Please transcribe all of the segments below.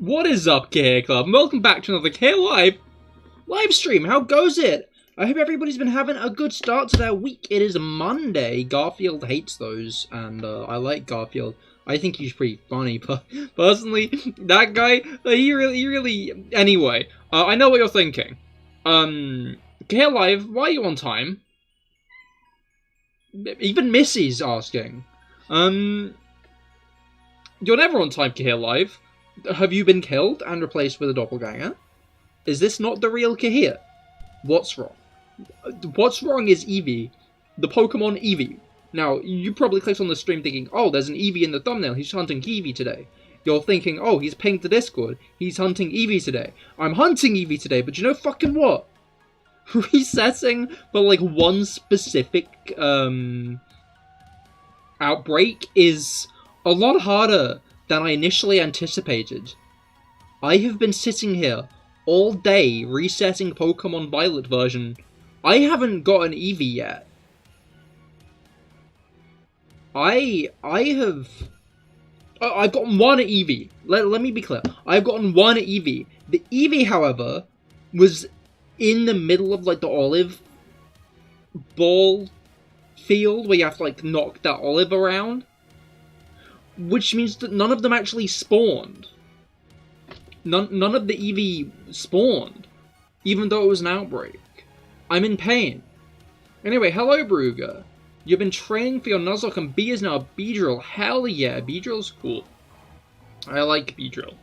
What is up, Cahir Club? And welcome back to another CahirLIVE live stream. How goes it? I hope everybody's been having a good start to their week. It is Monday. Garfield hates those, and I like Garfield. I think he's pretty funny, but personally, that guy, he really... Anyway, I know what you're thinking. CahirLIVE, why are you on time? Even Missy's asking. You're never on time, CahirLIVE. Have you been killed and replaced with a doppelganger? Is this not the real Cahir? What's wrong? What's wrong is Eevee, the Pokemon Eevee. Now, you probably clicked on the stream thinking, oh, there's an Eevee in the thumbnail, he's hunting Eevee today. You're thinking, oh, he's pinged the Discord, he's hunting Eevee today. I'm hunting Eevee today, but you know fucking what? Resetting for, like, one specific, outbreak is a lot harder than I initially anticipated. I have been sitting here all day resetting Pokemon Violet version. I haven't got an Eevee yet. I've gotten one Eevee. Let me be clear. I've gotten one Eevee. The Eevee, however, was in the middle of, like, the olive ball field where you have to, like, knock that olive around. Which means that none of them actually spawned. None of the Eevee spawned. Even though it was an outbreak. I'm in pain. Anyway, hello Brugger. You've been training for your Nuzlocke and B is now a Beedrill. Hell yeah, Beedrill's cool. I like Beedrill.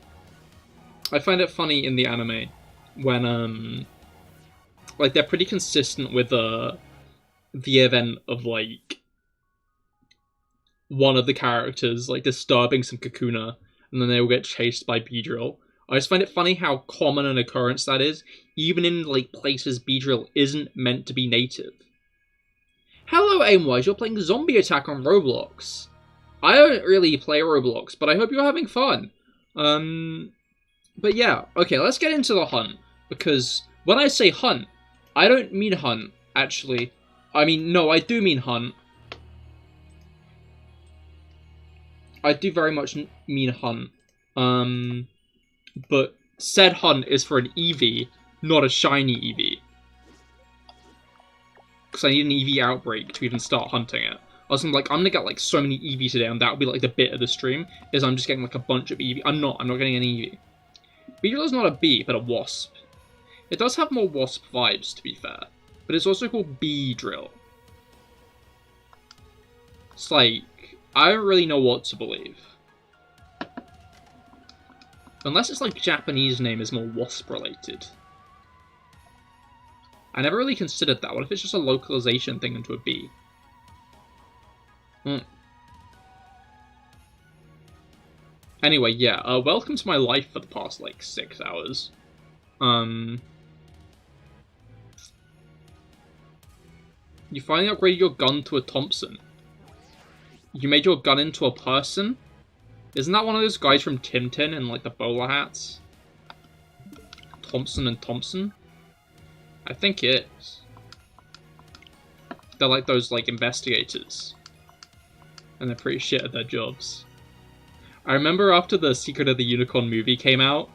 I find it funny in the anime when, like, they're pretty consistent with, the event of, like, one of the characters, like, disturbing some Kakuna, and then they will get chased by Beedrill. I just find it funny how common an occurrence that is, even in, like, places Beedrill isn't meant to be native. Hello, Aimwise, you're playing Zombie Attack on Roblox. I don't really play Roblox, but I hope you're having fun. But yeah, okay, let's get into the hunt, because when I say hunt, I don't mean hunt, actually. I mean, no, I do mean hunt. I do very much mean hunt. But said hunt is for an Eevee, not a shiny Eevee. Because I need an Eevee outbreak to even start hunting it. I was like, I'm gonna get like so many Eevee today, and that'll be like the bit of the stream, is I'm just getting like a bunch of Eevee. I'm not getting any Eevee. Beedrill is not a bee, but a wasp. It does have more wasp vibes, to be fair. But it's also called Beedrill. It's like, I don't really know what to believe. Unless it's like Japanese name is more wasp-related. I never really considered that. What if it's just a localization thing into a bee? Anyway, yeah, welcome to my life for the past, like, 6 hours. You finally upgraded your gun to a Thompson. You made your gun into a person? Isn't that one of those guys from Tintin in, like, the bowler hats? Thompson and Thompson? I think it is. They're like those, like, investigators. And they're pretty shit at their jobs. I remember after the Secret of the Unicorn movie came out,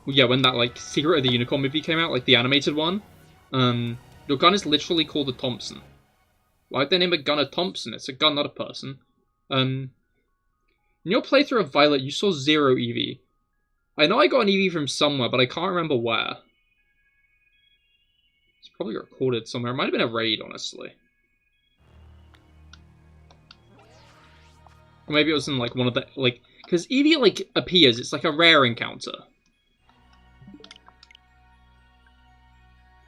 yeah, when that, like, Secret of the Unicorn movie came out, like, the animated one, your gun is literally called a Thompson. Why'd they name a gun a Thompson? It's a gun, not a person. In your playthrough of Violet, you saw 0 Eevee. I know I got an Eevee from somewhere, but I can't remember where. It's probably recorded somewhere. It might have been a raid, honestly. Or maybe it was in, like, one of the, like... Because Eevee, like, appears. It's like a rare encounter.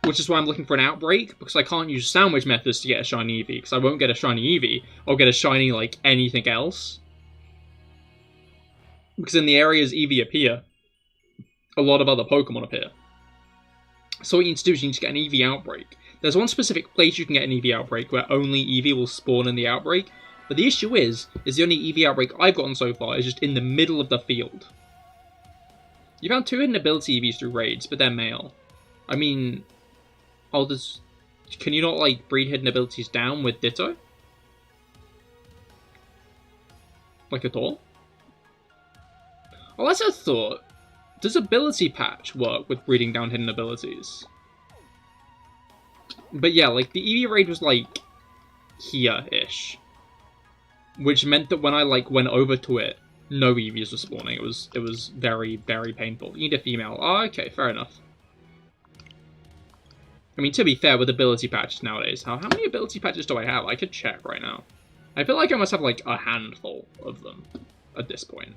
Which is why I'm looking for an outbreak, because I can't use sandwich methods to get a shiny Eevee, because I won't get a shiny Eevee. I'll get a shiny, like, anything else. Because in the areas Eevee appear, a lot of other Pokemon appear. So what you need to do is you need to get an Eevee outbreak. There's one specific place you can get an Eevee outbreak where only Eevee will spawn in the outbreak, but the issue is the only Eevee outbreak I've gotten so far is just in the middle of the field. You found 2 hidden ability Eevees through raids, but they're male. I mean, oh, there's Can you not, like, breed hidden abilities down with Ditto? Like, at all? Oh, that's a thought. Does Ability Patch work with breeding down hidden abilities? But yeah, like, the Eevee raid was, like, here-ish. Which meant that when I, like, went over to it, no Eevees were spawning. It was very, very painful. You need a female. Oh, okay, fair enough. I mean, to be fair, with ability patches nowadays, how many ability patches do I have? I could check right now. I feel like I must have, like, a handful of them at this point.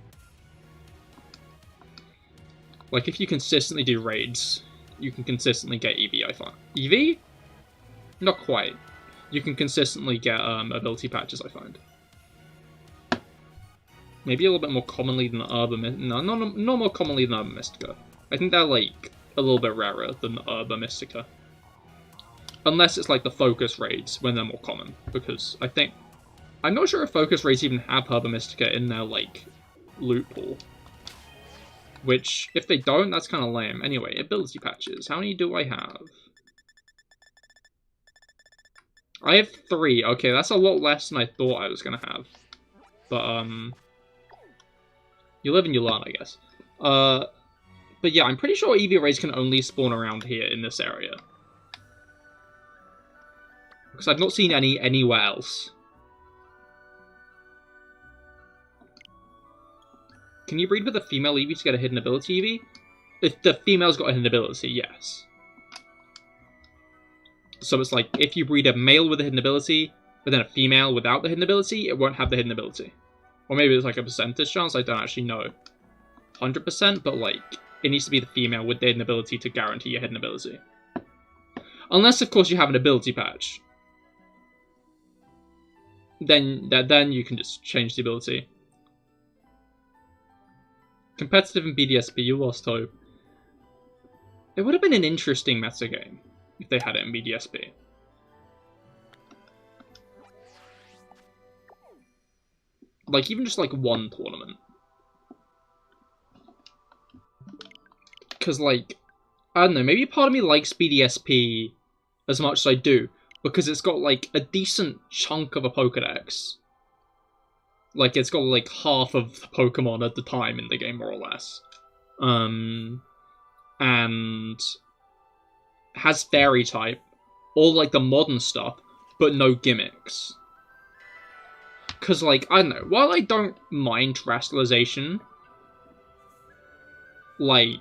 Like, if you consistently do raids, you can consistently get Eevee, I find. Eevee? Not quite. You can consistently get ability patches, I find. Maybe a little bit more commonly than Herba Mystica. No, not more commonly than Herba Mystica. I think they're, like, a little bit rarer than Herba Mystica. Unless it's, like, the focus raids when they're more common. Because I think... I'm not sure if focus raids even have Herba Mystica in their, like, loot pool. Which, if they don't, that's kind of lame. Anyway, ability patches. How many do I have? I have 3. Okay, that's a lot less than I thought I was going to have. But, you live and you learn, I guess. But yeah, I'm pretty sure Eevee raids can only spawn around here in this area. Because I've not seen any anywhere else. Can you breed with a female Eevee to get a hidden ability Eevee? If the female's got a hidden ability, yes. So it's like, if you breed a male with a hidden ability, but then a female without the hidden ability, it won't have the hidden ability. Or maybe there's like a percentage chance, I don't actually know 100%, but like, it needs to be the female with the hidden ability to guarantee your hidden ability. Unless, of course, you have an ability patch. Then you can just change the ability. Competitive in BDSP, you lost hope. It would have been an interesting metagame if they had it in BDSP. Like, even just, like, one tournament. Because, like, I don't know, maybe part of me likes BDSP as much as I do, because it's got, like, a decent chunk of a Pokédex. Like, it's got, like, half of the Pokemon at the time in the game, more or less. And has Fairy type, all, like, the modern stuff, but no gimmicks. Because, like, I don't know, while I don't mind terrestrialization, like...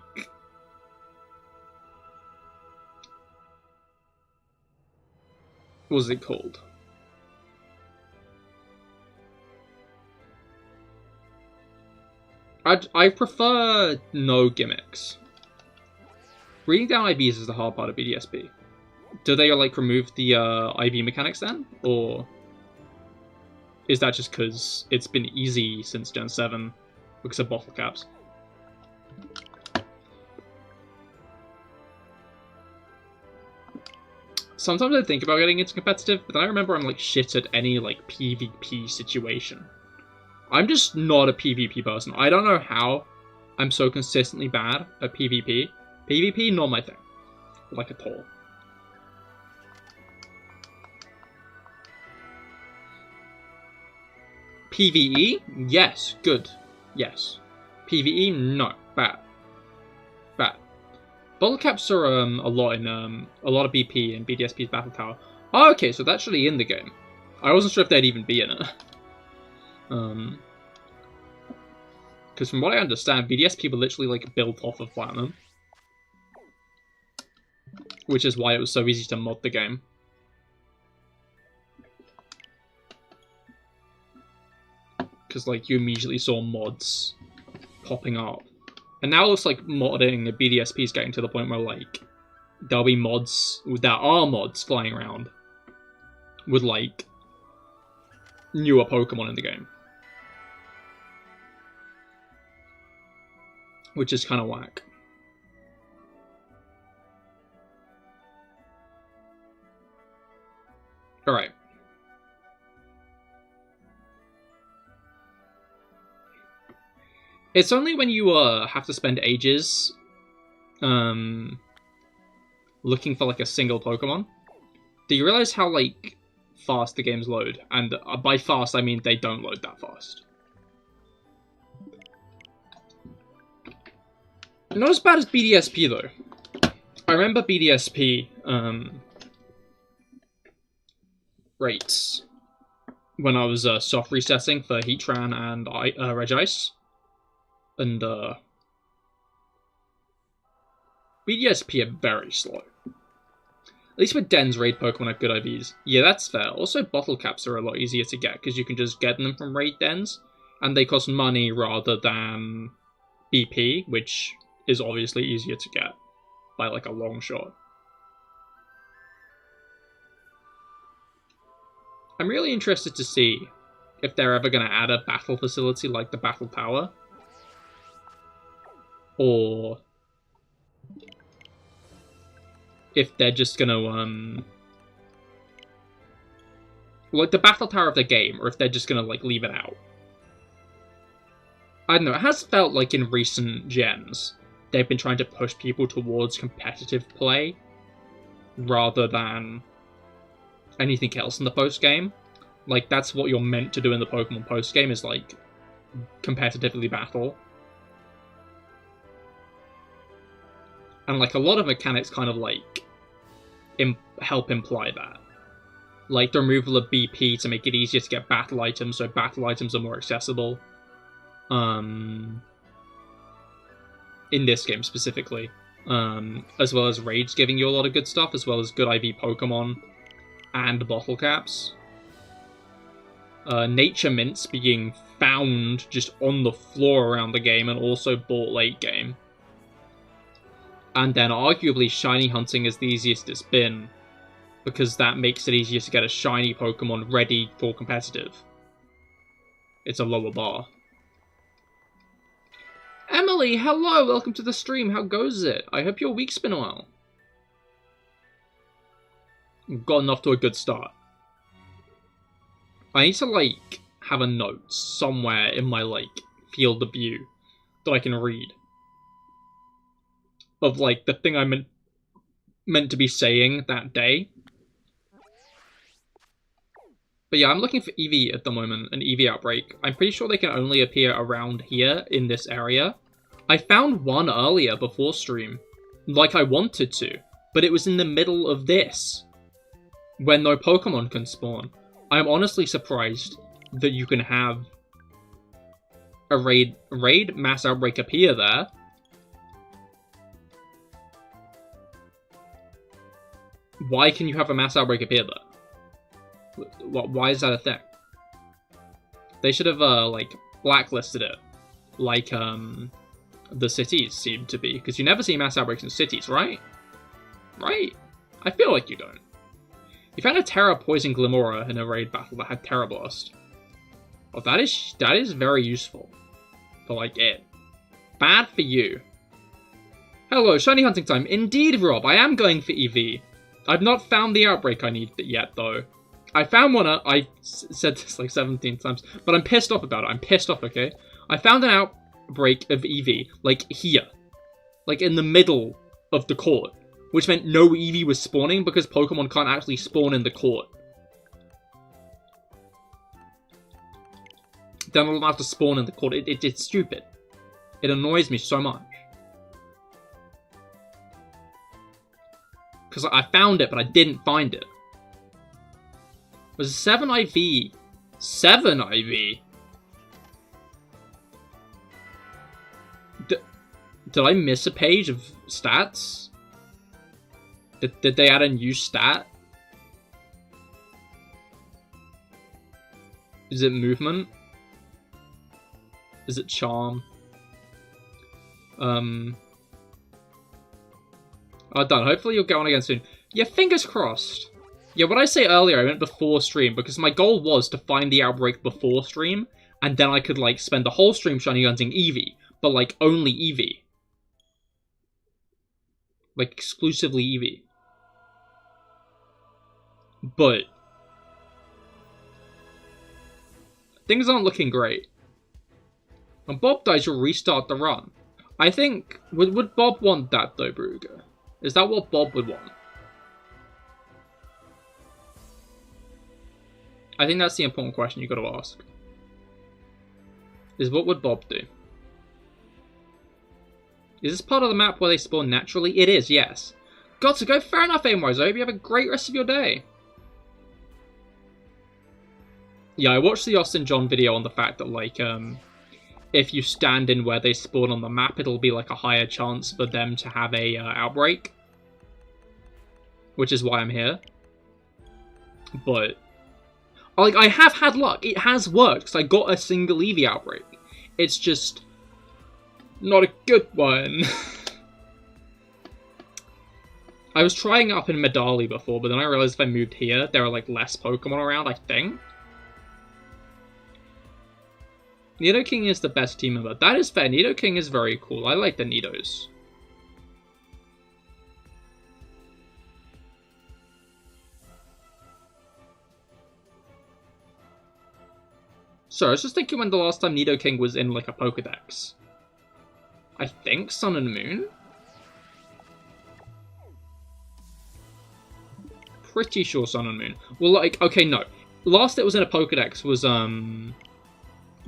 what was it called? I prefer no gimmicks. Breeding down IVs is the hard part of BDSP. Do they, like, remove the IV mechanics then? Or is that just because it's been easy since Gen 7 because of bottle caps? Sometimes I think about getting into competitive, but then I remember I'm, like, shit at any, like, PvP situation. I'm just not a PvP person. I don't know how I'm so consistently bad at PvP. PvP, not my thing. Like, at all. PvE? Yes. Good. Yes. PvE? No. Bad. Bad. Bottle caps are a lot in a lot of BP in BDSP's Battle Tower. Oh, okay, so that's actually in the game. I wasn't sure if they'd even be in it. Because from what I understand, BDSP were literally, like, built off of Platinum. Which is why it was so easy to mod the game. Because, like, you immediately saw mods popping up. And now it looks like modding the BDSP is getting to the point where, like, there'll be mods, there are mods flying around with, like, newer Pokemon in the game. Which is kind of whack. Alright. It's only when you have to spend ages looking for, like, a single Pokemon Do you realize how, like, fast the games load? And by fast, I mean they don't load that fast. Not as bad as BDSP, though. I remember BDSP, rates when I was, soft resetting for Heatran and Regice. And, BDSP are very slow. At least with Den's raid Pokemon have good IVs. Yeah, that's fair. Also, bottle caps are a lot easier to get, because you can just get them from raid Dens, and they cost money rather than BP, which is obviously easier to get by, like, a long shot. I'm really interested to see if they're ever going to add a battle facility like the Battle Tower. Or if they're just gonna, like the Battle Tower of the game, or if they're just gonna, like, leave it out. I don't know, it has felt like in recent gens, they've been trying to push people towards competitive play, rather than anything else in the post-game. Like, that's what you're meant to do in the Pokemon post-game, is, like, competitively battle. And, like, a lot of mechanics kind of, like, help imply that. Like, the removal of BP to make it easier to get battle items, so battle items are more accessible. In this game, specifically. As well as raids giving you a lot of good stuff, as well as good IV Pokemon and bottle caps. Nature Mints being found just on the floor around the game, and also bought late game. And then arguably shiny hunting is the easiest it's been, because that makes it easier to get a shiny Pokemon ready for competitive. It's a lower bar. Emily, hello! Welcome to the stream. How goes it? I hope your week's been well. You've gotten off to a good start. I need to, like, have a note somewhere in my, like, field of view that I can read. Of, like, the thing I'm meant to be saying that day. But yeah, I'm looking for Eevee at the moment, an Eevee outbreak. I'm pretty sure they can only appear around here, in this area. I found one earlier before stream, like I wanted to, but it was in the middle of this, when no Pokemon can spawn. I'm honestly surprised that you can have a raid mass outbreak appear there. Why can you have a mass outbreak appear there? Why is that a thing? They should have, like, blacklisted it. Like, the cities seem to be. Because you never see mass outbreaks in cities, right? Right? I feel like you don't. You found a Terra Poison Glimora in a raid battle that had Terra Blast. Oh, that is very useful. For, like, it. Bad for you. Hello, shiny hunting time. Indeed, Rob, I am going for Eevee. I've not found the outbreak I need yet, though. I found one, I said this like 17 times, but I'm pissed off about it. I'm pissed off, okay? I found an outbreak of Eevee, like here. Like in the middle of the court. Which meant no Eevee was spawning because Pokemon can't actually spawn in the court. They're not allowed to spawn in the court. It's stupid. It annoys me so much. Because I found it, but I didn't find it. It was 7 IV. 7 IV? Did I miss a page of stats? Did they add a new stat? Is it movement? Is it charm? Oh, done. Hopefully you'll get on again soon. Yeah, fingers crossed. Yeah, what I say earlier, I meant before stream, because my goal was to find the outbreak before stream, and then I could, like, spend the whole stream shiny hunting Eevee, but, like, only Eevee. Like, exclusively Eevee. But things aren't looking great. When Bob dies, you'll restart the run. I think... Would Bob want that, though, Brugger? Is that what Bob would want? I think that's the important question you got to ask. Is what would Bob do? Is this part of the map where they spawn naturally? It is, yes. Got to go. Fair enough, Aimwise. I hope you have a great rest of your day. Yeah, I watched the Austin John video on the fact that, like, if you stand in where they spawn on the map, it'll be, like, a higher chance for them to have a outbreak. Which is why I'm here. But, like, I have had luck. It has worked, because I got a single Eevee outbreak. It's just not a good one. I was trying up in Medali before, but then I realized if I moved here, there are, like, less Pokemon around, I think. Nidoking is the best team member. That is fair. Nidoking is very cool. I like the Nidos. So, I was just thinking when the last time Nidoking was in, like, a Pokedex. I think Sun and Moon? Pretty sure Sun and Moon. Well, like, okay, no. Last it was in a Pokedex was,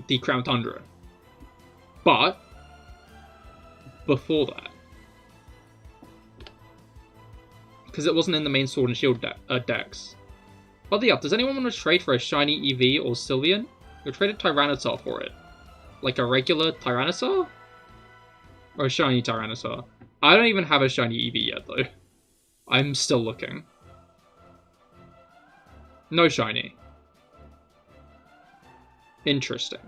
the Crown Tundra. But, before that, because it wasn't in the main Sword and Shield decks. Oddly enough, does anyone want to trade for a shiny Eevee or Sylveon? You'll trade a Tyranitar for it. Like a regular Tyranitar? Or a shiny Tyranitar? I don't even have a shiny Eevee yet, though. I'm still looking. No shiny. Interesting.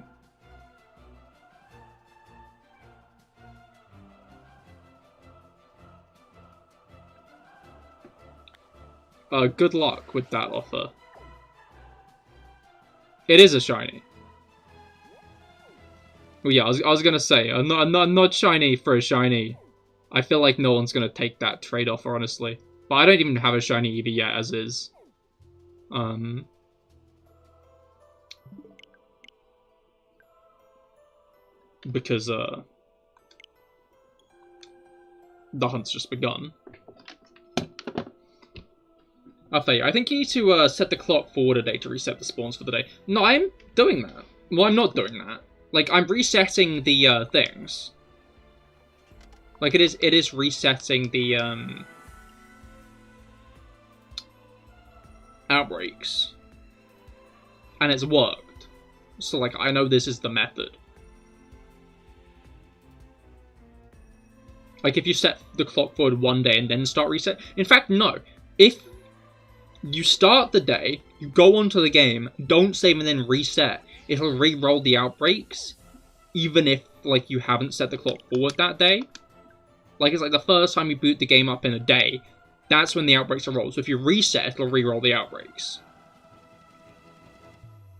Good luck with that offer. It is a shiny. Well, yeah, I was gonna say, I'm not shiny for a shiny. I feel like no one's gonna take that trade offer, honestly. But I don't even have a shiny Eevee yet, as is. Because, the hunt's just begun. Althea, I think you need to, set the clock forward a day to reset the spawns for the day. No, I'm doing that. Well, I'm not doing that. Like, I'm resetting the, things. Like, it is resetting the, outbreaks. And it's worked. So, like, I know this is the method. Like, if you set the clock forward one day and then start reset... In fact, no. If you start the day, you go onto the game, don't save and then reset, it'll re-roll the outbreaks, even if, like, you haven't set the clock forward that day. Like, it's like the first time you boot the game up in a day, that's when the outbreaks are rolled. So if you reset, it'll re-roll the outbreaks.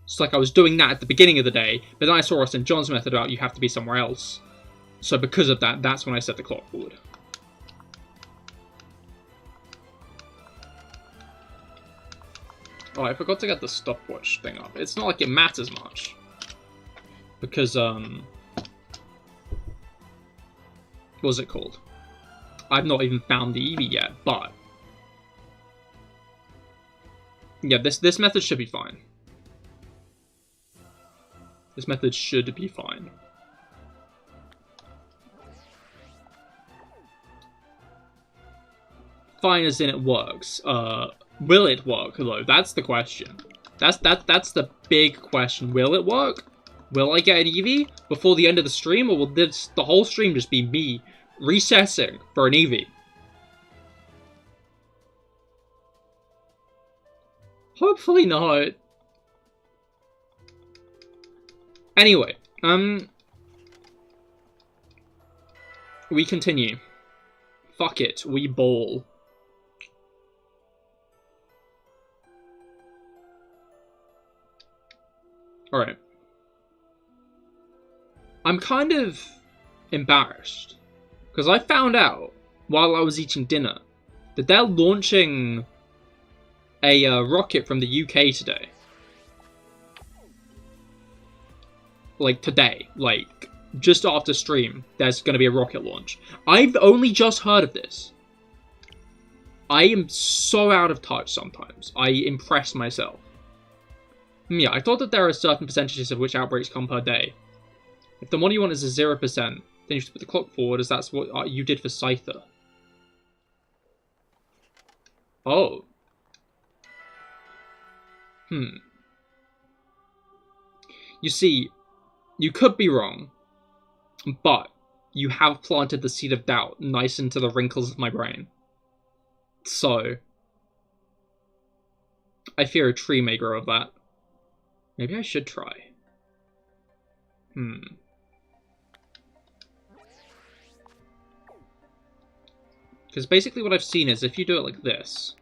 So, like, I was doing that at the beginning of the day, but then I saw Austin John's method about you have to be somewhere else. So because of that, that's when I set the clock forward. Oh, I forgot to get the stopwatch thing up. It's not like it matters much. Because, what was it called? I've not even found the Eevee yet, but... yeah, this method should be fine. This method should be fine. Fine as in it works. Will it work, though? That's the question. That's the big question. Will it work? Will I get an Eevee before the end of the stream, or will the whole stream just be me resetting for an Eevee? Hopefully not. Anyway, we continue. Fuck it, we ball. Alright. I'm kind of embarrassed, because I found out, while I was eating dinner, that they're launching a rocket from the UK today. Like, today. Like, just after stream, there's going to be a rocket launch. I've only just heard of this. I am so out of touch sometimes. I impress myself. Yeah, I thought that there are certain percentages of which outbreaks come per day. If the one you want is a 0%, then you should put the clock forward, as that's what you did for Scyther. Oh. You see, you could be wrong, but you have planted the seed of doubt nice into the wrinkles of my brain. So, I fear a tree may grow of that. Maybe I should try. Because basically what I've seen is if you do it like this...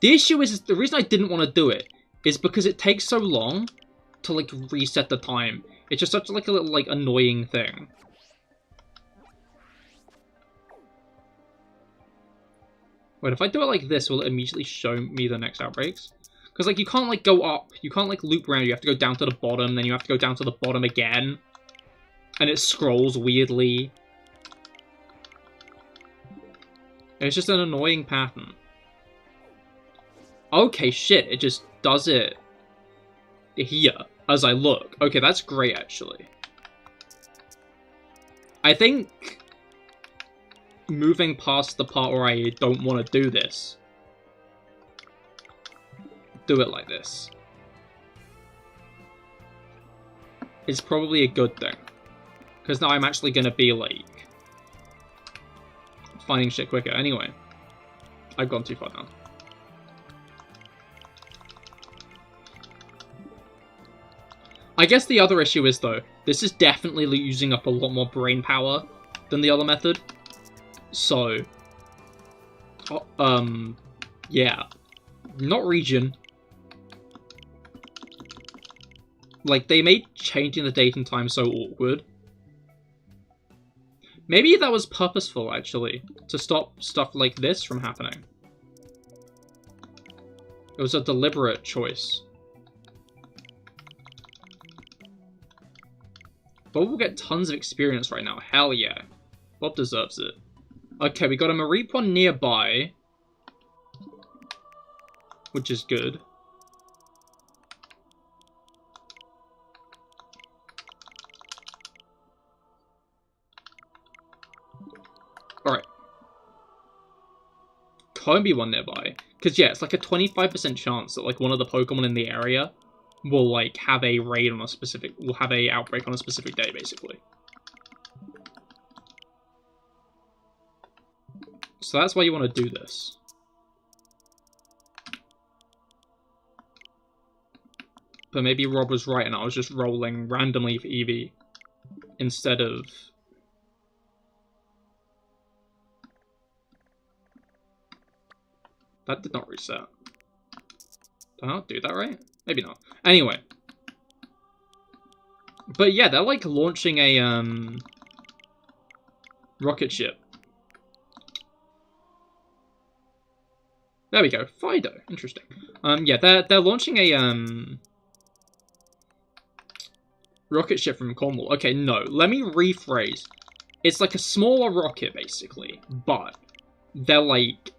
The issue is, the reason I didn't want to do it is because it takes so long to, like, reset the time. It's just such, like, a little, like, annoying thing. Wait, if I do it like this, will it immediately show me the next outbreaks? Because, like, you can't, like, go up. You can't, like, loop around. You have to go down to the bottom, then you have to go down to the bottom again. And it scrolls weirdly. It's just an annoying pattern. Okay, shit, it just does it here as I look. Okay, that's great, actually. I think moving past the part where I don't want to do this, do it like this, is probably a good thing. Because now I'm actually going to be, like, finding shit quicker. Anyway, I've gone too far now. I guess the other issue is, though, this is definitely using up a lot more brain power than the other method. So, yeah. Not region. Like, they made changing the date and time so awkward. Maybe that was purposeful, actually, to stop stuff like this from happening. It was a deliberate choice. Bob will get tons of experience right now. Hell yeah. Bob deserves it. Okay, we got a Mareepon nearby. Which is good. Alright. Can't be one nearby. Because, yeah, it's like a 25% chance that, like, one of the Pokemon in the area will, like, have a raid on a specific... will have a outbreak on a specific day, basically. So that's why you want to do this. But maybe Rob was right and I was just rolling randomly for Eevee instead of... That did not reset. Did I not do that right? Maybe not. Anyway. But yeah, they're like launching a rocket ship. There we go. Fido. Interesting. Yeah, they're launching a rocket ship from Cornwall. Okay, no. Let me rephrase. It's like a smaller rocket, basically, but they're like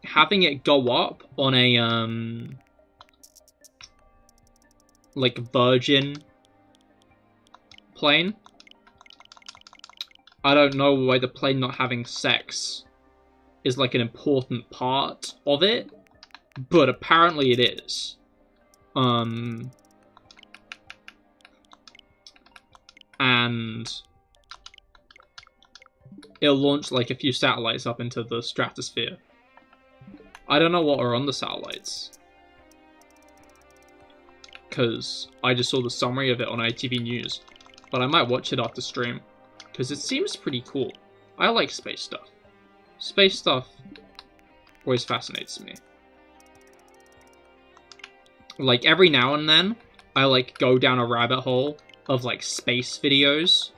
having it go up on a like Virgin plane. I don't know why the plane not having sex is like an important part of it, but apparently it is. And it'll launch like a few satellites up into the stratosphere. I don't know what are on the satellites, because I just saw the summary of it on ITV News, but I might watch it after stream, because it seems pretty cool. I like space stuff. Space stuff always fascinates me. Like, every now and then, I, like, go down a rabbit hole of, like, space videos.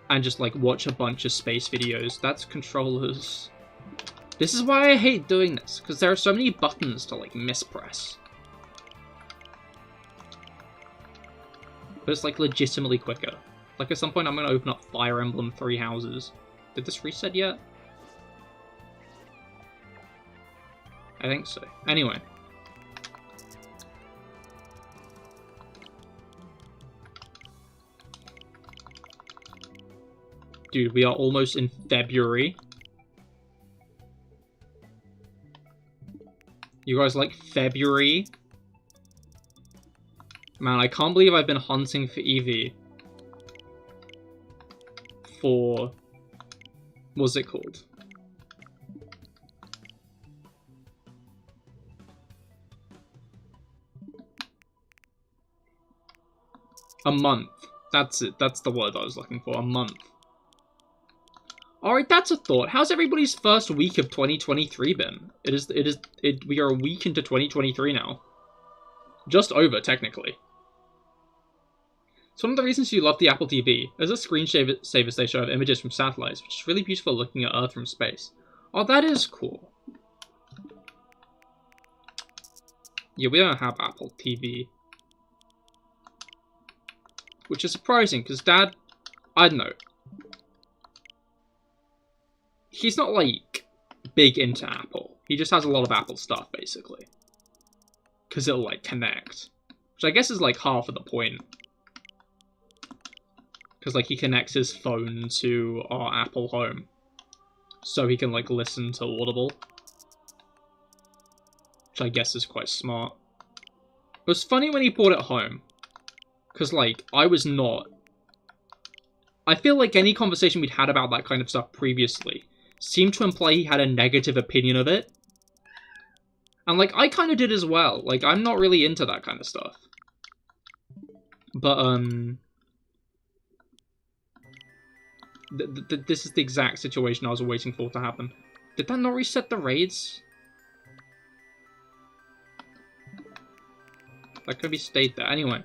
And just, like, watch a bunch of space videos. That's controllers. This is why I hate doing this, because there are so many buttons to, like, mispress. But it's, like, legitimately quicker. Like, at some point I'm going to open up Fire Emblem 3 Houses. Did this reset yet? I think so. Anyway. Dude, we are almost in February. You guys like February? Man, I can't believe I've been hunting for Eevee for... what's it called? A month. That's it. That's the word I was looking for. A month. Alright, that's a thought. How's everybody's first week of 2023 been? We are a week into 2023 now. Just over, technically. It's one of the reasons you love the Apple TV. There's a screensaver station of images from satellites, which is really beautiful looking at Earth from space. Oh, that is cool. Yeah, we don't have Apple TV. Which is surprising, because Dad, I don't know. He's not, like, big into Apple. He just has a lot of Apple stuff, basically. Because it'll, like, connect. Which I guess is, like, half of the point. Because, like, he connects his phone to our Apple Home. So he can, like, listen to Audible. Which I guess is quite smart. It was funny when he brought it home. Because, like, I was not... I feel like any conversation we'd had about that kind of stuff previously seemed to imply he had a negative opinion of it. And, like, I kind of did as well. Like, I'm not really into that kind of stuff. But, this is the exact situation I was waiting for to happen. Did that not reset the raids? That could be stayed there. Anyway.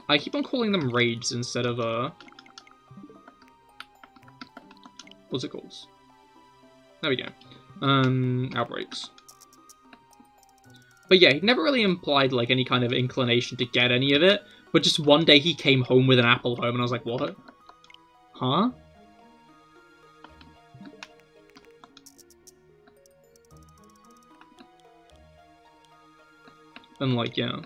I keep on calling them raids instead of, what's it called? There we go. Outbreaks. But yeah, he never really implied, like, any kind of inclination to get any of it. But just one day he came home with an Apple Home, and I was like, what? Huh? And, like, yeah.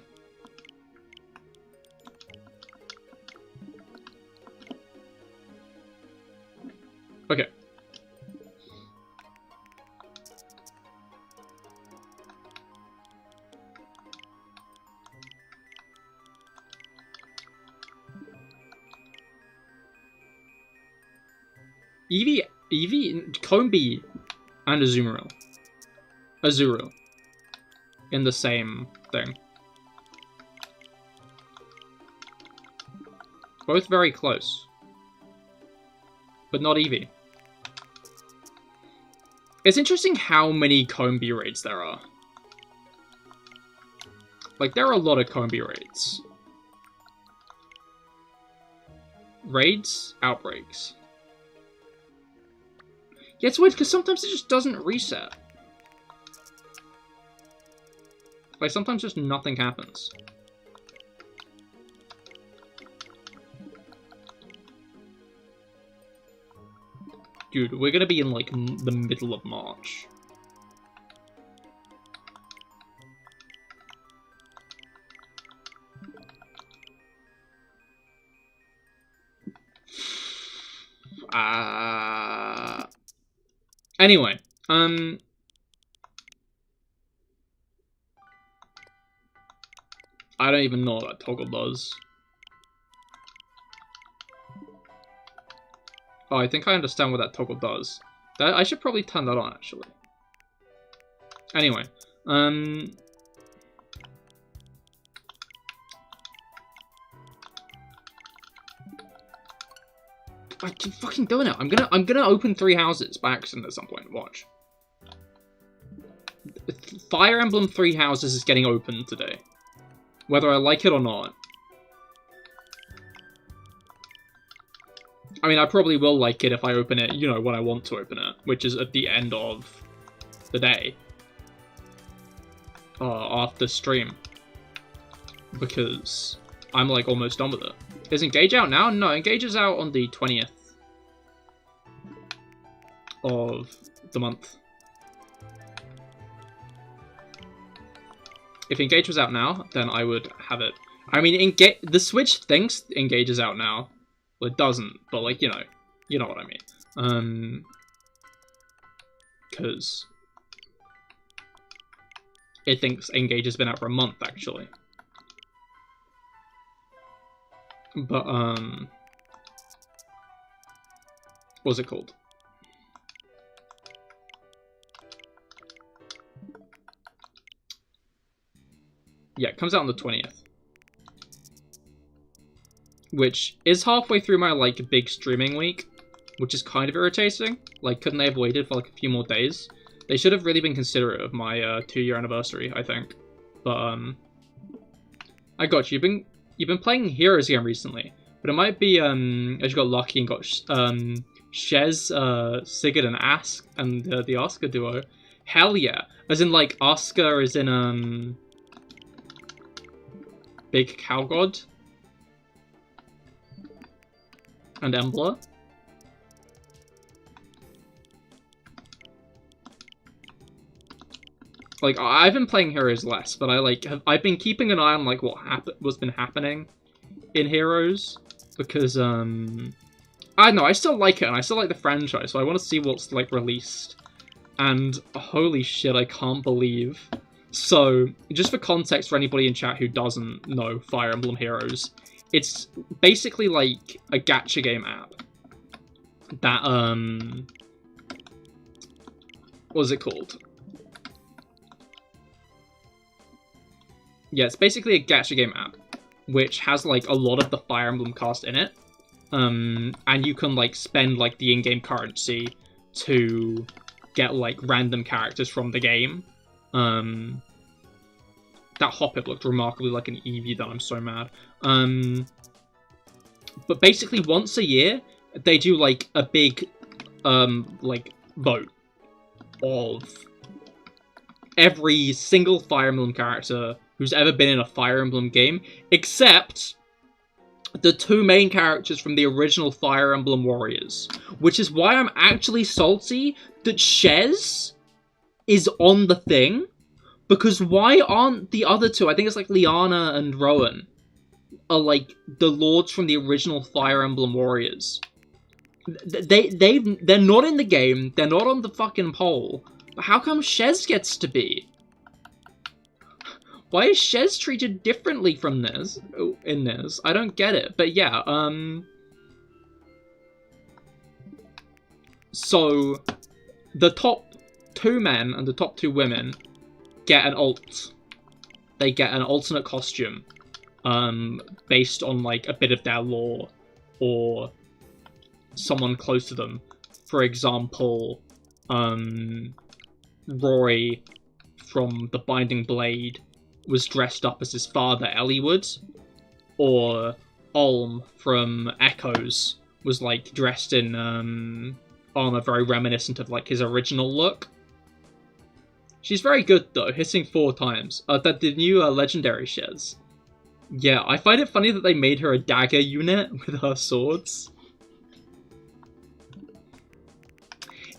Okay. Eevee, Combi, and Azurill. In the same thing. Both very close. But not Eevee. It's interesting how many Combi raids there are. Like, there are a lot of Combi raids. Raids, outbreaks. Yeah, it's weird, because sometimes it just doesn't reset. Like, sometimes just nothing happens. Dude, we're gonna be in, like, the middle of March. Anyway, I don't even know what that toggle does. Oh, I think I understand what that toggle does. I should probably turn that on, actually. Anyway, I'm I keep fucking doing it. I'm gonna open 3 houses by accident at some point. Watch. Fire Emblem 3 houses is getting opened today, whether I like it or not. I mean, I probably will like it if I open it, you know, when I want to open it, which is at the end of the day. After stream. Because I'm, like, almost done with it. Is Engage out now? No, Engage is out on the 20th. of the month. If Engage was out now, then I would have it. I mean, the Switch thinks Engage is out now. Well, it doesn't, but like, you know what I mean. Because it thinks Engage has been out for a month, actually. But, what's it called? Yeah, it comes out on the 20th. Which is halfway through my, like, big streaming week, which is kind of irritating. Like, couldn't they have waited for, like, a few more days? They should have really been considerate of my 2-year anniversary, I think. But, I got you. You've been playing Heroes again recently, but it might be, as you got lucky and got, Shez, Sigurd, and Ask, and the Oscar duo. Hell yeah. As in, like, Oscar is in, Big Cow God. And Embla. Like, I've been playing Heroes less, but I've been keeping an eye on, like, what's been happening in Heroes, because, I don't know, I still like it, and I still like the franchise, so I want to see what's, like, released. And, holy shit, I can't believe. So, just for context for anybody in chat who doesn't know Fire Emblem Heroes, it's basically, like, a gacha game app that, what is it called? Yeah, it's basically a gacha game app, which has, like, a lot of the Fire Emblem cast in it. And you can, like, spend, like, the in-game currency to get, like, random characters from the game. That Hoppip looked remarkably like an Eevee, that I'm so mad. But basically, once a year, they do, like, a big, like, vote of every single Fire Emblem character who's ever been in a Fire Emblem game, except the 2 main characters from the original Fire Emblem Warriors. Which is why I'm actually salty that Shez is on the thing, because why aren't the other 2, I think it's like Liana and Rowan, are like the lords from the original Fire Emblem Warriors. They're not in the game, they're not on the fucking poll, but how come Shez gets to be? Why is Shez treated differently from this, in this? I don't get it, but yeah, so, the top 2 men and the top 2 women get an alt. They get an alternate costume, based on, like, a bit of their lore, or someone close to them. For example, Roy from The Binding Blade was dressed up as his father, Eliwood, or Ulm from Echoes was, like, dressed in, armor very reminiscent of, like, his original look. She's very good, though, hitting 4 times. That the new legendary Shez. Yeah, I find it funny that they made her a dagger unit with her swords.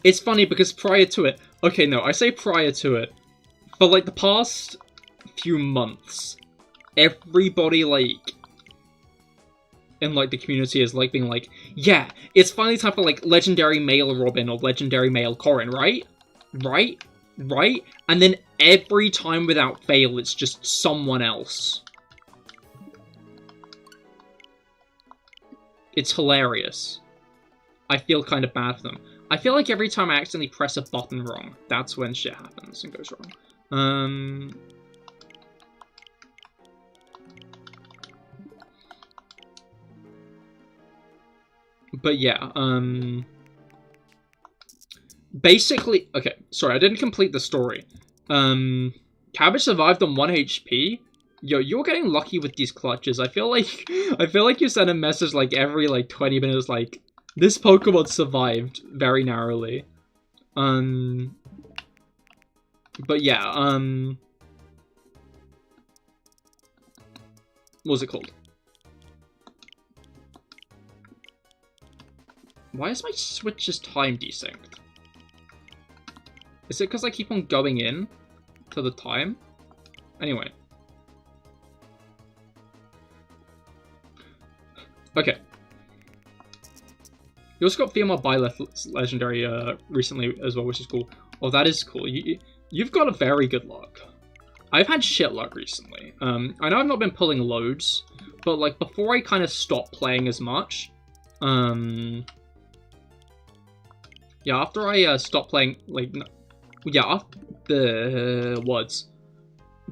It's funny because prior to it... Okay, no, I say prior to it. For, like, the past few months, everybody, like, in, like, the community is, like, being like, yeah, it's finally time for, like, legendary male Robin or legendary male Corrin, right? Right? Right? And then every time without fail, it's just someone else. It's hilarious. I feel kind of bad for them. I feel like every time I accidentally press a button wrong, that's when shit happens and goes wrong. But yeah, basically, okay, sorry, I didn't complete the story. Cabbage survived on 1 HP. Yo, you're getting lucky with these clutches. I feel like you send a message like every like 20 minutes like, this Pokemon survived very narrowly. But yeah, what was it called? Why is my Switch's time desynced? Is it because I keep on going in to the time? Anyway. Okay. You also got female Byleth legendary recently as well, which is cool. Oh, that is cool. You've got a very good luck. I've had shit luck recently. I know I've not been pulling loads, but like before I kind of stopped playing as much, yeah, after I stopped playing, like, yeah, after the words,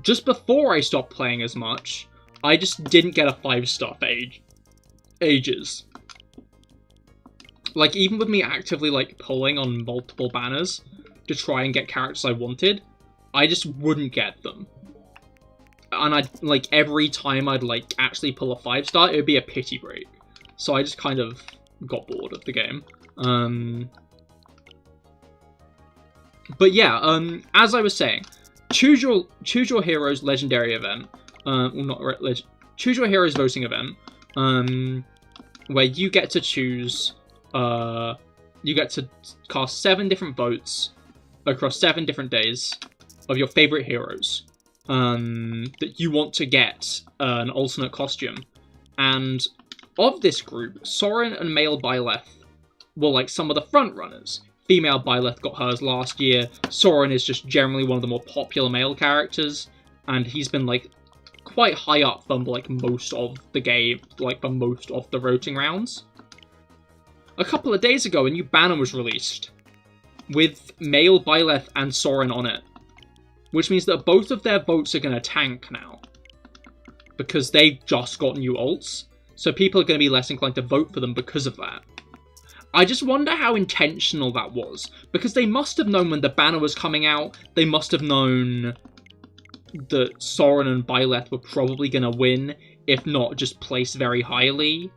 just before I stopped playing as much, I just didn't get a 5-star for ages. Like, even with me actively, like, pulling on multiple banners to try and get characters I wanted, I just wouldn't get them. And I'd, like, every time I'd, like, actually pull a 5-star, it would be a pity break. So I just kind of got bored of the game. But yeah, as I was saying, choose your heroes legendary event. Choose your heroes voting event. Where you get to choose... you get to cast 7 different votes across 7 different days of your favorite heroes that you want to get an alternate costume. And of this group, Soren and male Byleth were like some of the front runners. Female Byleth got hers last year. Soren is just generally one of the more popular male characters, and he's been like quite high up from like most of the game, like for most of the voting rounds. A couple of days ago, a new banner was released with male Byleth and Soren on it, which means that both of their votes are going to tank now because they just got new alts, so people are going to be less inclined to vote for them because of that. I just wonder how intentional that was, because they must have known when the banner was coming out, they must have known that Soren and Byleth were probably going to win, if not just place very highly.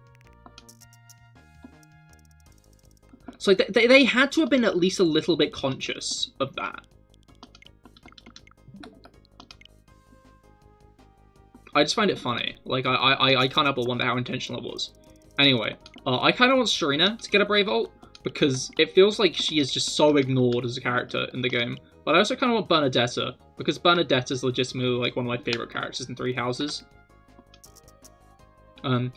So they had to have been at least a little bit conscious of that. I just find it funny. Like, I can't help but wonder how intentional it was. Anyway, I kind of want Serena to get a Brave ult, because it feels like she is just so ignored as a character in the game. But I also kind of want Bernadetta, because Bernadetta is legitimately like one of my favorite characters in Three Houses. You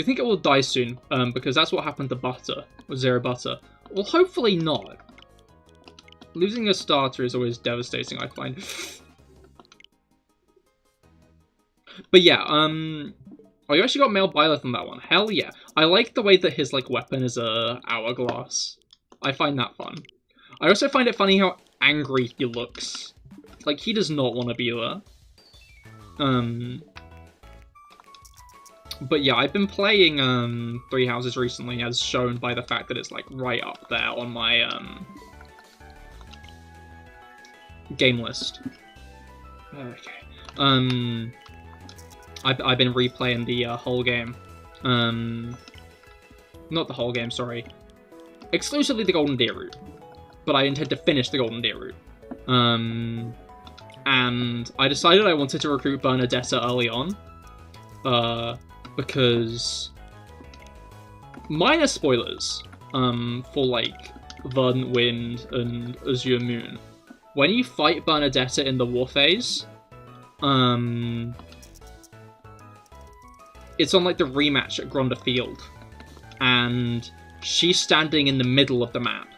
think it will die soon, because that's what happened to Butter, with Zero Butter. Well, hopefully not. Losing a starter is always devastating, I find. But yeah, oh, you actually got male Byleth on that one. Hell yeah. I like the way that his, like, weapon is a hourglass. I find that fun. I also find it funny how angry he looks. Like, he does not want to be there. But yeah, I've been playing Three Houses recently, as shown by the fact that it's like right up there on my game list. Okay. I've been replaying the whole game. Not the whole game, sorry. Exclusively the Golden Deer route. But I intend to finish the Golden Deer route. And I decided I wanted to recruit Bernadetta early on. Because minor spoilers for like Verdant Wind and Azure Moon. When you fight Bernadetta in the war phase, it's on like the rematch at Gronda Field, and she's standing in the middle of the map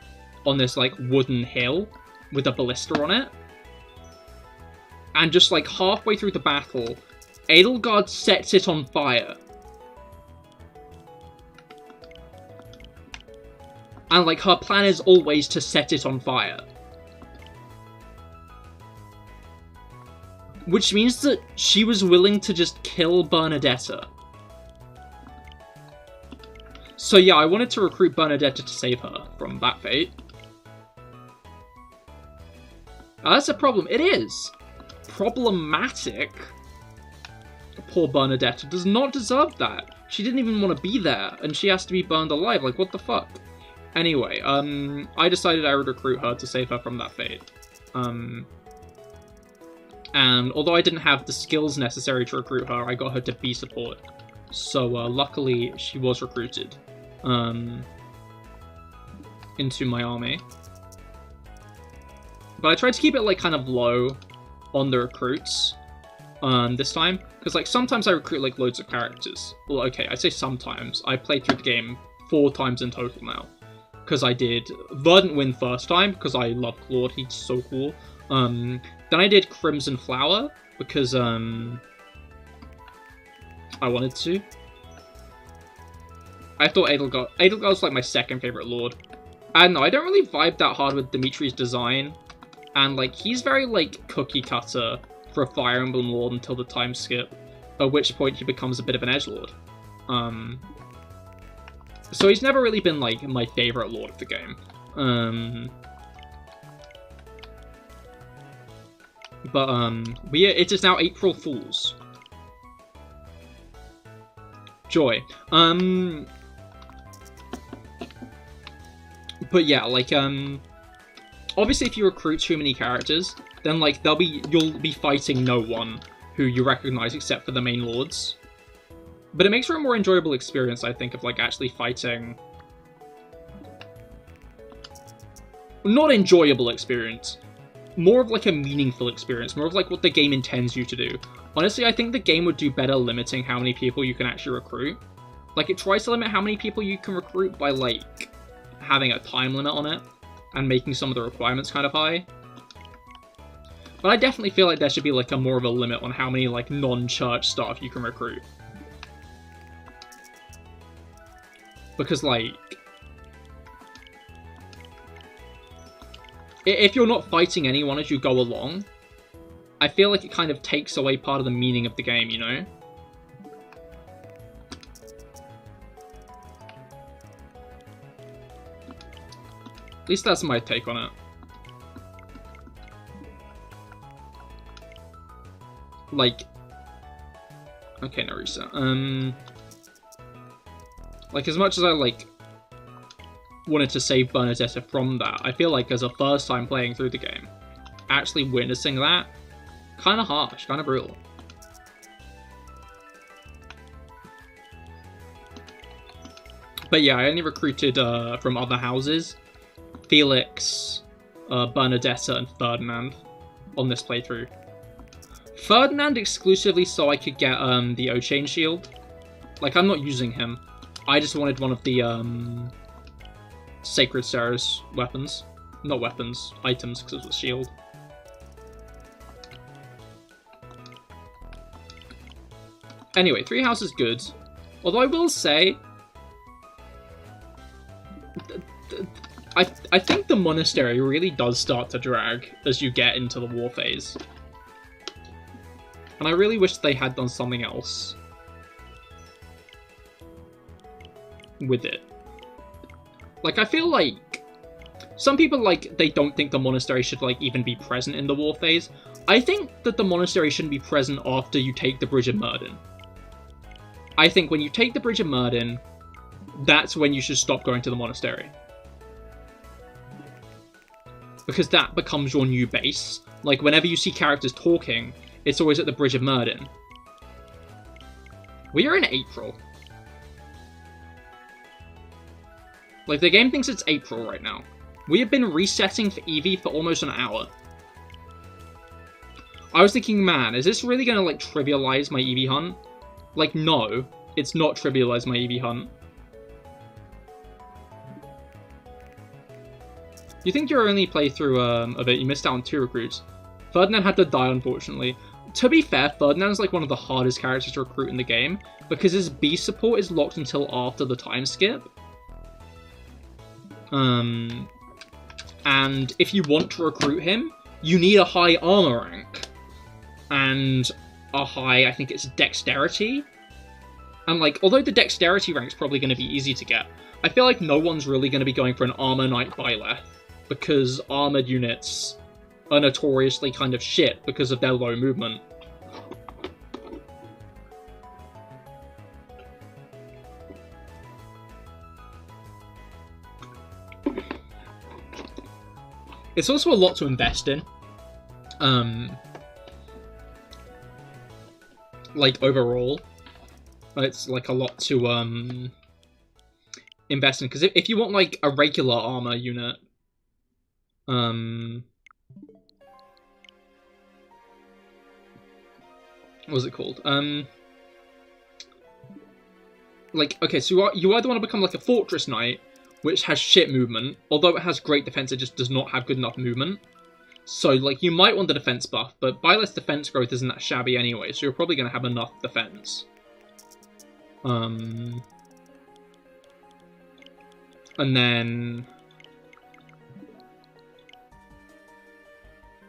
on this like wooden hill with a ballista on it, and just like halfway through the battle, Edelgard sets it on fire. And, like, her plan is always to set it on fire. Which means that she was willing to just kill Bernadetta. So yeah, I wanted to recruit Bernadetta to save her from that fate. That's a problem. It is problematic. Poor Bernadetta does not deserve that. She didn't even want to be there, and she has to be burned alive. Like, what the fuck? Anyway, I decided I would recruit her to save her from that fate. And although I didn't have the skills necessary to recruit her, I got her to be support. So, luckily, she was recruited into my army. But I tried to keep it, like, kind of low on the recruits this time. Because, like, sometimes I recruit, like, loads of characters. Well, okay, I say sometimes. I played through the game 4 times in total now. Because I did Verdant win first time, because I love Claude, he's so cool. Then I did Crimson Flower, because, I wanted to. I thought Edelgard was, like, my second favorite Lord. I don't know, I don't really vibe that hard with Dimitri's design. And, like, he's very, like, cookie cutter for a Fire Emblem Lord until the time skip, at which point he becomes a bit of an edgelord. So he's never really been, like, my favorite Lord of the game. It is now April Fools. Joy. But yeah, like, obviously if you recruit too many characters, then, like, you'll be fighting no one who you recognize except for the main lords. But it makes for a more enjoyable experience, I think, of, like, actually fighting... Not enjoyable experience. More of, like, a meaningful experience. More of, like, what the game intends you to do. Honestly, I think the game would do better limiting how many people you can actually recruit. Like, it tries to limit how many people you can recruit by, like, having a time limit on it. And making some of the requirements kind of high. But I definitely feel like there should be, like, more of a limit on how many, like, non-church staff you can recruit. Because, like, if you're not fighting anyone as you go along, I feel like it kind of takes away part of the meaning of the game, you know? At least that's my take on it. Like... Okay, no reset. Like, as much as I, like, wanted to save Bernadetta from that, I feel like as a first time playing through the game, actually witnessing that, kind of harsh, kind of brutal. But yeah, I only recruited from other houses. Felix, Bernadetta, and Ferdinand on this playthrough. Ferdinand exclusively so I could get the O-Chain shield. Like, I'm not using him. I just wanted one of the Sacred Sarah's weapons. Not weapons, items, because it was a shield. Anyway, 3 houses good. Although I will say... I think the monastery really does start to drag as you get into the war phase. And I really wish they had done something else with it. Like, I feel like some people, like, they don't think the monastery should, like, even be present in the war phase. I think that the monastery shouldn't be present after you take the Bridge of Myrddin. I think when you take the Bridge of Myrddin, that's when you should stop going to the monastery. Because that becomes your new base. Like, whenever you see characters talking, it's always at the Bridge of Myrddin. We are in April. Like, the game thinks it's April right now. We have been resetting for Eevee for almost an hour. I was thinking, man, is this really gonna, like, trivialize my Eevee hunt? Like, no, it's not trivialize my Eevee hunt. You think your only playthrough of it, you missed out on 2 recruits. Ferdinand had to die, unfortunately. To be fair, Ferdinand's like one of the hardest characters to recruit in the game, because his B support is locked until after the time skip. And if you want to recruit him, you need a high armor rank. And a high, I think it's dexterity. And like, although the dexterity rank's probably going to be easy to get, I feel like no one's really going to be going for an armor knight Byleth, because armored units are notoriously kind of shit because of their low movement. It's also a lot to invest in. Like, overall. It's, like, a lot to, invest in. Because if you want, like, a regular armor unit, What was it called? Like, okay, so you either want to become like a Fortress Knight, which has shit movement, although it has great defense, it just does not have good enough movement. So, like, you might want the defense buff, but Byleth's defense growth isn't that shabby anyway, so you're probably going to have enough defense. And then...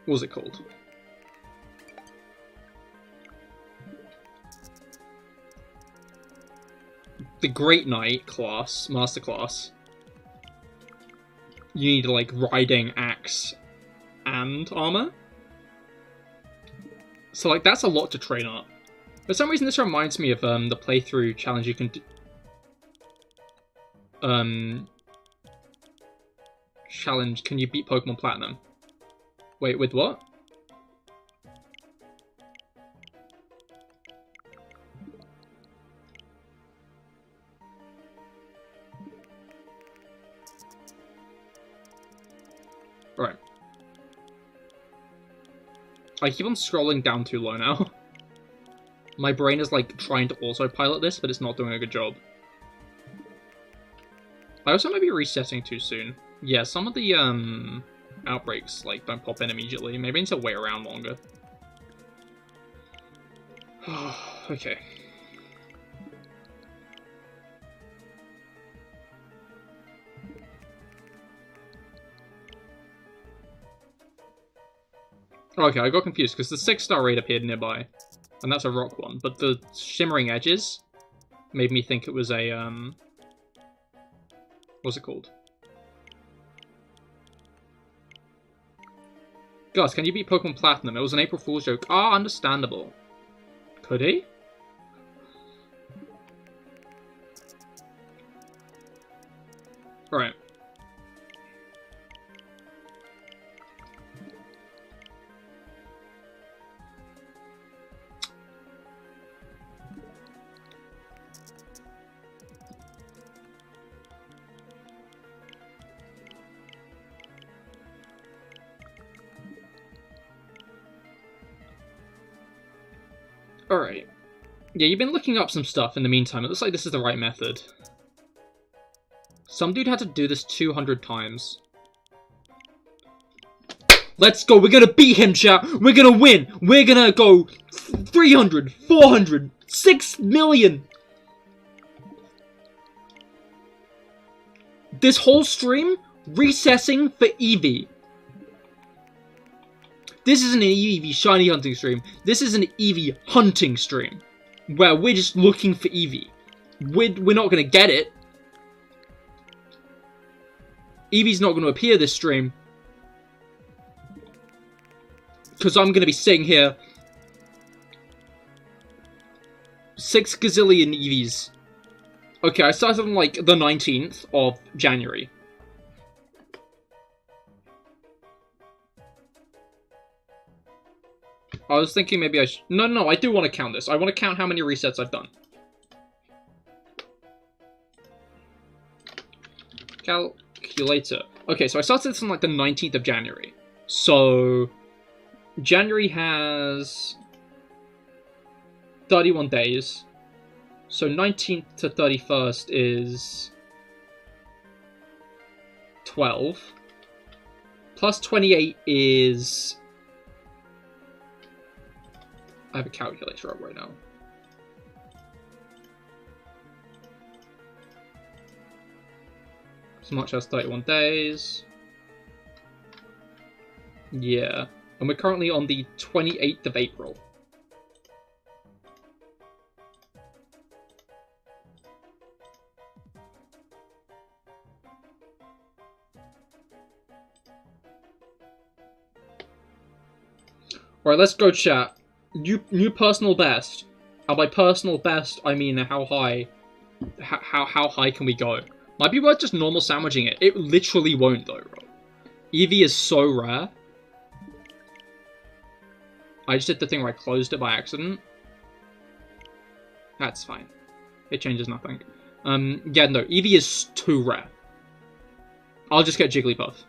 what was it called? The Great Knight class, Master class, you need, like, Riding, Axe, and Armor. So, like, that's a lot to train up. For some reason, this reminds me of the playthrough challenge you can do. Challenge, can you beat Pokemon Platinum? Wait, with what? Right. I keep on scrolling down too low now. My brain is, like, trying to autopilot this, but it's not doing a good job. I also might be resetting too soon. Yeah, some of the, outbreaks, like, don't pop in immediately. Maybe I need to wait around longer. Okay. Okay, I got confused, because the 6-star raid appeared nearby. And that's a rock one, but the shimmering edges made me think it was a, what's it called? Gus, can you beat Pokemon Platinum? It was an April Fool's joke. Ah, understandable. Could he? Right. Alright. Yeah, you've been looking up some stuff in the meantime. It looks like this is the right method. Some dude had to do this 200 times. Let's go! We're gonna beat him, chat! We're gonna win! We're gonna go 300, 400, 6 million! This whole stream, recessing for Eevee. This isn't an Eevee shiny hunting stream. This is an Eevee hunting stream. Where we're just looking for Eevee. We're not going to get it. Eevee's not going to appear this stream. Because I'm going to be sitting here. 6 gazillion Eevees. Okay, I started on like the 19th of January. I was thinking maybe I should... No, I do want to count this. I want to count how many resets I've done. Calculator. Okay, so I started this on like the 19th of January. So... January has... 31 days. So 19th to 31st is... 12. Plus 28 is... I have a calculator up right now. As much as 31 days. Yeah. And we're currently on the 28th of April. Alright, let's go chat. New personal best. And by personal best, I mean how high can we go? Might be worth just normal sandwiching it. It literally won't though, bro. Eevee is so rare. I just did the thing where I closed it by accident. That's fine. It changes nothing. Yeah, no, Eevee is too rare. I'll just get Jigglypuff.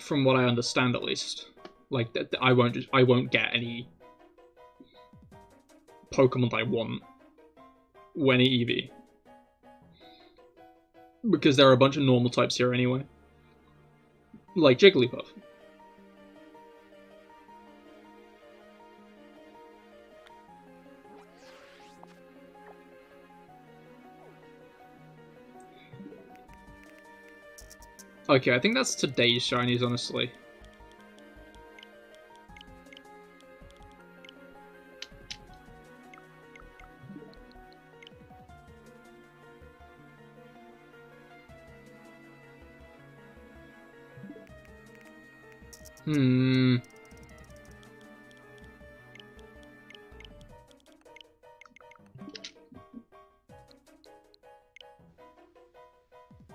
from what I understand, at least. Like, I won't get any Pokemon I want when Eevee. Because there are a bunch of normal types here anyway. Like Jigglypuff. Okay, I think that's today's shinies, honestly.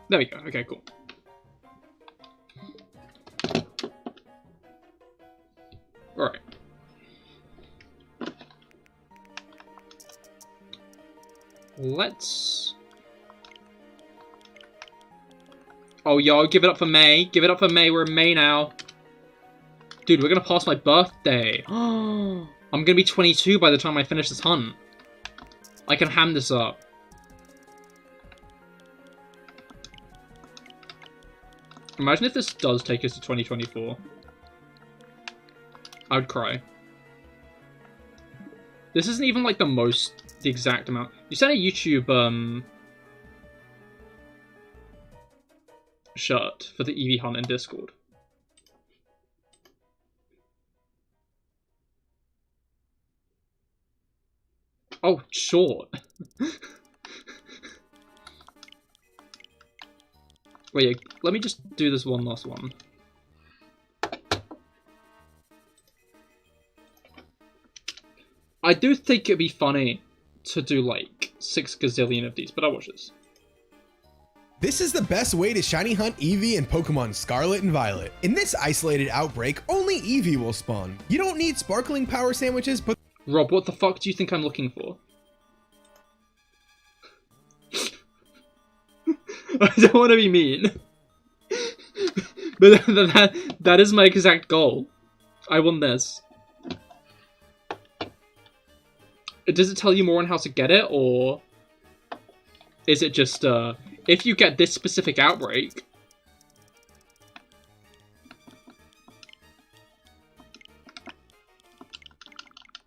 There we go. Okay, cool. Alright. Let's... Oh, yo, give it up for May. Give it up for May. We're in May now. Dude, we're gonna pass my birthday. I'm gonna be 22 by the time I finish this hunt. I can ham this up. Imagine if this does take us to 2024. I would cry. This isn't even like the exact amount. You sent a YouTube shirt for the Eevee hunt in Discord. Oh, short. Wait, let me just do this one last one. I do think it'd be funny to do like 6 gazillion of these, but I'll watch this. This is the best way to shiny hunt Eevee in Pokemon Scarlet and Violet. In this isolated outbreak, only Eevee will spawn. You don't need sparkling power sandwiches, but... Rob, what the fuck do you think I'm looking for? I don't want to be mean. But that is my exact goal. I want this. Does it tell you more on how to get it, or is it just, if you get this specific outbreak,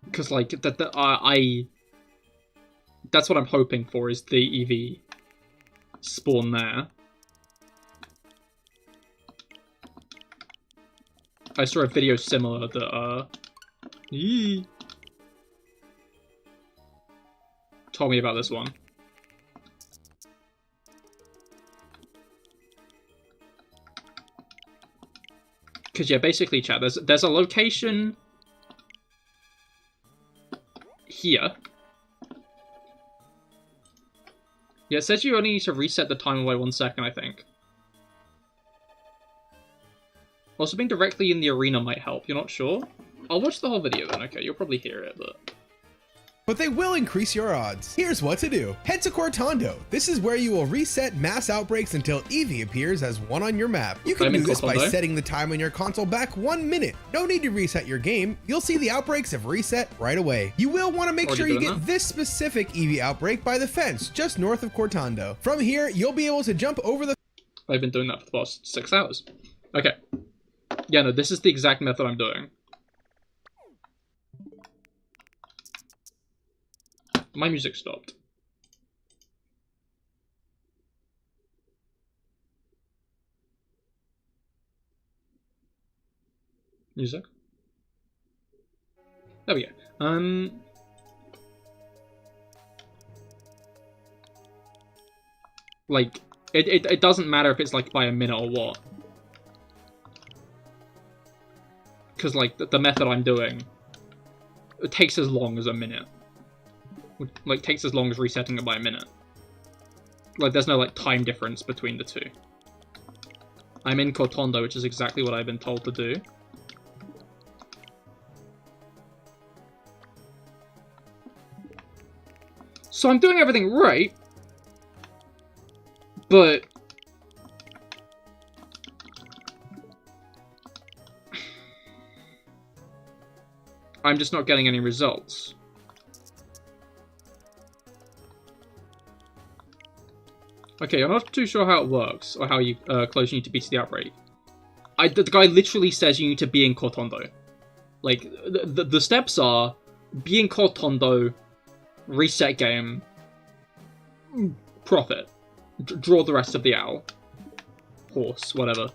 because, like, that's what I'm hoping for, is the Eevee spawn there. I saw a video similar that, told me about this one. Because, yeah, basically, chat, there's a location here. Yeah, it says you only need to reset the timer by 1 second, I think. Also, being directly in the arena might help, you're not sure? I'll watch the whole video then, okay, you'll probably hear it, but they will increase your odds. Here's what to do. Head to Cortondo. This is where you will reset mass outbreaks until Eevee appears as one on your map. You can do this by setting the time on your console back 1 minute. No need to reset your game. You'll see the outbreaks have reset right away. You will want to make sure you get this specific Eevee outbreak by the fence, just north of Cortondo. From here, you'll be able to jump over the... I've been doing that for the past 6 hours. Okay. Yeah, no, this is the exact method I'm doing. My music stopped. Music? There we go. Like, it doesn't matter if it's, like, by a minute or what. Because, like, the method I'm doing, it takes as long as a minute. Like, takes as long as resetting it by a minute. Like, there's no, like, time difference between the two. I'm in Cortondo, which is exactly what I've been told to do. So I'm doing everything right, but I'm just not getting any results. Okay, I'm not too sure how it works, or how close you need to be to the outbreak. The guy literally says you need to be in Cortondo. Like, the steps are, be in Cortondo, reset game, profit, draw the rest of the owl, horse, whatever.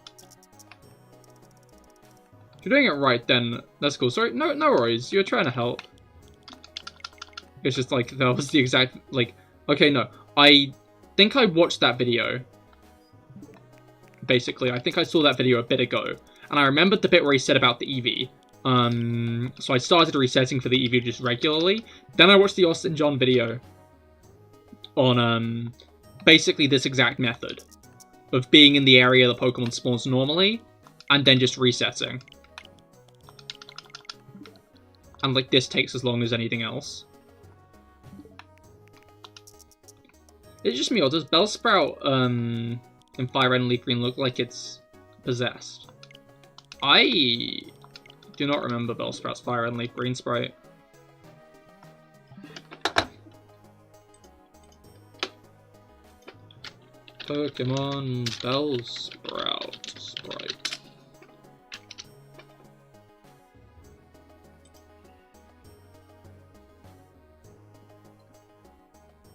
If you're doing it right, then that's cool. Sorry, no worries, you're trying to help. It's just like, that was the exact, like, okay, no, I think I watched that video. Basically, I think I saw that video a bit ago, and I remembered the bit where he said about the Eevee. So I started resetting for the Eevee just regularly. Then I watched the Austin John video on, basically this exact method of being in the area the Pokemon spawns normally, and then just resetting. And, like, this takes as long as anything else. It's just me, or does Bellsprout, in Fire Red and Leaf Green look like it's possessed? I do not remember Bellsprout's Fire Red and Leaf Green sprite. Pokemon Bellsprout sprite.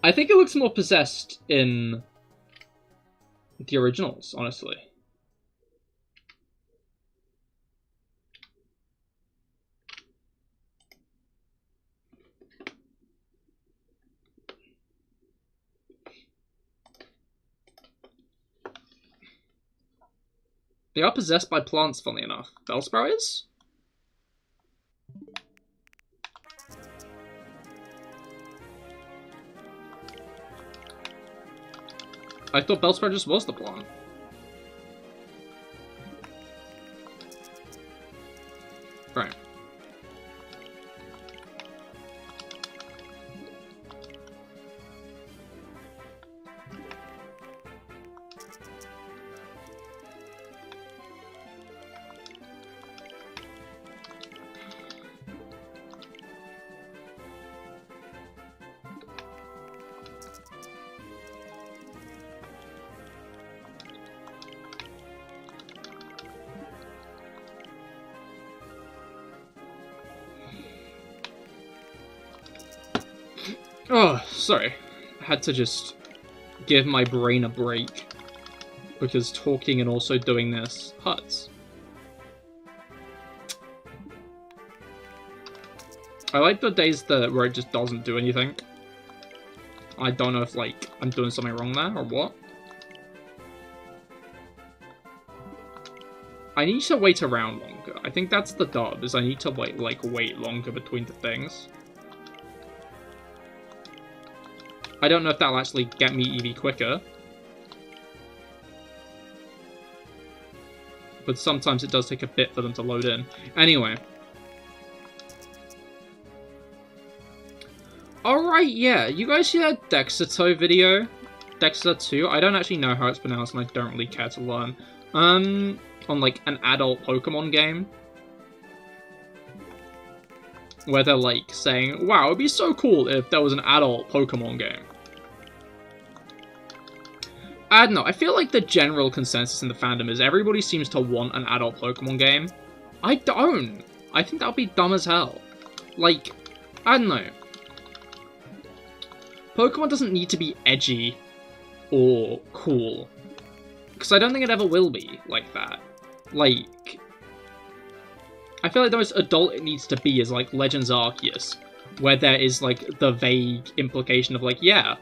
I think it looks more possessed in the originals, honestly. They are possessed by plants, funnily enough. Bellsprout is? I thought Bellsprout just was the plant. Right. Oh, sorry. I had to just give my brain a break. Because talking and also doing this hurts. I like the days where it just doesn't do anything. I don't know if, like, I'm doing something wrong there, or what. I need to wait around longer. I think that's the dub, is I need to, wait longer between the things. I don't know if that'll actually get me Eevee quicker. But sometimes it does take a bit for them to load in. Anyway. Alright, yeah. You guys see that Dexito video? Dexter 2? I don't actually know how it's pronounced and I don't really care to learn. On, like, an adult Pokemon game. Where they're, like, saying, wow, it'd be so cool if there was an adult Pokemon game. I don't know, I feel like the general consensus in the fandom is everybody seems to want an adult Pokemon game. I don't. I think that would be dumb as hell. Like, I don't know. Pokemon doesn't need to be edgy or cool. Because I don't think it ever will be like that. Like, I feel like the most adult it needs to be is, like, Legends Arceus, where there is, like, the vague implication of, like, yeah,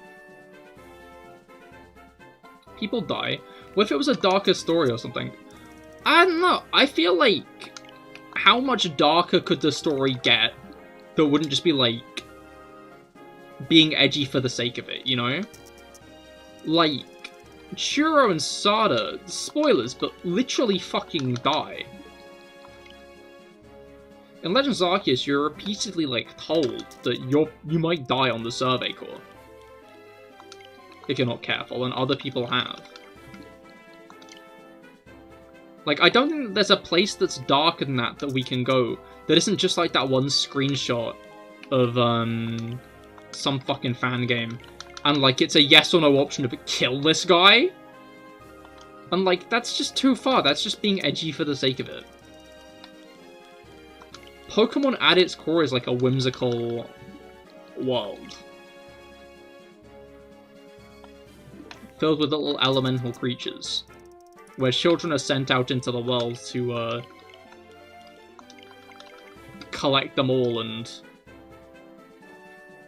people die. What if it was a darker story or something? I don't know. I feel like, how much darker could the story get that wouldn't just be, like, being edgy for the sake of it, you know? Like, Churro and Sada, spoilers, but literally fucking die. In Legends Arceus, you're repeatedly, like, told that you might die on the Survey Corps. If you're not careful, and other people have. Like, I don't think there's a place that's darker than that we can go that isn't just like that one screenshot of some fucking fan game, and like it's a yes or no option to kill this guy. And like, that's just too far. That's just being edgy for the sake of it. Pokemon at its core is like a whimsical world. Filled with little elemental creatures. Where children are sent out into the world to collect them all and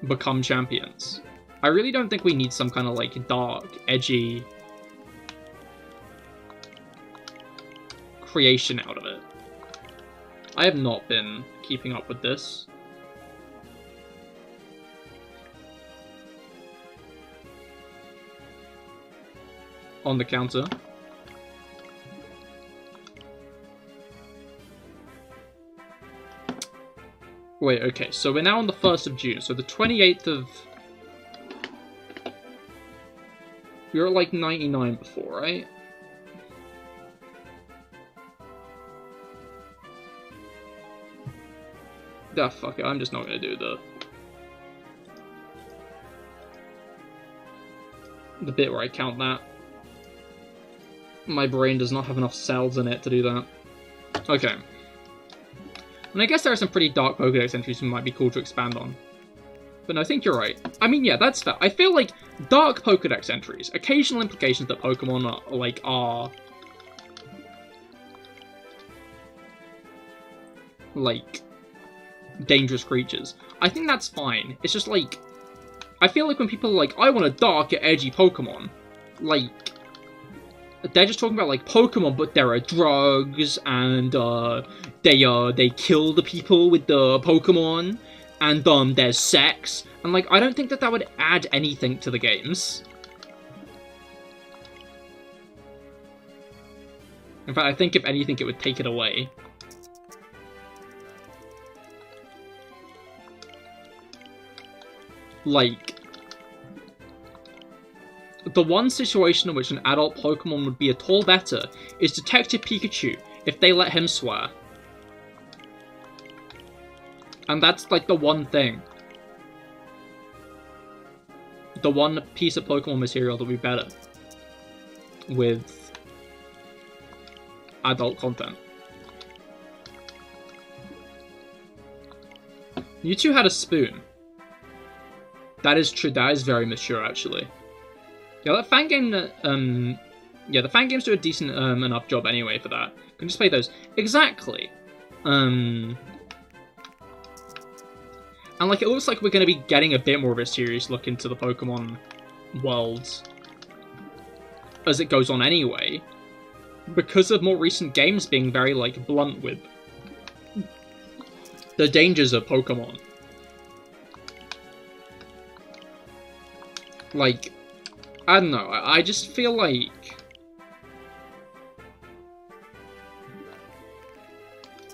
become champions. I really don't think we need some kind of like dark, edgy creation out of it. I have not been keeping up with this. On the counter. Wait, okay, so we're now on the 1st of June, so the 28th of... We were at like 99 before, right? Ah, fuck it, I'm just not gonna do the bit where I count that. My brain does not have enough cells in it to do that. Okay. And I guess there are some pretty dark Pokédex entries that might be cool to expand on. But no, I think you're right. I mean, yeah, that's fair. I feel like dark Pokédex entries, occasional implications that Pokemon are like dangerous creatures. I think that's fine. It's just like, I feel like when people are like, I want a dark, edgy Pokemon, like, they're just talking about like Pokemon, but there are drugs and they kill the people with the Pokemon, and there's sex, and like I don't think that would add anything to the games. In fact, I think if anything, it would take it away. Like, the one situation in which an adult Pokemon would be at all better is Detective Pikachu, if they let him swear. And that's like the one thing. The one piece of Pokemon material that would be better with adult content. You two had a spoon. That is true, that is very mature actually. Yeah, that fan game, yeah, the fan games do a decent enough job anyway for that. You can just play those. Exactly. And like, it looks like we're going to be getting a bit more of a serious look into the Pokemon world as it goes on anyway, because of more recent games being very, like, blunt with the dangers of Pokemon. Like, I don't know, I just feel like...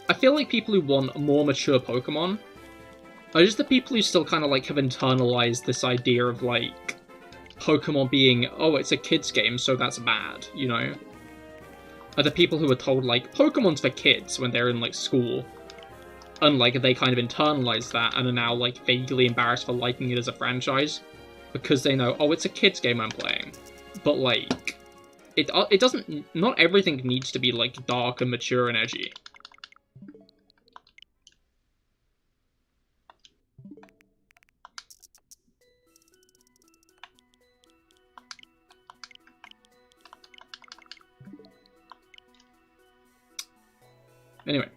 I feel like people who want more mature Pokemon are just the people who still kind of, like, have internalized this idea of, like, Pokemon being, oh, it's a kid's game, so that's bad, you know? Are the people who are told, like, Pokemon's for kids when they're in, like, school. And, like, they kind of internalize that and are now, like, vaguely embarrassed for liking it as a franchise. Because they know, oh, it's a kid's game I'm playing. But, like, it doesn't, not everything needs to be, like, dark and mature and edgy. Anyway.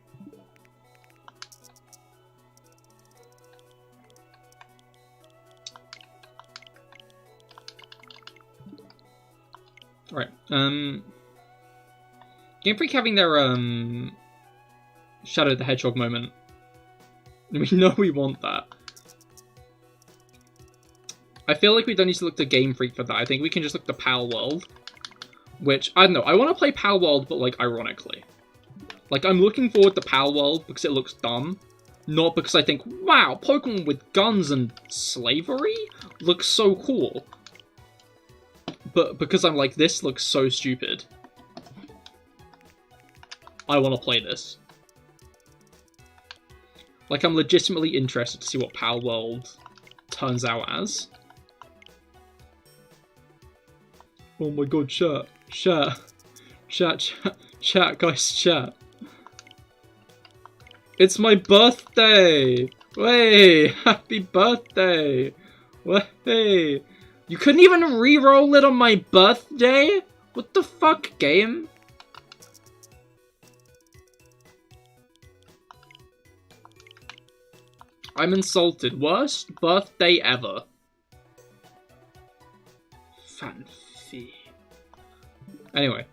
Alright, Game Freak having their, Shadow the Hedgehog moment. We know we want that. I feel like we don't need to look to Game Freak for that. I think we can just look to Pal World. Which, I don't know, I want to play Pal World, but, like, ironically. Like, I'm looking forward to Pal World because it looks dumb. Not because I think, wow, Pokemon with guns and slavery looks so cool. But because I'm like, this looks so stupid. I want to play this. Like, I'm legitimately interested to see what Power World turns out as. Oh my god, chat, guys, chat. It's my birthday! Way! Happy birthday! Way! You couldn't even re-roll it on my birthday? What the fuck, game? I'm insulted. Worst birthday ever. Fancy. Anyway,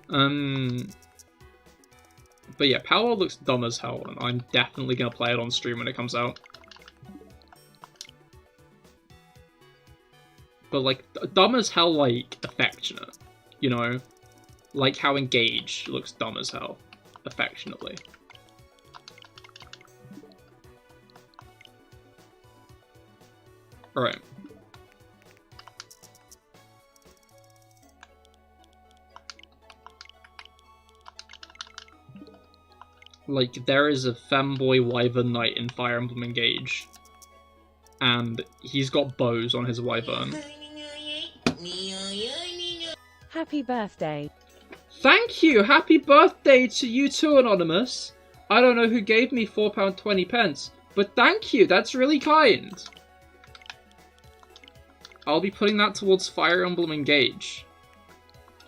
but yeah, Power World looks dumb as hell, and I'm definitely gonna play it on stream when it comes out. But like, dumb as hell, like, affectionate. You know? Like how Engage looks dumb as hell. Affectionately. Alright. Like, there is a femboy wyvern knight in Fire Emblem Engage. And he's got bows on his wyvern. Happy birthday. Thank you! Happy birthday to you too, Anonymous! I don't know who gave me £4.20, but thank you, that's really kind! I'll be putting that towards Fire Emblem Engage.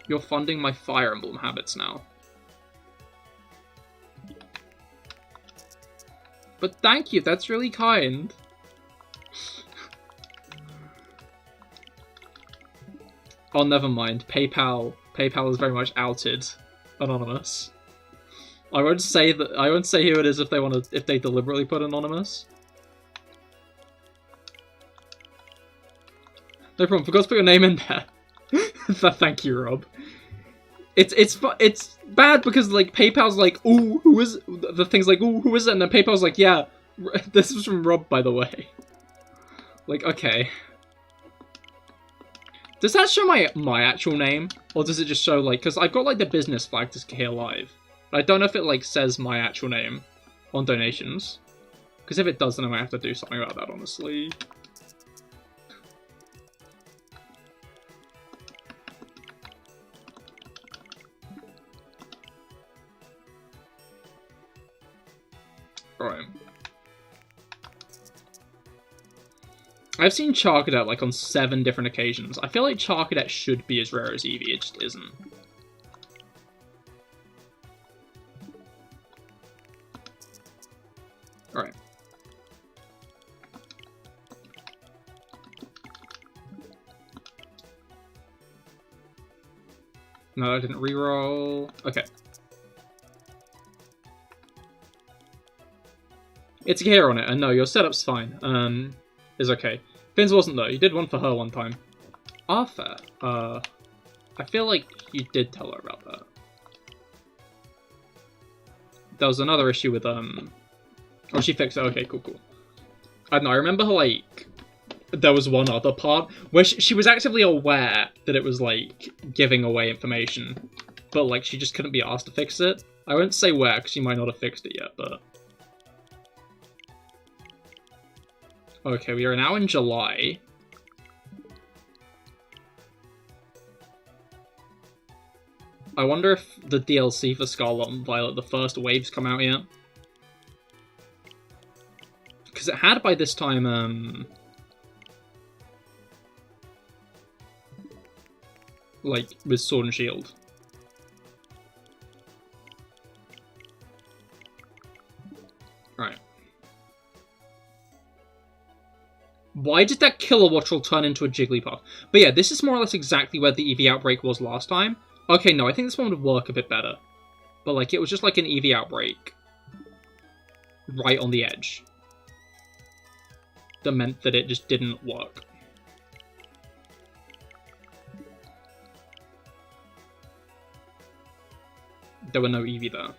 You're funding my Fire Emblem habits now. But thank you, that's really kind. Oh, never mind. PayPal is very much outed Anonymous. I won't say who it is if they deliberately put Anonymous. No problem, forgot to put your name in there. Thank you, Rob. It's bad because, like, PayPal's like, ooh, who is... The thing's like, ooh, who is it? And then PayPal's like, yeah, this is from Rob, by the way. Like, okay. Does that show my actual name? Or does it just show, like... Because I've got, like, the business flag to CahirLIVE. But I don't know if it, like, says my actual name on donations. Because if it does, then I might have to do something about that, honestly. Alright. I've seen Charcadet, like, on 7 different occasions. I feel like Charcadet should be as rare as Eevee, it just isn't. Alright. No, I didn't reroll. Okay. It's Cahir on it, and no, your setup's fine. Is okay. Finn's wasn't though, you did one for her one time. Arthur, I feel like you did tell her about that. There was another issue with, oh, she fixed it, okay, cool. I don't know, I remember her, like, there was one other part where she was actively aware that it was, like, giving away information, but, like, she just couldn't be asked to fix it. I won't say where, because she might not have fixed it yet, but... Okay, we are now in July. I wonder if the DLC for Scarlet and Violet, the first waves, come out yet. Because it had by this time, like, with Sword and Shield. Right. Why did that Kilowattrel turn into a Jigglypuff? But yeah, this is more or less exactly where the Eevee outbreak was last time. Okay, no, I think this one would work a bit better. But, like, it was just like an Eevee outbreak. Right on the edge. That meant that it just didn't work. There were no Eevee there.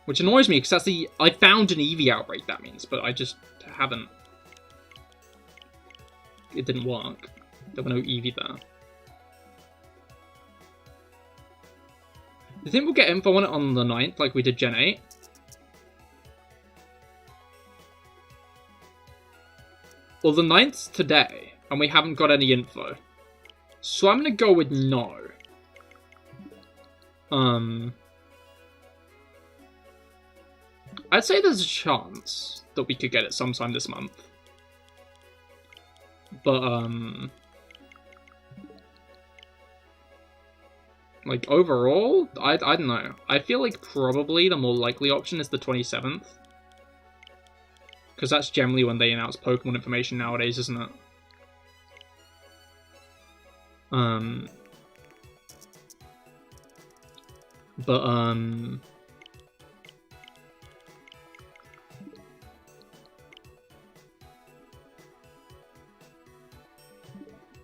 Which annoys me, because that's the... I found an Eevee outbreak, that means, but I just haven't... It didn't work. There were no Eevee there. you think we'll get info on it on the 9th, like we did Gen 8? Well, the 9th's today, and we haven't got any info. So I'm gonna go with no. I'd say there's a chance that we could get it sometime this month. But, like, overall, I don't know. I feel like probably the more likely option is the 27th. Because that's generally when they announce Pokemon information nowadays, isn't it?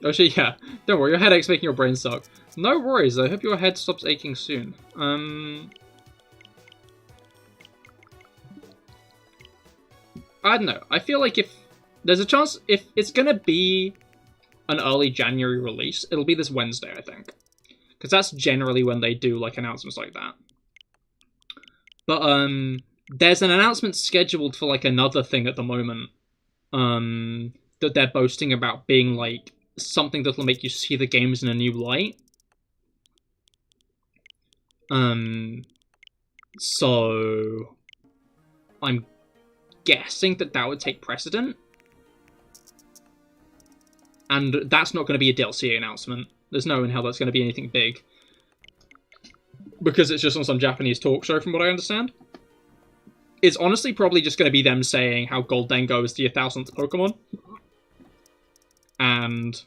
Actually, yeah. Don't worry, your headache's making your brain suck. No worries, I hope your head stops aching soon. I don't know. I feel like if there's a chance, if it's gonna be an early January release, it'll be this Wednesday, I think. Because that's generally when they do, like, announcements like that. But, there's an announcement scheduled for, like, another thing at the moment. That they're boasting about being, like, something that'll make you see the games in a new light. So I'm guessing that would take precedent. And that's not going to be a DLC announcement. There's no in hell that's going to be anything big. Because it's just on some Japanese talk show, from what I understand. It's honestly probably just going to be them saying how Goldengo is the 1000th Pokemon. And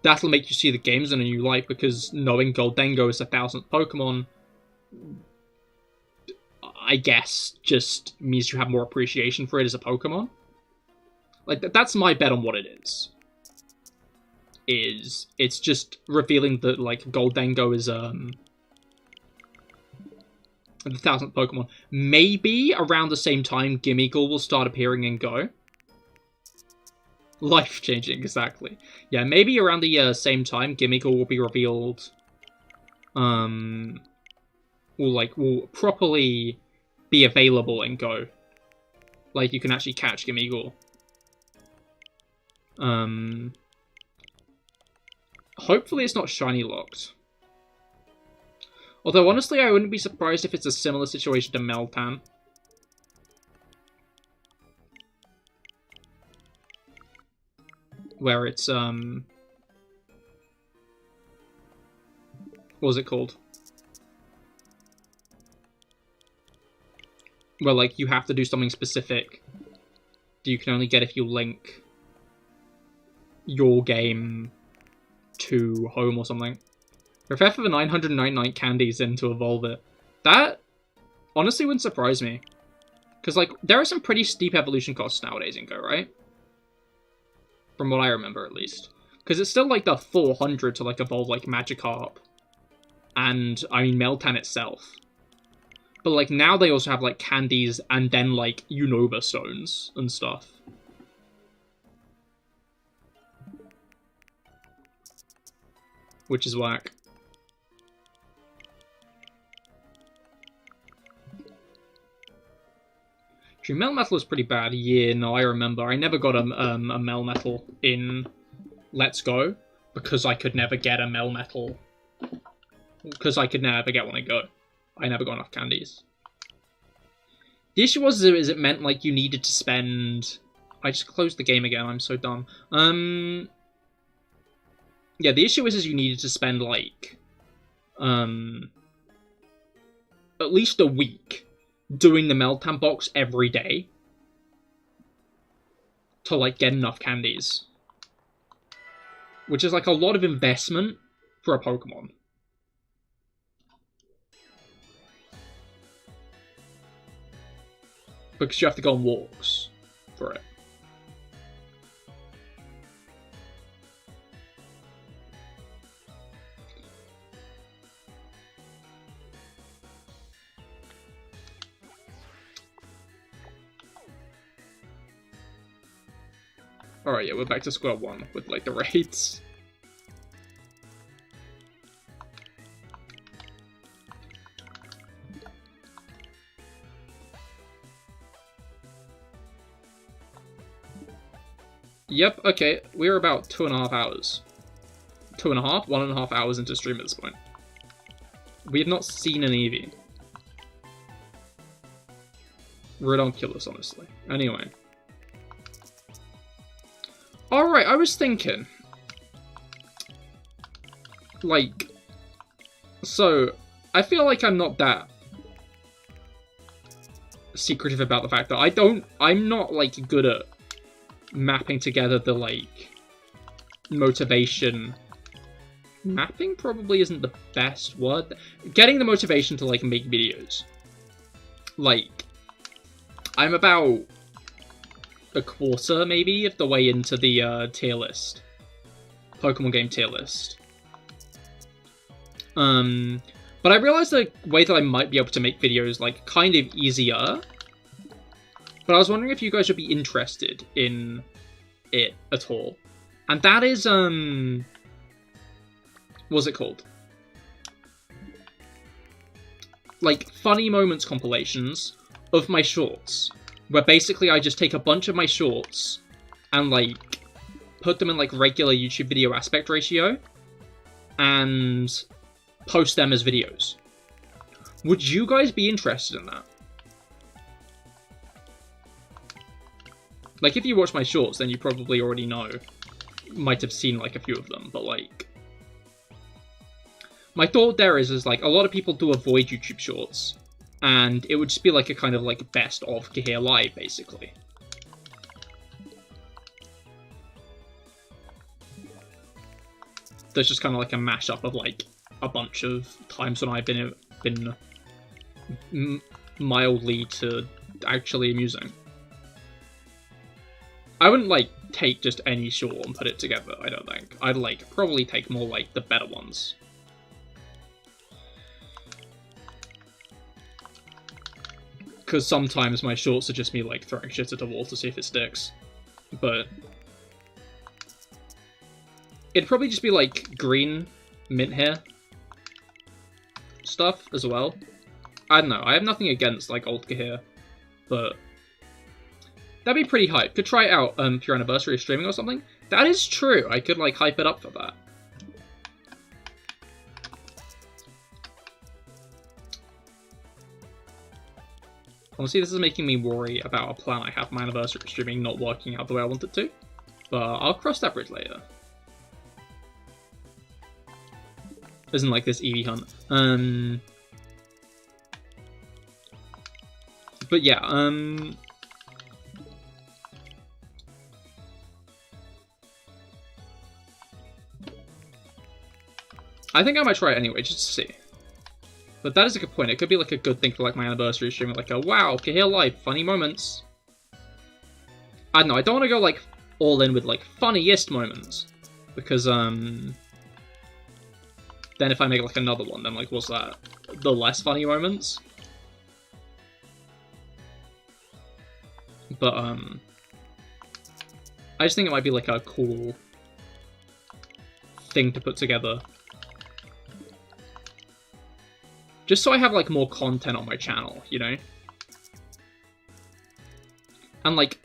that'll make you see the games in a new light, because knowing Goldengo is the 1000th Pokemon, I guess, just means you have more appreciation for it as a Pokemon. Like, that's my bet on what it is. It's just revealing that, like, Goldengo is, the 1000th Pokemon. Maybe around the same time Gimmighoul will start appearing in Go. Life-changing, exactly. Yeah, maybe around the same time Gimmighoul will be revealed. Will properly be available in Go. Like, you can actually catch Gimmighoul. Hopefully it's not shiny locked. Although, honestly, I wouldn't be surprised if it's a similar situation to Meltan. Where it's, what was it called? Where, like, you have to do something specific that you can only get if you link your game to home or something. Prepare for the 999 candies in to evolve it. That honestly wouldn't surprise me. Because, like, there are some pretty steep evolution costs nowadays in Go, right? From what I remember, at least. Because it's still, like, the 400 to, like, evolve, like, Magikarp. And, I mean, Meltan itself. But, like, now they also have, like, candies and then, like, Unova stones and stuff. Which is whack. Actually, Melmetal is pretty bad. Yeah, no, I remember. I never got a Melmetal in Let's Go because I could never get a Melmetal. Because I could never get one in Go. I never got enough candies. The issue was is it meant like you needed to spend. I just closed the game again. I'm so dumb. Yeah, the issue is you needed to spend like at least a week doing the Meltan box every day to, like, get enough candies. Which is, like, a lot of investment for a Pokemon. Because you have to go on walks for it. Alright, yeah, we're back to square one with, like, the raids. Yep, okay, we're about 2.5 hours. 2.5? 1.5 hours into stream at this point. We have not seen an Eevee. Ridiculous, honestly. Anyway. Alright, I was thinking. Like, so, I feel like I'm not that secretive about the fact that I'm not, like, good at mapping together the, like, motivation. Mapping probably isn't the best word. Getting the motivation to, like, make videos. Like, I'm about a quarter, maybe, of the way into the tier list. Pokemon game tier list. But I realized a way that I might be able to make videos, like, kind of easier. But I was wondering if you guys would be interested in it at all. And that is, what's it called? Like, funny moments compilations of my shorts. Where basically I just take a bunch of my shorts and, like, put them in, like, regular YouTube video aspect ratio. And post them as videos. Would you guys be interested in that? Like, if you watch my shorts, then you probably already know. Might have seen, like, a few of them, but, like... My thought there is like, a lot of people do avoid YouTube shorts. And it would just be, like, a kind of, like, best of CahirLIVE, basically. There's just kind of, like, a mashup of, like, a bunch of times when I've been mildly to actually amusing. I wouldn't, like, take just any short and put it together, I don't think. I'd, like, probably take more, like, the better ones. Because sometimes my shorts are just me, like, throwing shit at a wall to see if it sticks. But it'd probably just be, like, green mint hair stuff as well. I don't know, I have nothing against, like, old Cahir, but that'd be pretty hype. Could try it out for your anniversary of streaming or something. That is true, I could, like, hype it up for that. Honestly, this is making me worry about a plan I have for my anniversary of streaming not working out the way I want it to. But I'll cross that bridge later. Isn't like this Eevee hunt. But yeah, I think I might try it anyway, just to see. But that is a good point. It could be like a good thing for like my anniversary stream, like a wow, CahirLIVE, funny moments. I don't know, I don't want to go like all in with like funniest moments. Because then if I make like another one, then like what's that? The less funny moments? But I just think it might be like a cool thing to put together. Just so I have, like, more content on my channel, you know? And, like,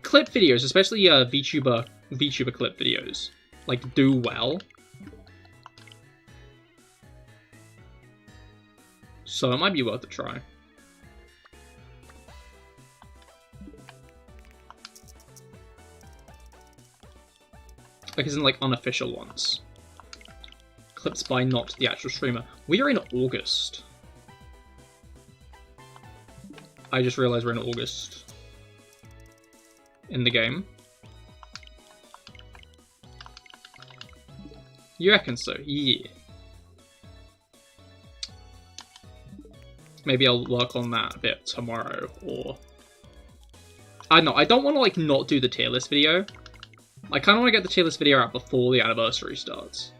clip videos, especially VTuber clip videos, like, do well. So it might be worth a try. Like, as in, like, unofficial ones. Clips by not the actual streamer. We are in August. I just realized we're in August in the game. You reckon so? Yeah. Maybe I'll work on that a bit tomorrow, or... I don't know, I don't want to, like, not do the tier list video. I kind of want to get the tier list video out before the anniversary starts.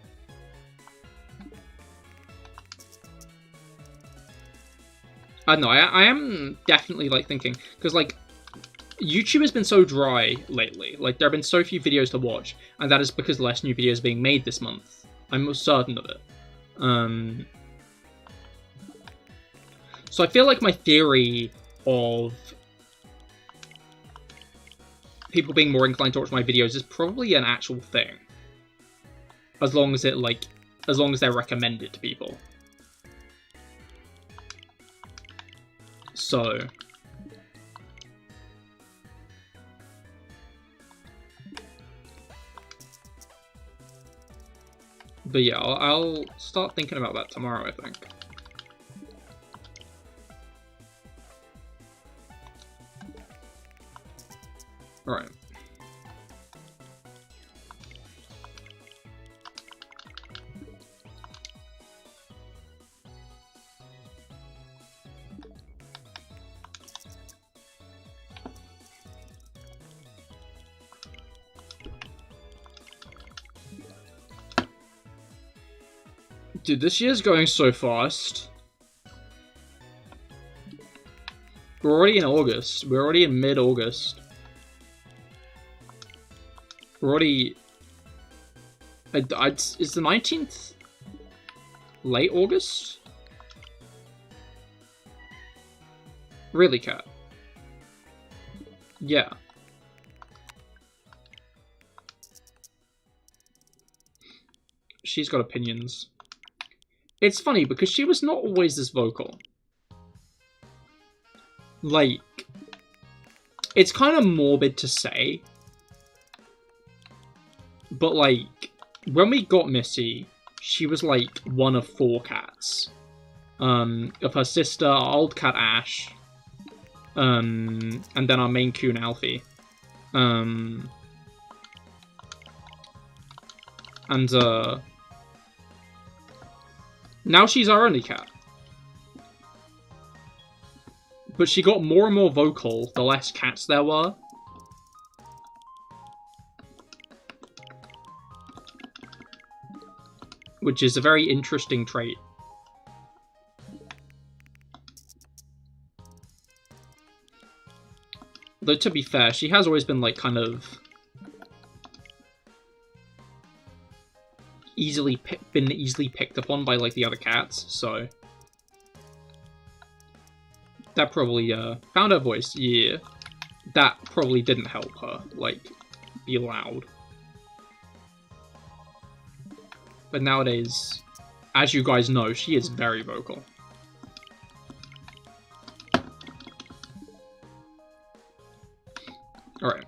I don't know, I am definitely, like, thinking, because, like, YouTube has been so dry lately. Like, there have been so few videos to watch, and that is because less new videos are being made this month. I'm most certain of it. So I feel like my theory of people being more inclined to watch my videos is probably an actual thing. As long as they're recommended to people. So... But yeah, I'll start thinking about that tomorrow, I think. Alright. Dude, this year's going so fast. We're already in August. We're already in mid-August. We're already... is the 19th late August? Really, Cat? Yeah. She's got opinions. It's funny, because she was not always this vocal. Like, it's kind of morbid to say, but, like, when we got Missy, she was, like, one of 4 cats. Of her sister, our old cat Ash, and then our main coon Alfie. Now she's our only cat. But she got more and more vocal the less cats there were. Which is a very interesting trait. Though to be fair, she has always been like kind of... easily picked upon by like the other cats, so that probably found her voice. Yeah, that probably didn't help her like be loud. But nowadays, as you guys know, she is very vocal. All right.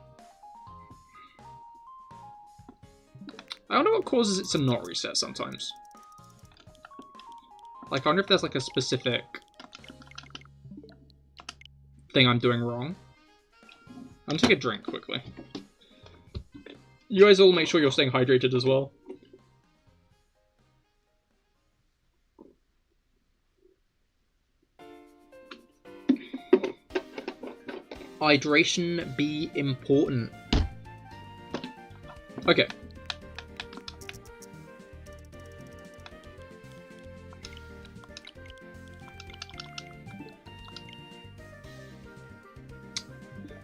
I don't know what causes it to not reset sometimes. Like, I wonder if there's, like, a specific thing I'm doing wrong. I'm gonna take a drink quickly. You guys all make sure you're staying hydrated as well. Hydration be important. Okay.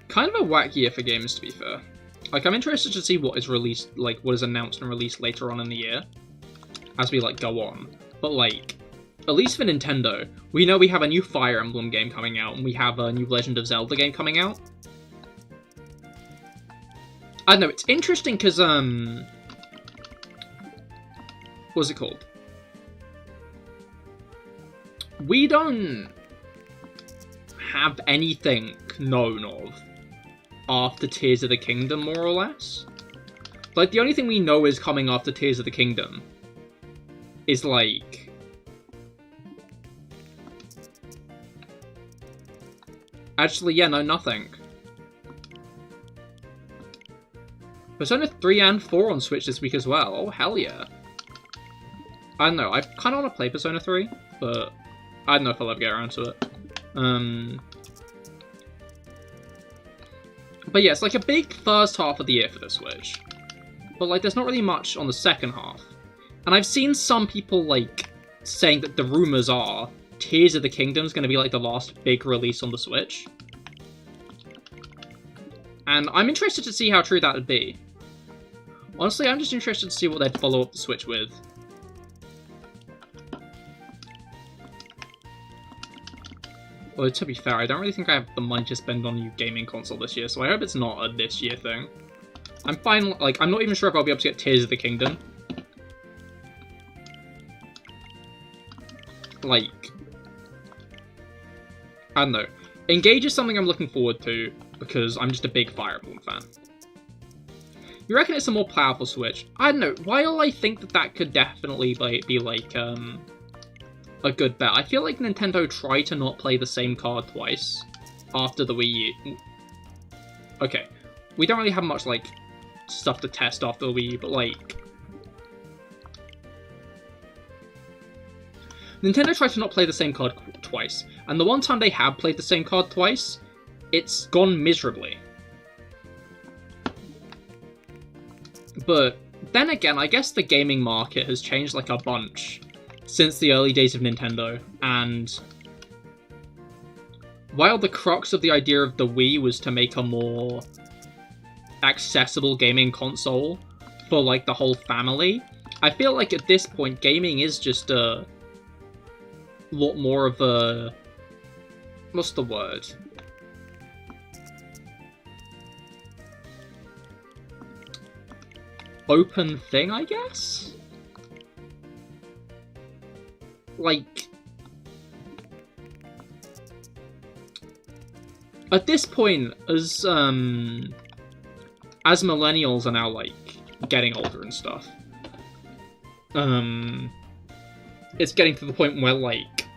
Kind of a whack year for games, to be fair. Like, I'm interested to see what is released, like, what is announced and released later on in the year, as we, like, go on. But, like, at least for Nintendo, we know we have a new Fire Emblem game coming out, and we have a new Legend of Zelda game coming out. I don't know, it's interesting because, what's it called? We don't have anything known of after Tears of the Kingdom, more or less. Like, the only thing we know is coming after Tears of the Kingdom is, like... Actually, yeah, no, nothing. Persona 3 and 4 on Switch this week as well. Oh, hell yeah. I don't know, I kind of want to play Persona 3, but I don't know if I'll ever get around to it. But yeah, it's like a big first half of the year for the Switch. But like, there's not really much on the second half. And I've seen some people, like, saying that the rumors are Tears of the Kingdom is going to be like the last big release on the Switch. And I'm interested to see how true that would be. Honestly, I'm just interested to see what they'd follow up the Switch with. Although, to be fair, I don't really think I have the money to spend on a new gaming console this year, so I hope it's not a this year thing. I'm fine, like, I'm not even sure if I'll be able to get Tears of the Kingdom. Like, I don't know. Engage is something I'm looking forward to, because I'm just a big Fire Emblem fan. You reckon it's a more powerful Switch? I don't know. While I think that that could definitely be like, a good bet, I feel like Nintendo tried to not play the same card twice after the Wii U. Okay, we don't really have much, like, stuff to test after the Wii U, but, like... Nintendo tried to not play the same card twice, and the one time they have played the same card twice, it's gone miserably. But then again, I guess the gaming market has changed, like, a bunch since the early days of Nintendo, and while the crux of the idea of the Wii was to make a more accessible gaming console for, like, the whole family, I feel like at this point, gaming is just a lot more of a... what's the word? Open thing, I guess? Like, at this point, as millennials are now, like, getting older and stuff, it's getting to the point where, like,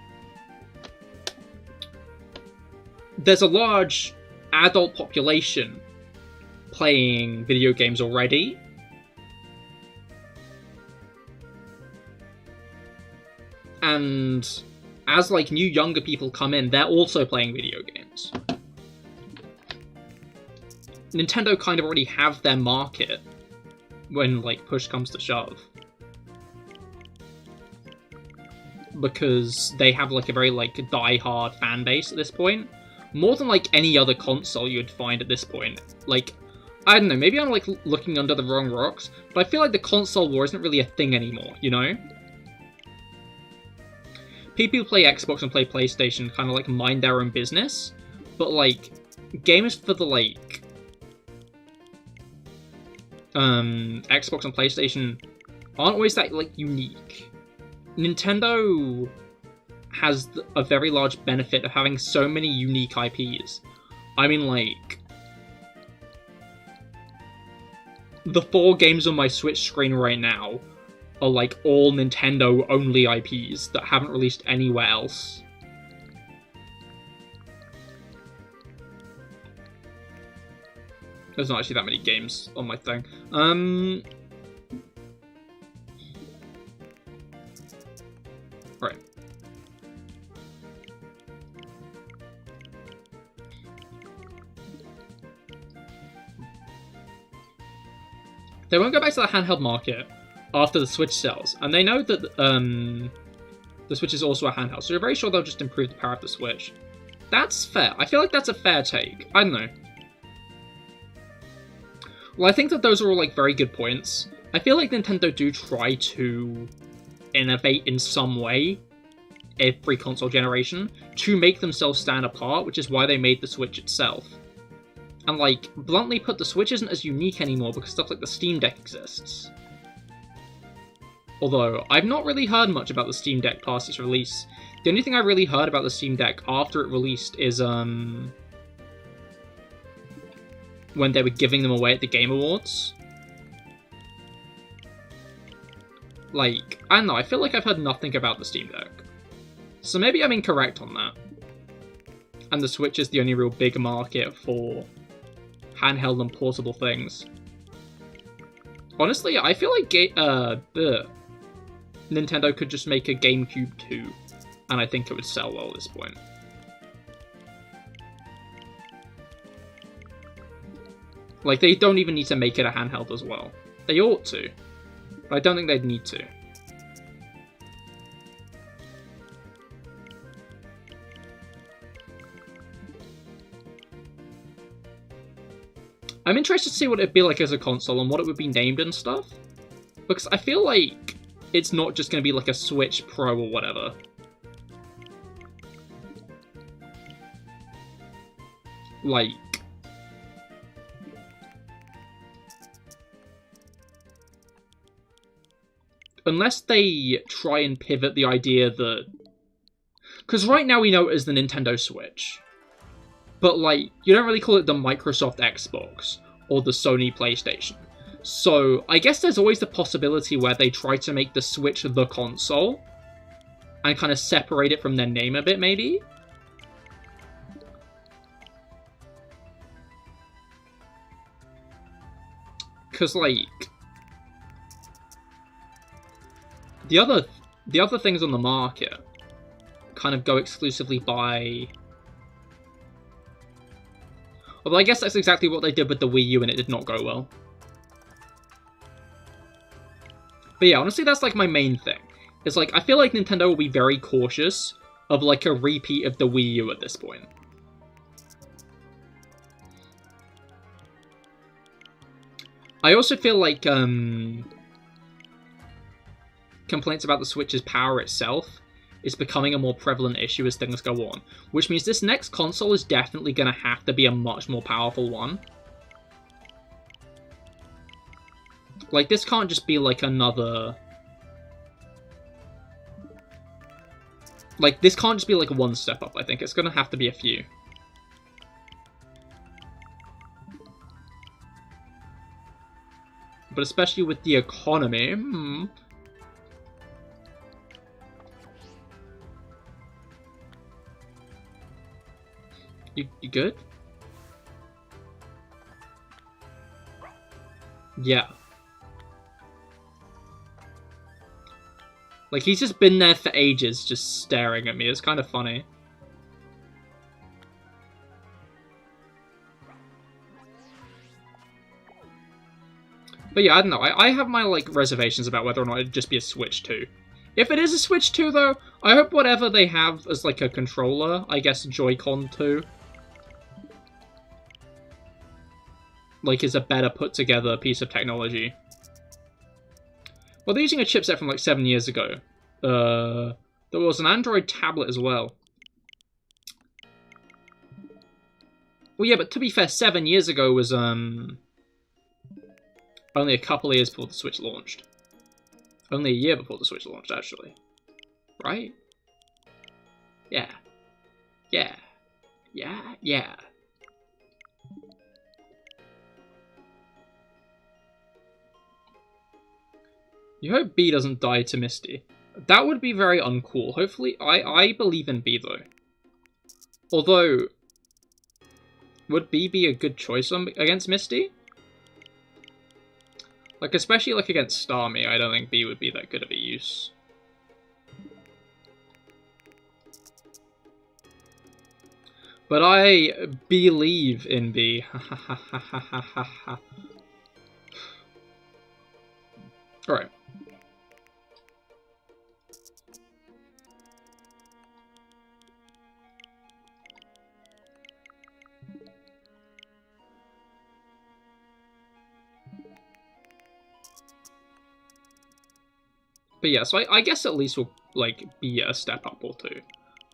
there's a large adult population playing video games already. And as, like, new younger people come in, they're also playing video games. Nintendo kind of already have their market when, like, push comes to shove. Because they have, like, a very, like, die-hard fan base at this point. More than, like, any other console you'd find at this point. Like, I don't know, maybe I'm, like, looking under the wrong rocks, but I feel like the console war isn't really a thing anymore, you know? People who play Xbox and play PlayStation kind of, like, mind their own business, but, like, games for the, like, Xbox and PlayStation aren't always that, like, unique. Nintendo has a very large benefit of having so many unique IPs. I mean, like, the 4 games on my Switch screen right now are, like, all Nintendo-only IPs that haven't released anywhere else. There's not actually that many games on my thing. Right. They won't go back to the handheld market after the Switch sells, and they know that the Switch is also a handheld, so you're very sure they'll just improve the power of the Switch. That's fair. I feel like that's a fair take. I don't know. Well, I think that those are all, like, very good points. I feel like Nintendo do try to innovate in some way every console generation to make themselves stand apart, which is why they made the Switch itself. And, like, bluntly put, the Switch isn't as unique anymore because stuff like the Steam Deck exists. Although, I've not really heard much about the Steam Deck past its release. The only thing I really heard about the Steam Deck after it released is, when they were giving them away at the Game Awards. Like, I don't know, I feel like I've heard nothing about the Steam Deck. So maybe I'm incorrect on that. And the Switch is the only real big market for handheld and portable things. Honestly, I feel like Nintendo could just make a GameCube 2, and I think it would sell well at this point. Like, they don't even need to make it a handheld as well. They ought to, but I don't think they'd need to. I'm interested to see what it'd be like as a console and what it would be named and stuff. Because I feel like it's not just going to be like a Switch Pro or whatever. Like... Unless they try and pivot the idea that... Because right now we know it as the Nintendo Switch. But, like, you don't really call it the Microsoft Xbox or the Sony PlayStation. So, I guess there's always the possibility where they try to make the Switch the console and kind of separate it from their name a bit, maybe? Because, like... The other things on the market kind of go exclusively by... Although I guess that's exactly what they did with the Wii U and it did not go well. But yeah, honestly that's like my main thing. It's like, I feel like Nintendo will be very cautious of like a repeat of the Wii U at this point. I also feel like, complaints about the Switch's power itself is becoming a more prevalent issue as things go on, which means this next console is definitely going to have to be a much more powerful one. Like, this can't just be like another... Like, this can't just be like a one step up, I think. It's going to have to be a few. But especially with the economy, You good? Yeah. Like, he's just been there for ages, just staring at me. It's kind of funny. But yeah, I don't know. I have my, like, reservations about whether or not it'd just be a Switch 2. If it is a Switch 2, though, I hope whatever they have as, like, a controller, I guess Joy-Con 2, like, is a better put-together piece of technology. Well, they're using a chipset from, like, 7 years ago. There was an Android tablet as well. Well, yeah, but to be fair, 7 years ago was, only a couple of years before the Switch launched. Only a year before the Switch launched, actually. Right? Yeah. Yeah. Yeah. Yeah. You hope B doesn't die to Misty. That would be very uncool. Hopefully, I believe in B, though. Although, would B be a good choice against Misty? Like, especially, like, against Starmie, I don't think B would be that good of a use. But I believe in B. Alright. But yeah, so I guess at least we'll, like, be a step up or two.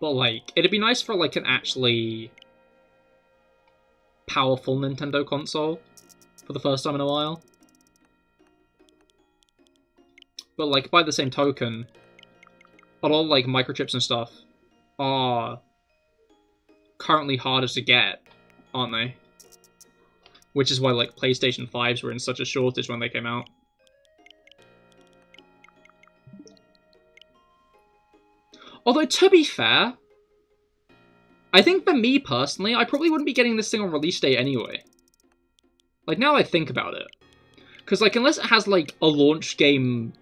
But, like, it'd be nice for, like, an actually powerful Nintendo console for the first time in a while. But, like, by the same token, a lot of, like, microchips and stuff are currently harder to get, aren't they? Which is why, like, PlayStation 5s were in such a shortage when they came out. Although, to be fair, I think for me personally, I probably wouldn't be getting this thing on release day anyway. Like, now I think about it. Because, like, unless it has, like, a launch game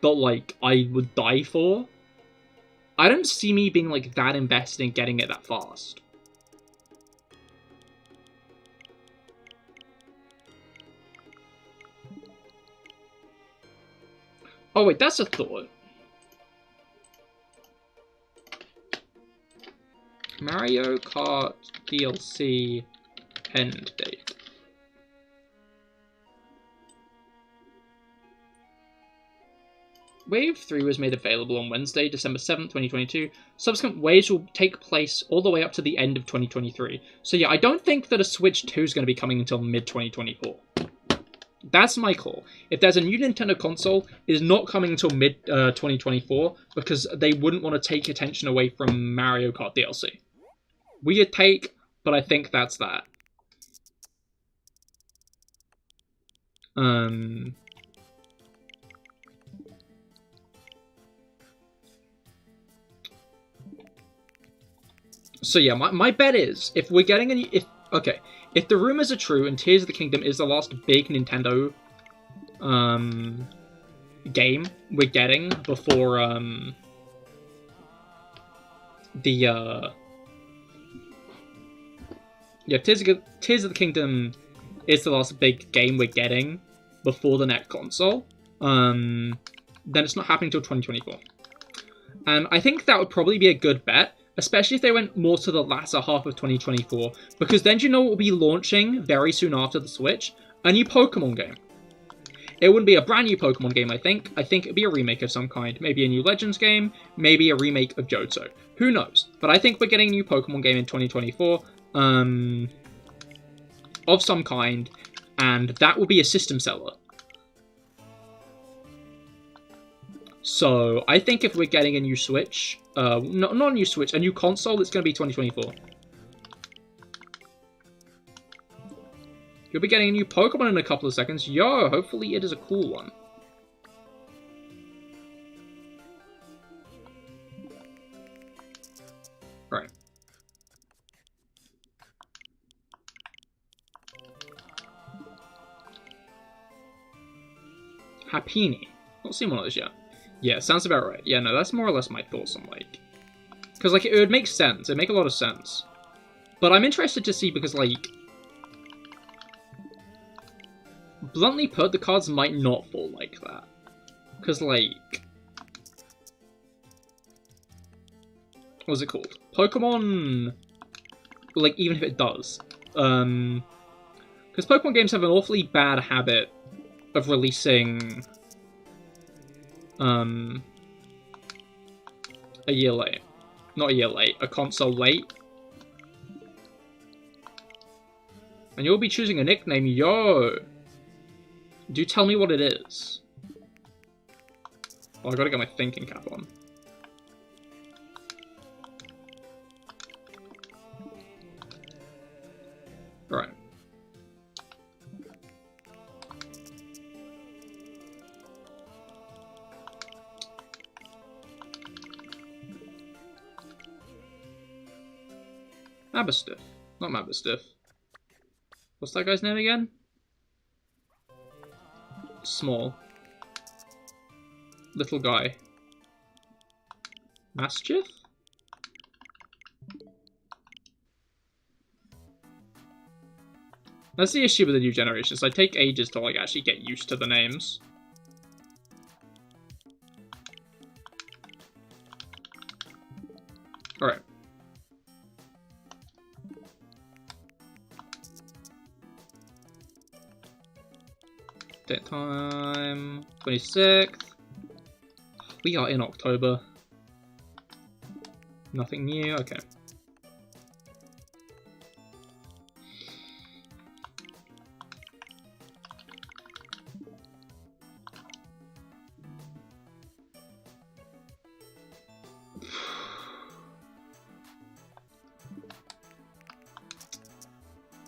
that, like, I would die for, I don't see me being, like, that invested in getting it that fast. Oh, wait, that's a thought. Mario Kart DLC end date. Wave 3 was made available on Wednesday, December 7th, 2022. Subsequent waves will take place all the way up to the end of 2023. So yeah, I don't think that a Switch 2 is going to be coming until mid-2024. That's my call. If there's a new Nintendo console, it is not coming until mid-2024 because they wouldn't want to take attention away from Mario Kart DLC. Weird take, but I think that's that. So yeah, my bet is, if we're getting any... If the rumors are true and Tears of the Kingdom is the last big Nintendo game we're getting before Tears of the Kingdom is the last big game we're getting before the next console, then it's not happening until 2024. And I think that would probably be a good bet, especially if they went more to the latter half of 2024, because then you know what will be launching very soon after the Switch? A new Pokemon game. It wouldn't be a brand new Pokemon game, I think. I think it'd be a remake of some kind. Maybe a new Legends game, maybe a remake of Johto. Who knows? But I think we're getting a new Pokemon game in 2024, of some kind, and that will be a system seller. So, I think if we're getting a new Switch, not a new Switch, a new console, it's going to be 2024. You'll be getting a new Pokemon in a couple of seconds. Yo, hopefully it is a cool one. Right. Happini. Not seen one of those yet. Yeah, sounds about right. Yeah, no, that's more or less my thoughts on, like... Because, like, it would make sense. It'd make a lot of sense. But I'm interested to see because, like... Bluntly put, the cards might not fall like that. Because, like... What's it called? Pokemon... Like, even if it does. Because Pokemon games have an awfully bad habit of releasing... a year late. Not a year late, a console late. And you'll be choosing a nickname, yo! Do tell me what it is. Oh, I gotta get my thinking cap on. Alright. Mabastiff. Not Mabastiff. What's that guy's name again? Small. Little guy. Mastiff? That's the issue with the new generations. I take ages to like actually get used to the names. Alright. Date time 26th. We are in October. Nothing new, okay.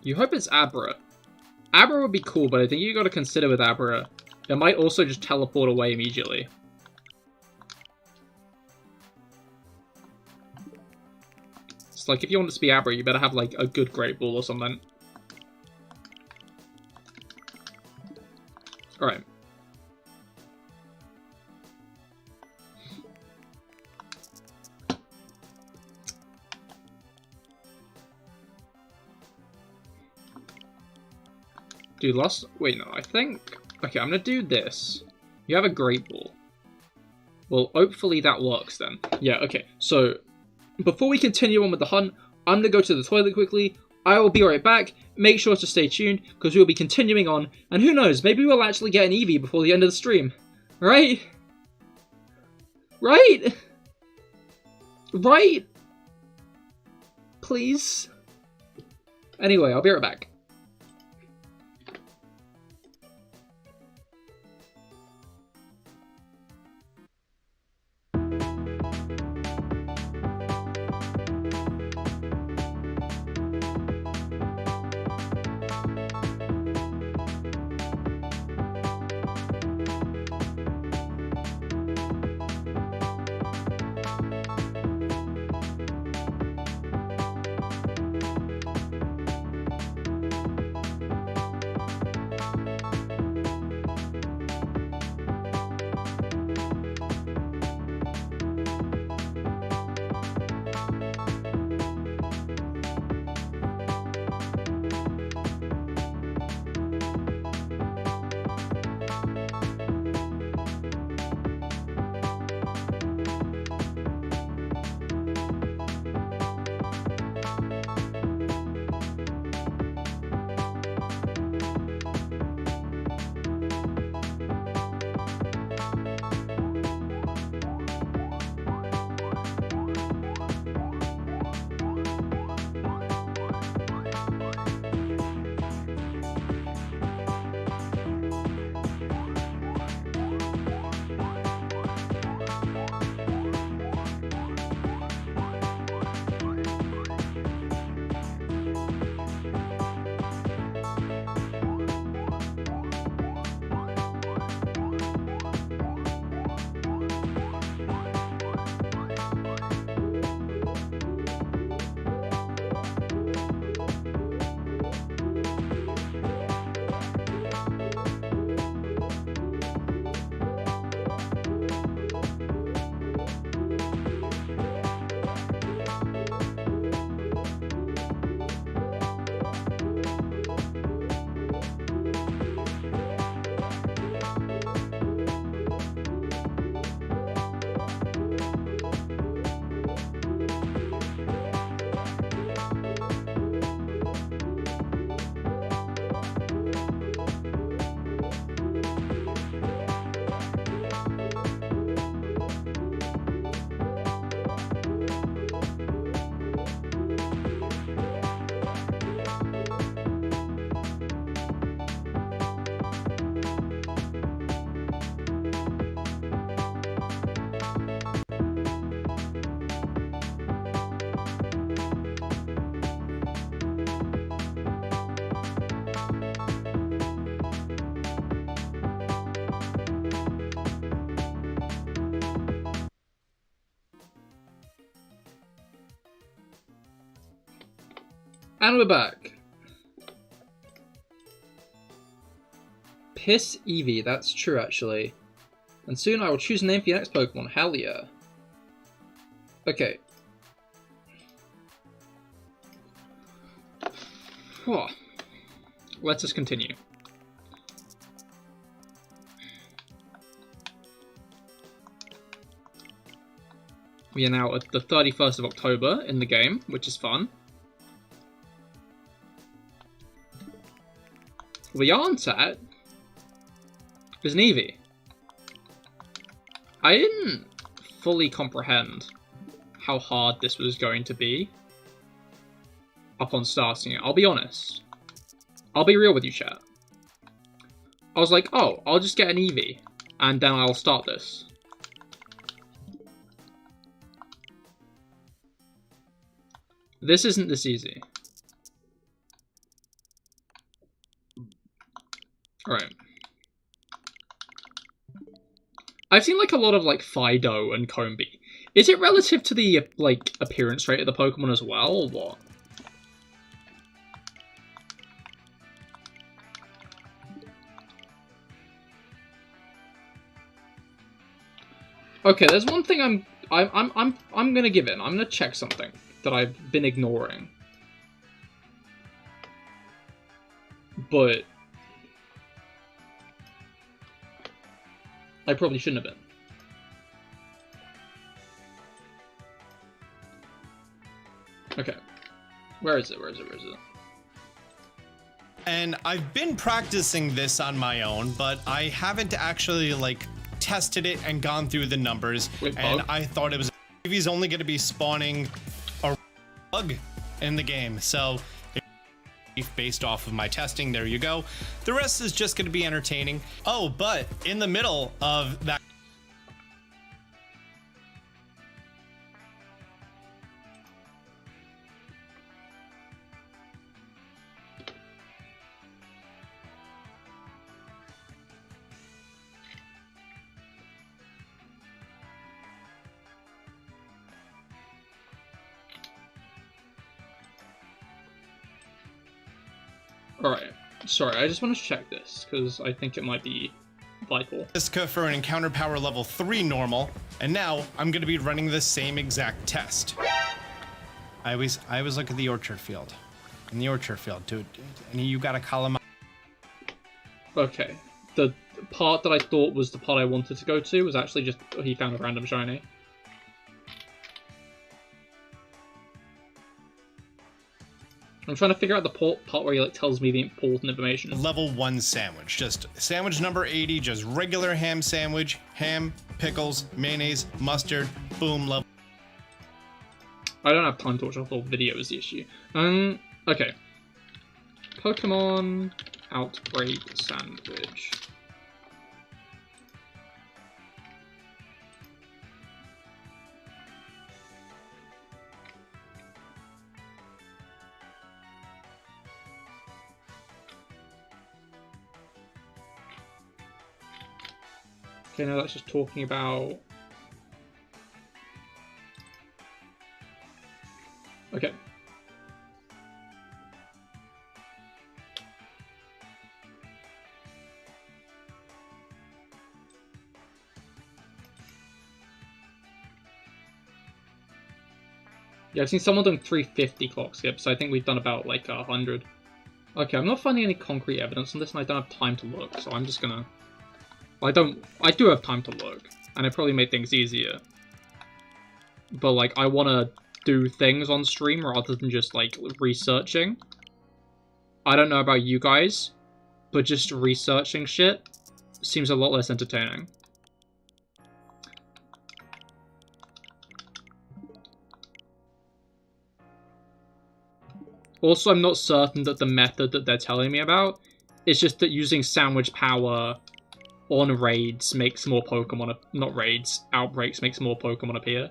You hope it's Abra. Abra would be cool, but I think you gotta consider with Abra, it might also just teleport away immediately. It's like, if you want it to be Abra, you better have, like, a good Great Ball or something. Alright. Dude, wait, no, I think... Okay, I'm gonna do this. You have a Great Ball. Well, hopefully that works then. Yeah, okay, so... Before we continue on with the hunt, I'm gonna go to the toilet quickly. I will be right back. Make sure to stay tuned, because we'll be continuing on. And who knows, maybe we'll actually get an Eevee before the end of the stream. Right? Right? Right? Please? Anyway, I'll be right back. And we're back. Piss Eevee, that's true actually. And soon I will choose a name for your next Pokemon, hell yeah. Okay. Let us continue. We are now at the 31st of October in the game, which is fun. We aren't at is an Eevee. I didn't fully comprehend how hard this was going to be upon starting it. I'll be honest. I'll be real with you, chat. I was like, oh, I'll just get an Eevee, and then I'll start this. This isn't this easy. Alright. I've seen like a lot of like Fido and Combee. Is it relative to the like appearance rate of the Pokemon as well, or what? Okay, there's one thing I'm gonna give in. I'm gonna check something that I've been ignoring. But I probably shouldn't have been. Okay. Where is it? And I've been practicing this on my own, but I haven't actually, like, tested it and gone through the numbers, and I thought it was Eevee's only going to be spawning a bug in the game. So based off of my testing, there you go. The rest is just going to be entertaining. Oh, but in the middle of that, Alright, sorry, I just want to check this, because I think it might be vital. Jessica for an encounter power level 3 normal, and now I'm going to be running the same exact test. I always look at the orchard field. In the orchard field, dude, and you got a column. Okay, the part that I thought was the part I wanted to go to was actually just, he found a random shiny. I'm trying to figure out the part where he like tells me the important information. Level 1 sandwich, just sandwich number 80, just regular ham sandwich, ham, pickles, mayonnaise, mustard, boom, level. I don't have time to watch a whole video is the issue. Okay. Pokemon Outbreak Sandwich. Okay, now that's just talking about... Okay. Yeah, I've seen someone doing 350 clock skips, so I think we've done about like 100. Okay, I'm not finding any concrete evidence on this, and I don't have time to look, so I'm just gonna... I do have time to look, and it probably made things easier. But, like, I want to do things on stream rather than just, like, researching. I don't know about you guys, but just researching shit seems a lot less entertaining. Also, I'm not certain that the method that they're telling me about is just that using sandwich power on raids makes more Pokemon, not raids, outbreaks makes more Pokemon appear.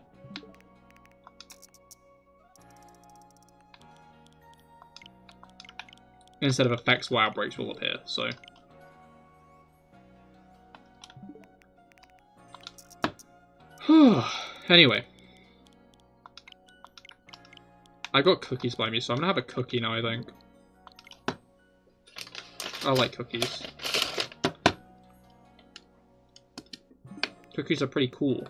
Instead of affects where outbreaks will appear, so. Anyway. I got cookies by me, so I'm gonna have a cookie now, I think. I like cookies. Cookies are pretty cool.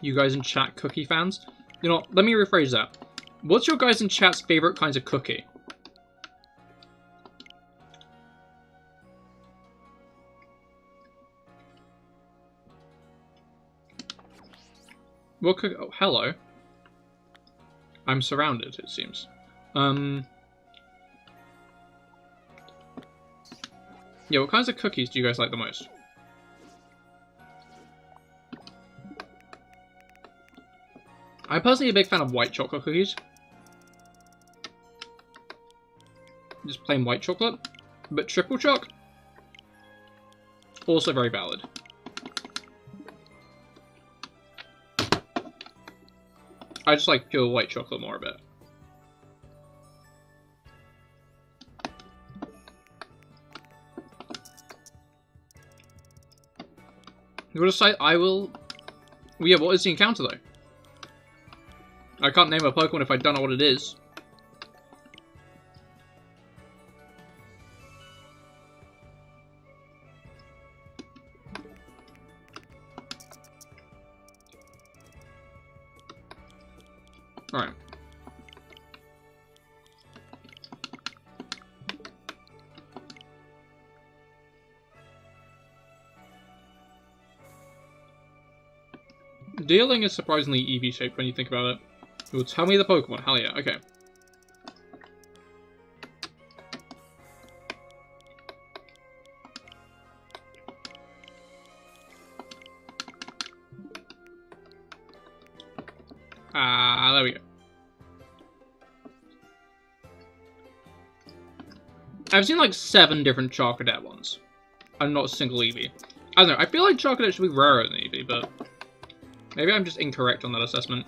You guys in chat cookie fans? You know, let me rephrase that. What's your guys in chat's favorite kinds of cookie? What cookie? Oh, hello. I'm surrounded, it seems. Yeah, what kinds of cookies do you guys like the most? I'm personally a big fan of white chocolate cookies. Just plain white chocolate. But triple choc? Also very valid. I just like pure white chocolate more a bit. You'll decide I will... Well, yeah, what is the encounter, though? I can't name a Pokemon if I don't know what it is. Alright. Dealing is surprisingly Eevee shaped when you think about it. It will tell me the Pokemon. Hell yeah, okay. There we go. I've seen like 7 different Charcadet ones. And not a single Eevee. I don't know, I feel like Charcadet should be rarer than Eevee, but maybe I'm just incorrect on that assessment.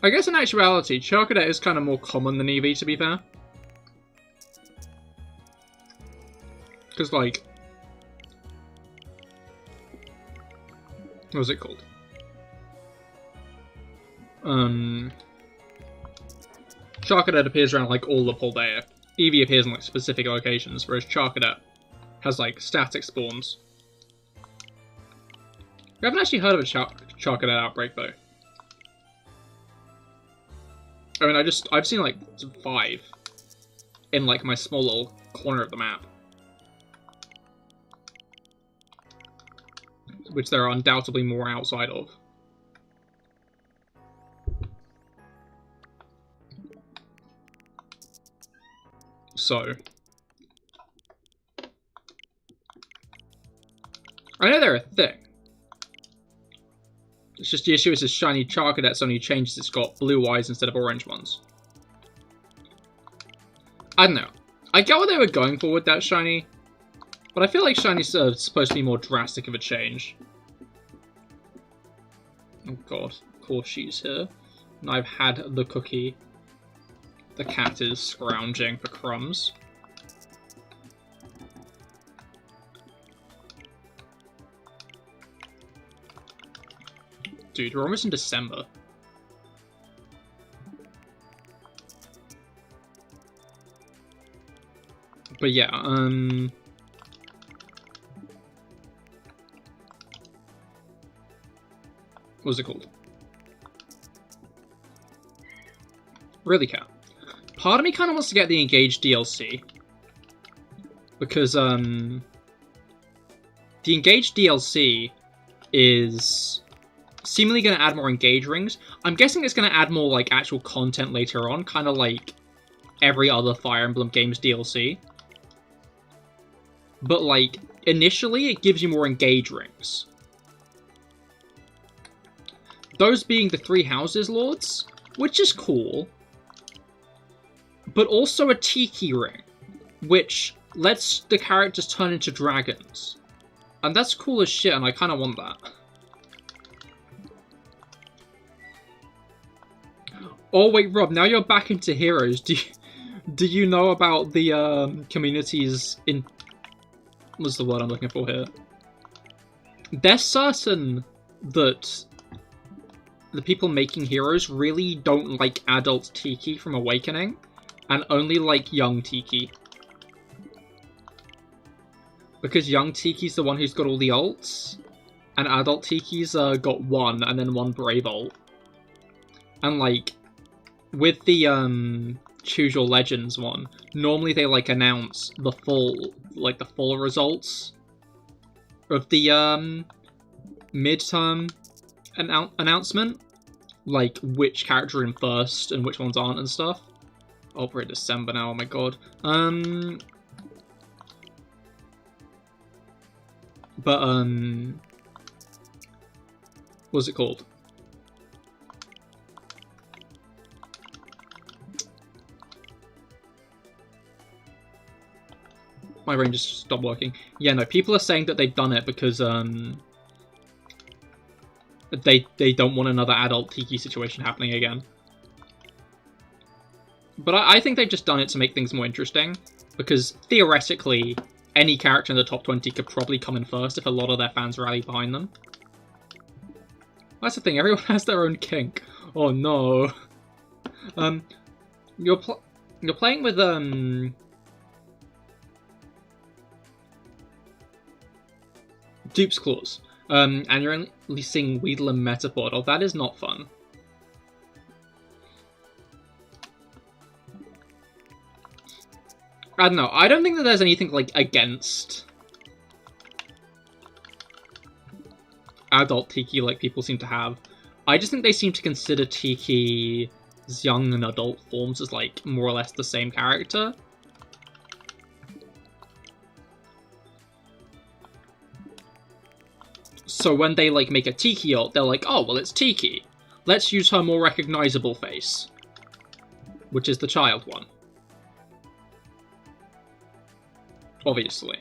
I guess in actuality, Charcadet is kind of more common than Eevee, to be fair. Because, like... what was it called? Charcadet appears around, like, all of Paldea. Eevee appears in, like, specific locations, whereas Charcadet has, like, static spawns. We haven't actually heard of a Charcadet outbreak, though. I mean, I've seen, like, 5 in, like, my small little corner of the map. Which there are undoubtedly more outside of. So. I know they're a thing. It's just the issue is this shiny Charcadet's only changes, it's got blue eyes instead of orange ones. I don't know. I get what they were going for with that shiny, but I feel like shini's supposed to be more drastic of a change. Oh god, of course she's here. And I've had the cookie. The cat is scrounging for crumbs. Dude, we're almost in December. But yeah, what was it called? Really, cat. Part of me kind of wants to get the Engage DLC. Because, the Engage DLC is seemingly going to add more Engage rings. I'm guessing it's going to add more, like, actual content later on, kind of like every other Fire Emblem game's DLC. But, like, initially, it gives you more Engage rings. Those being the 3 Houses Lords, which is cool. But also a Tiki ring, which lets the characters turn into dragons. And that's cool as shit, and I kind of want that. Oh wait, Rob, now you're back into Heroes. Do you know about the communities in... what's the word I'm looking for here? They're certain that the people making Heroes really don't like adult Tiki from Awakening, and only like young Tiki. Because young Tiki's the one who's got all the ults, and adult Tiki's got 1, and then 1 Brave ult. And like, with the Choose Your Legends one, normally they like announce the full results of the midterm announcement, like which character are in first and which ones aren't and stuff. Oh, we're in December now, oh my god. But what's it called? My brain just stopped working. Yeah, no, people are saying that they've done it because they don't want another adult Tiki situation happening again. But I think they've just done it to make things more interesting, because theoretically, any character in the top 20 could probably come in first if a lot of their fans rally behind them. That's the thing, everyone has their own kink. Oh no. You're playing with Dupe's Claws, and you're only seeing Weedle and Metapod. Oh, that is not fun. I don't know, I don't think that there's anything, like, against adult Tiki like people seem to have. I just think they seem to consider Tiki's young and adult forms as, like, more or less the same character. So when they, like, make a Tiki ult, they're like, oh, well, it's Tiki. Let's use her more recognizable face. Which is the child one. Obviously.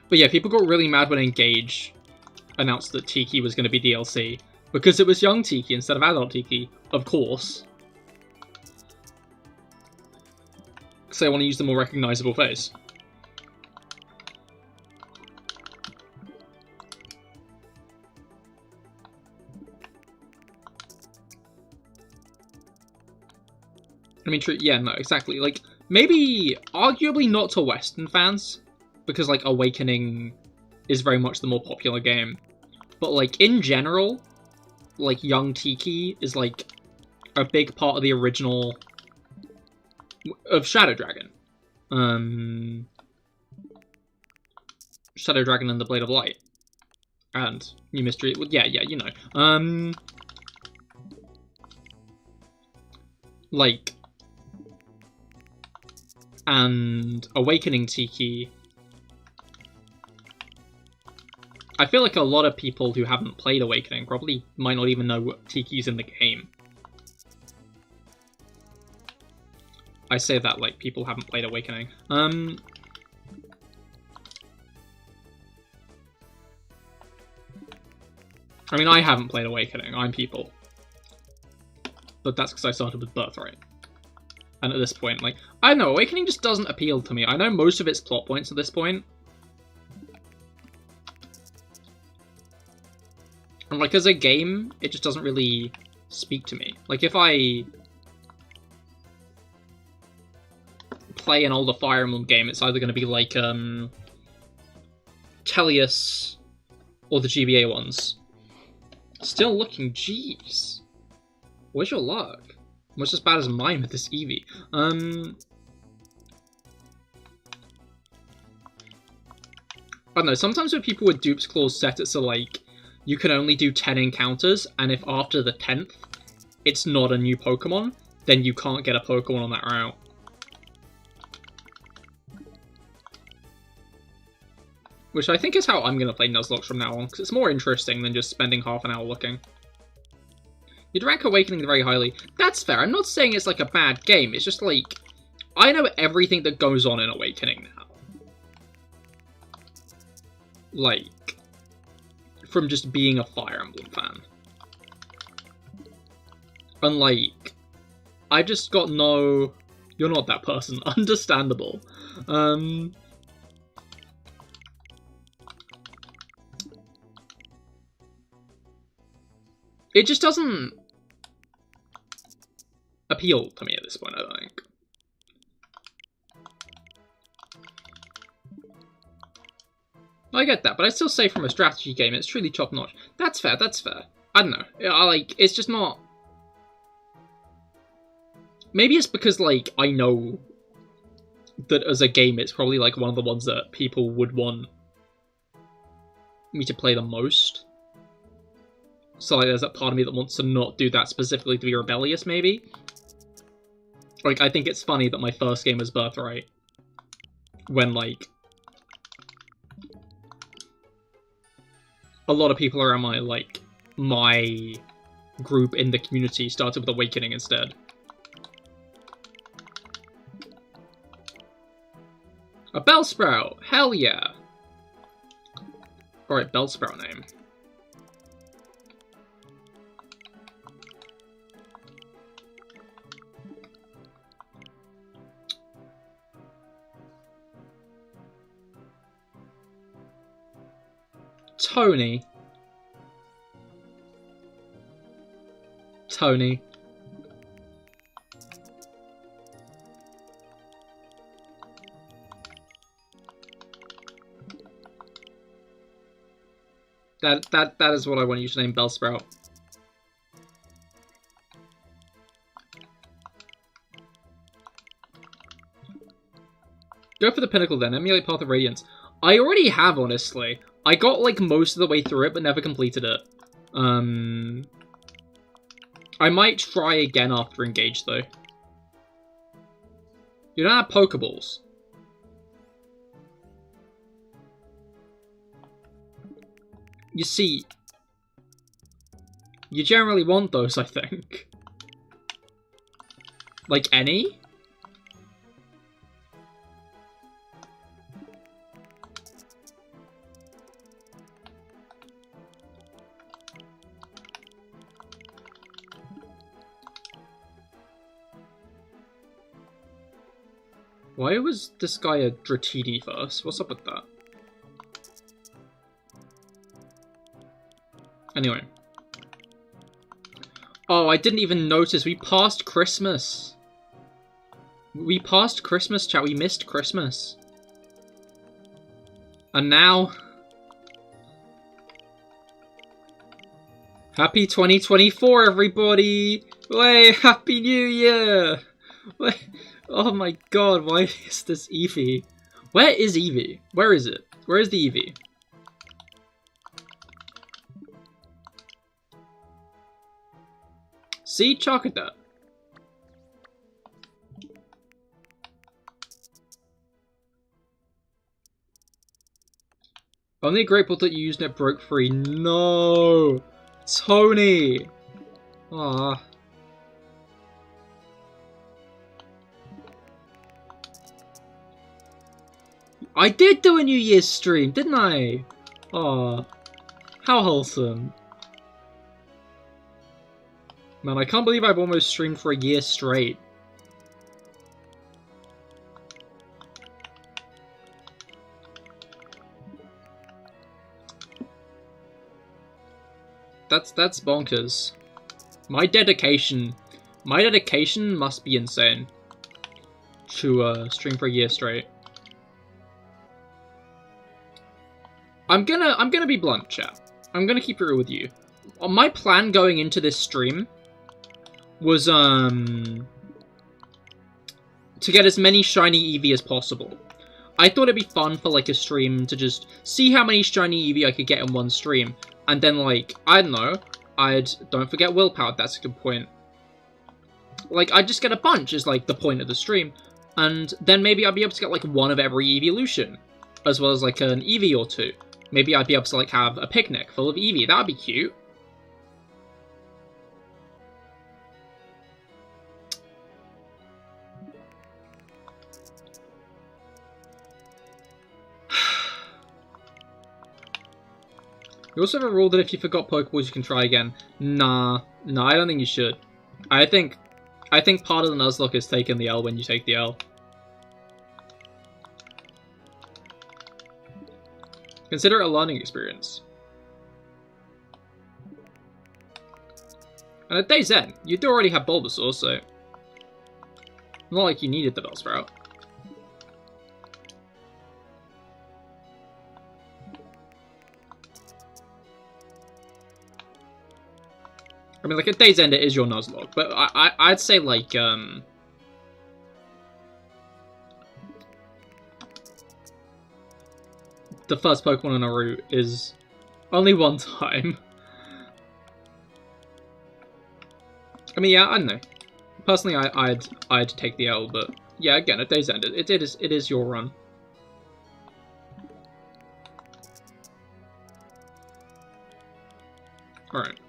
But yeah, people got really mad when Engage announced that Tiki was going to be DLC. Because it was young Tiki instead of adult Tiki, of course. Because they want to use the more recognizable face. I mean, true, yeah, no, exactly. Like, maybe, arguably not to Western fans, because, like, Awakening is very much the more popular game. But, like, in general, like, young Tiki is, like, a big part of the original of Shadow Dragon. Shadow Dragon and the Blade of Light. And New Mystery, well, yeah, you know. Like, and Awakening Tiki. I feel like a lot of people who haven't played Awakening probably might not even know what Tiki's in the game. I say that like people haven't played Awakening. I mean, I haven't played Awakening, I'm people. But that's because I started with Birthright. And at this point, like, I don't know, Awakening just doesn't appeal to me. I know most of its plot points at this point. And, like, as a game, it just doesn't really speak to me. Like, if I play an older Fire Emblem game, it's either going to be like, Tellius or the GBA ones. Still looking, jeez. Where's your luck? Almost as bad as mine with this Eevee. I don't know, sometimes when people with dupes clause set it so, like, you can only do 10 encounters, and if after the 10th it's not a new Pokemon, then you can't get a Pokemon on that route. Which I think is how I'm going to play Nuzlocke from now on, because it's more interesting than just spending half an hour looking. You'd rank Awakening very highly. That's fair. I'm not saying it's like a bad game. It's just like, I know everything that goes on in Awakening now. Like, from just being a Fire Emblem fan. And like, I just got no... You're not that person. Understandable. It just doesn't appeal to me at this point, I don't think. I get that, but I still say from a strategy game, it's truly top-notch. That's fair, that's fair. I don't know. It's just not... Maybe it's because, like, I know that as a game, it's probably, like, one of the ones that people would want me to play the most. So, like, there's that part of me that wants to not do that specifically to be rebellious, maybe? Like, I think it's funny that my first game was Birthright. When, like... a lot of people around my group in the community started with Awakening instead. A Bellsprout! Hell yeah! Alright, Bellsprout name. Tony. That is what I want you to name Bellsprout. Go for the Pinnacle then. Emulate Path of Radiance. I already have, honestly. I got, like, most of the way through it, but never completed it. I might try again after Engage, though. You don't have Pokeballs. You see, you generally want those, I think. Like, any? Why was this guy a Dratini first? What's up with that? Anyway. Oh, I didn't even notice. We passed Christmas. We passed Christmas, chat. We missed Christmas. And now... Happy 2024, everybody! Wait, Happy New Year! Wait, oh my god, why is this Eevee? Where is Eevee? Where is it? Where is the Eevee? See? Chalk at that. Only a Great Ball that you used it broke free. No! Tony! Ah. I did do a New Year's stream, didn't I? Aw. How wholesome. Man, I can't believe I've almost streamed for a year straight. That's bonkers. My dedication must be insane to stream for a year straight. I'm gonna be blunt, chat. I'm gonna keep it real with you. My plan going into this stream was to get as many shiny Eevee as possible. I thought it'd be fun for like a stream to just see how many shiny Eevee I could get in one stream, and then like I don't know, don't forget willpower. That's a good point. Like I'd just get a bunch is like the point of the stream, and then maybe I'd be able to get like one of every evolution, as well as like an Eevee or two. Maybe I'd be able to like have a picnic full of Eevee. That'd be cute. You also have a rule that if you forgot Pokeballs, you can try again. Nah, I don't think you should. I think part of the Nuzlocke is taking the L when you take the L. Consider it a learning experience. And at Day's End, you do already have Bulbasaur, so... not like you needed the Bellsprout. I mean, like, at Day's End, it is your Nuzlocke, but I'd say, like, the first Pokemon on a route is only one time. I mean, yeah, I don't know. Personally, I'd take the L, but yeah, again, at Day's End, it is your run. Alright.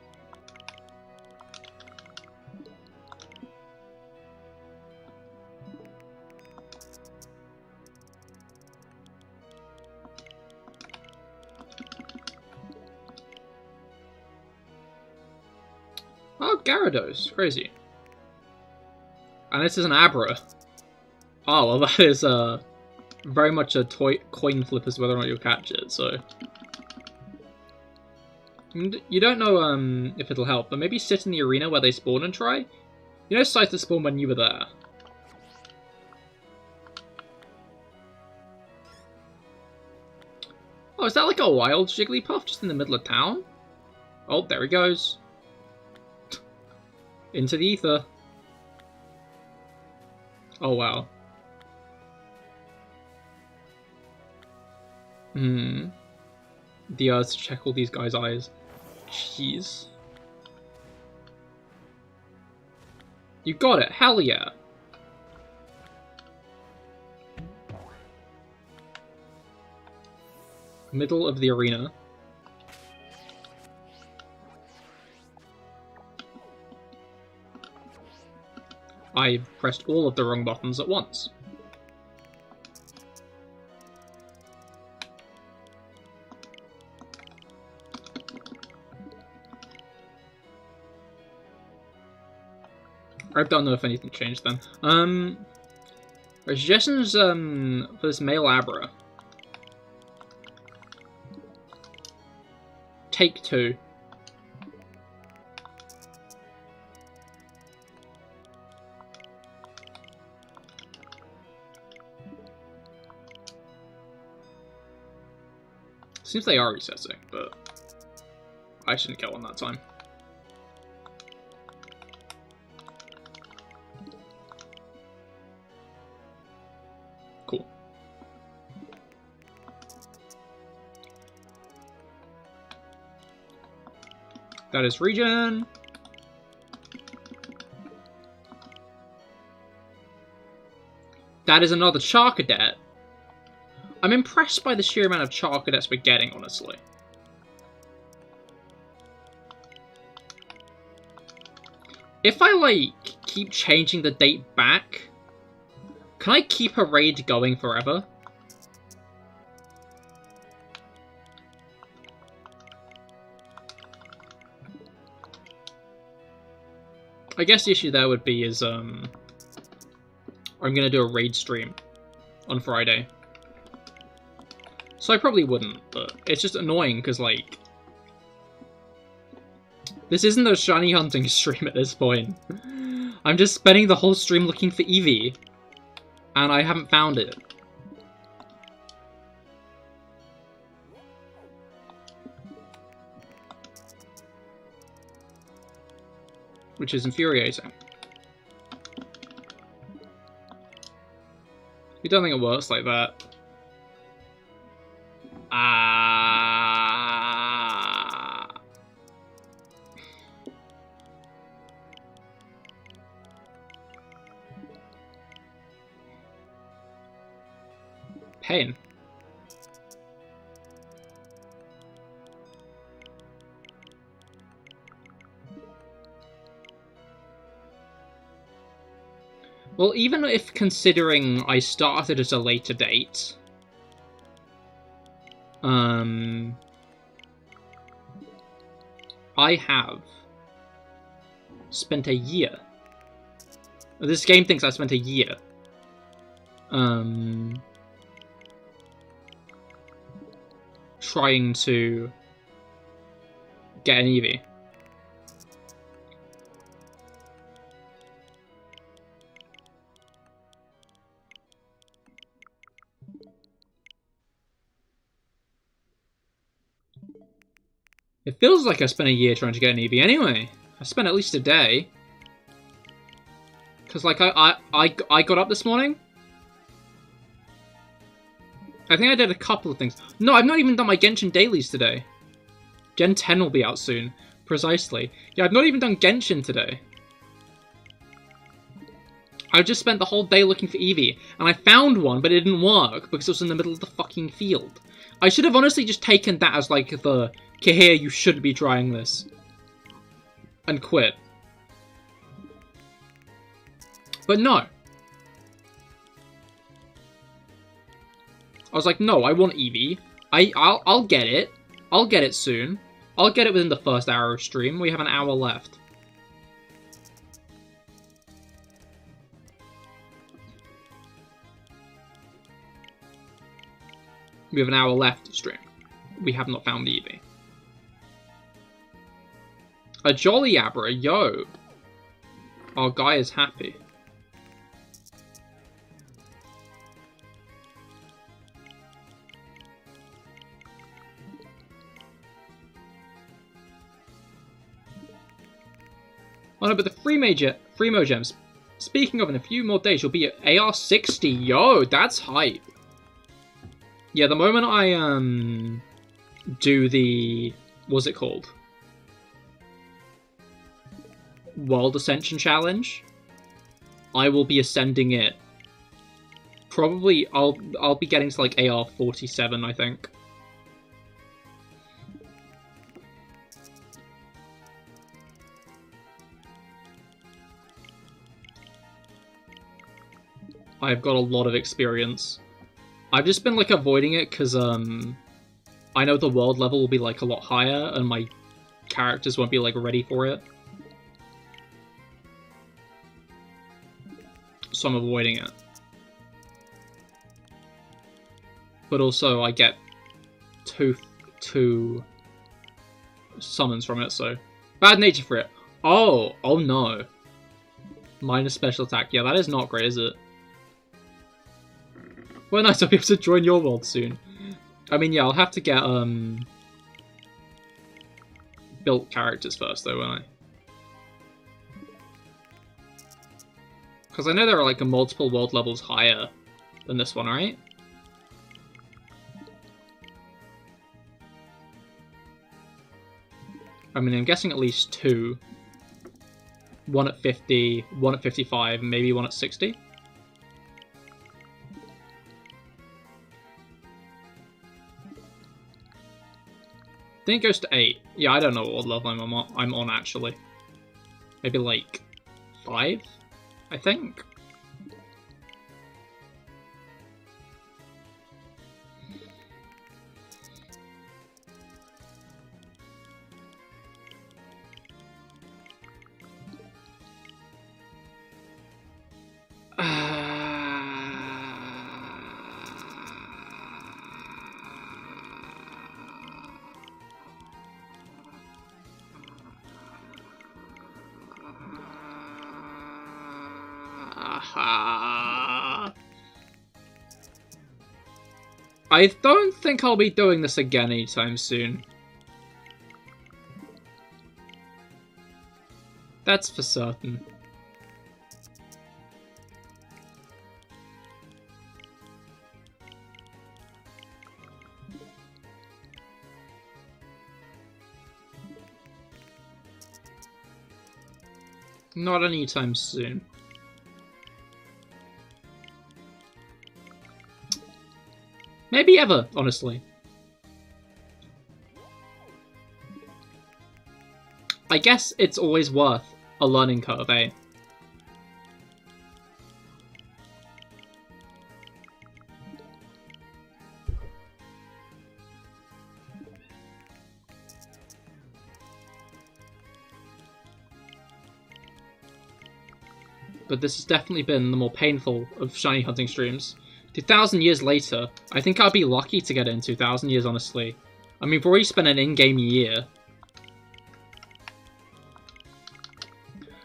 Oh, Gyarados. Crazy. And this is an Abra. Oh, well, that is very much a coin flip as to whether or not you'll catch it, so... You don't know if it'll help, but maybe sit in the arena where they spawn and try? You know Scyther spawned when you were there. Oh, is that like a wild Jigglypuff just in the middle of town? Oh, there he goes. Into the ether. Oh, wow. The urge to check all these guys' eyes. Jeez. You got it, hell yeah. Middle of the arena. I pressed all of the wrong buttons at once. I don't know if anything changed then. Suggestions for this male Abra. Take 2. Seems they are recessing, but I shouldn't kill one that time. Cool. That is regen. That is another Charcadet. I'm impressed by the sheer amount of Charcadets we're getting, honestly. If I, like, keep changing the date back, can I keep a raid going forever? I guess the issue there would be is, I'm gonna do a raid stream on Friday. So I probably wouldn't, but it's just annoying, because, like, this isn't a shiny hunting stream at this point. I'm just spending the whole stream looking for Eevee, and I haven't found it. Which is infuriating. You don't think it works like that? Pain. Well, even if considering I started at a later date, I have spent a year. This game thinks I spent a year. Trying to get an Eevee. It feels like I spent a year trying to get an Eevee anyway. I spent at least a day. Because, like, I got up this morning. I think I did a couple of things. No, I've not even done my Genshin dailies today. Gen 10 will be out soon. Precisely. Yeah, I've not even done Genshin today. I've just spent the whole day looking for Eevee. And I found one, but it didn't work because it was in the middle of the fucking field. I should have honestly just taken that as, like, the Cahir, you shouldn't be trying this. And quit. But no. I was like, no, I want Eevee. I'll get it. I'll get it soon. I'll get it within the first hour of stream. We have an hour left. We have an hour left of stream. We have not found the Eevee. A jolly Abra, yo. Our guy is happy. Oh no, but the Free Gems. Speaking of, in a few more days, you'll be at AR 60. Yo, that's hype. Yeah, the moment I do the, what's it called? World Ascension Challenge, I will be ascending it. Probably I'll be getting to like AR 47, I think. I've got a lot of experience. I've just been like avoiding it because I know the world level will be like a lot higher and my characters won't be like ready for it. So I'm avoiding it. But also I get two summons from it, so bad nature for it. Oh no. Minus special attack. Yeah, that is not great, is it? Well, nice, I'll be able to join your world soon. I mean, yeah, I'll have to get, built characters first, though, won't I? Because I know there are, like, multiple world levels higher than this one, right? I mean, I'm guessing at least two. One at 50, one at 55, maybe one at 60? I think it goes to 8. Yeah, I don't know what level I'm on actually. Maybe like 5, I think. I don't think I'll be doing this again anytime soon. That's for certain. Not anytime soon. Maybe ever, honestly. I guess it's always worth a learning curve, eh? But this has definitely been the more painful of shiny hunting streams. 2,000 years later, I think I'll be lucky to get it in 2,000 years, honestly. I mean, we've already spent an in-game year.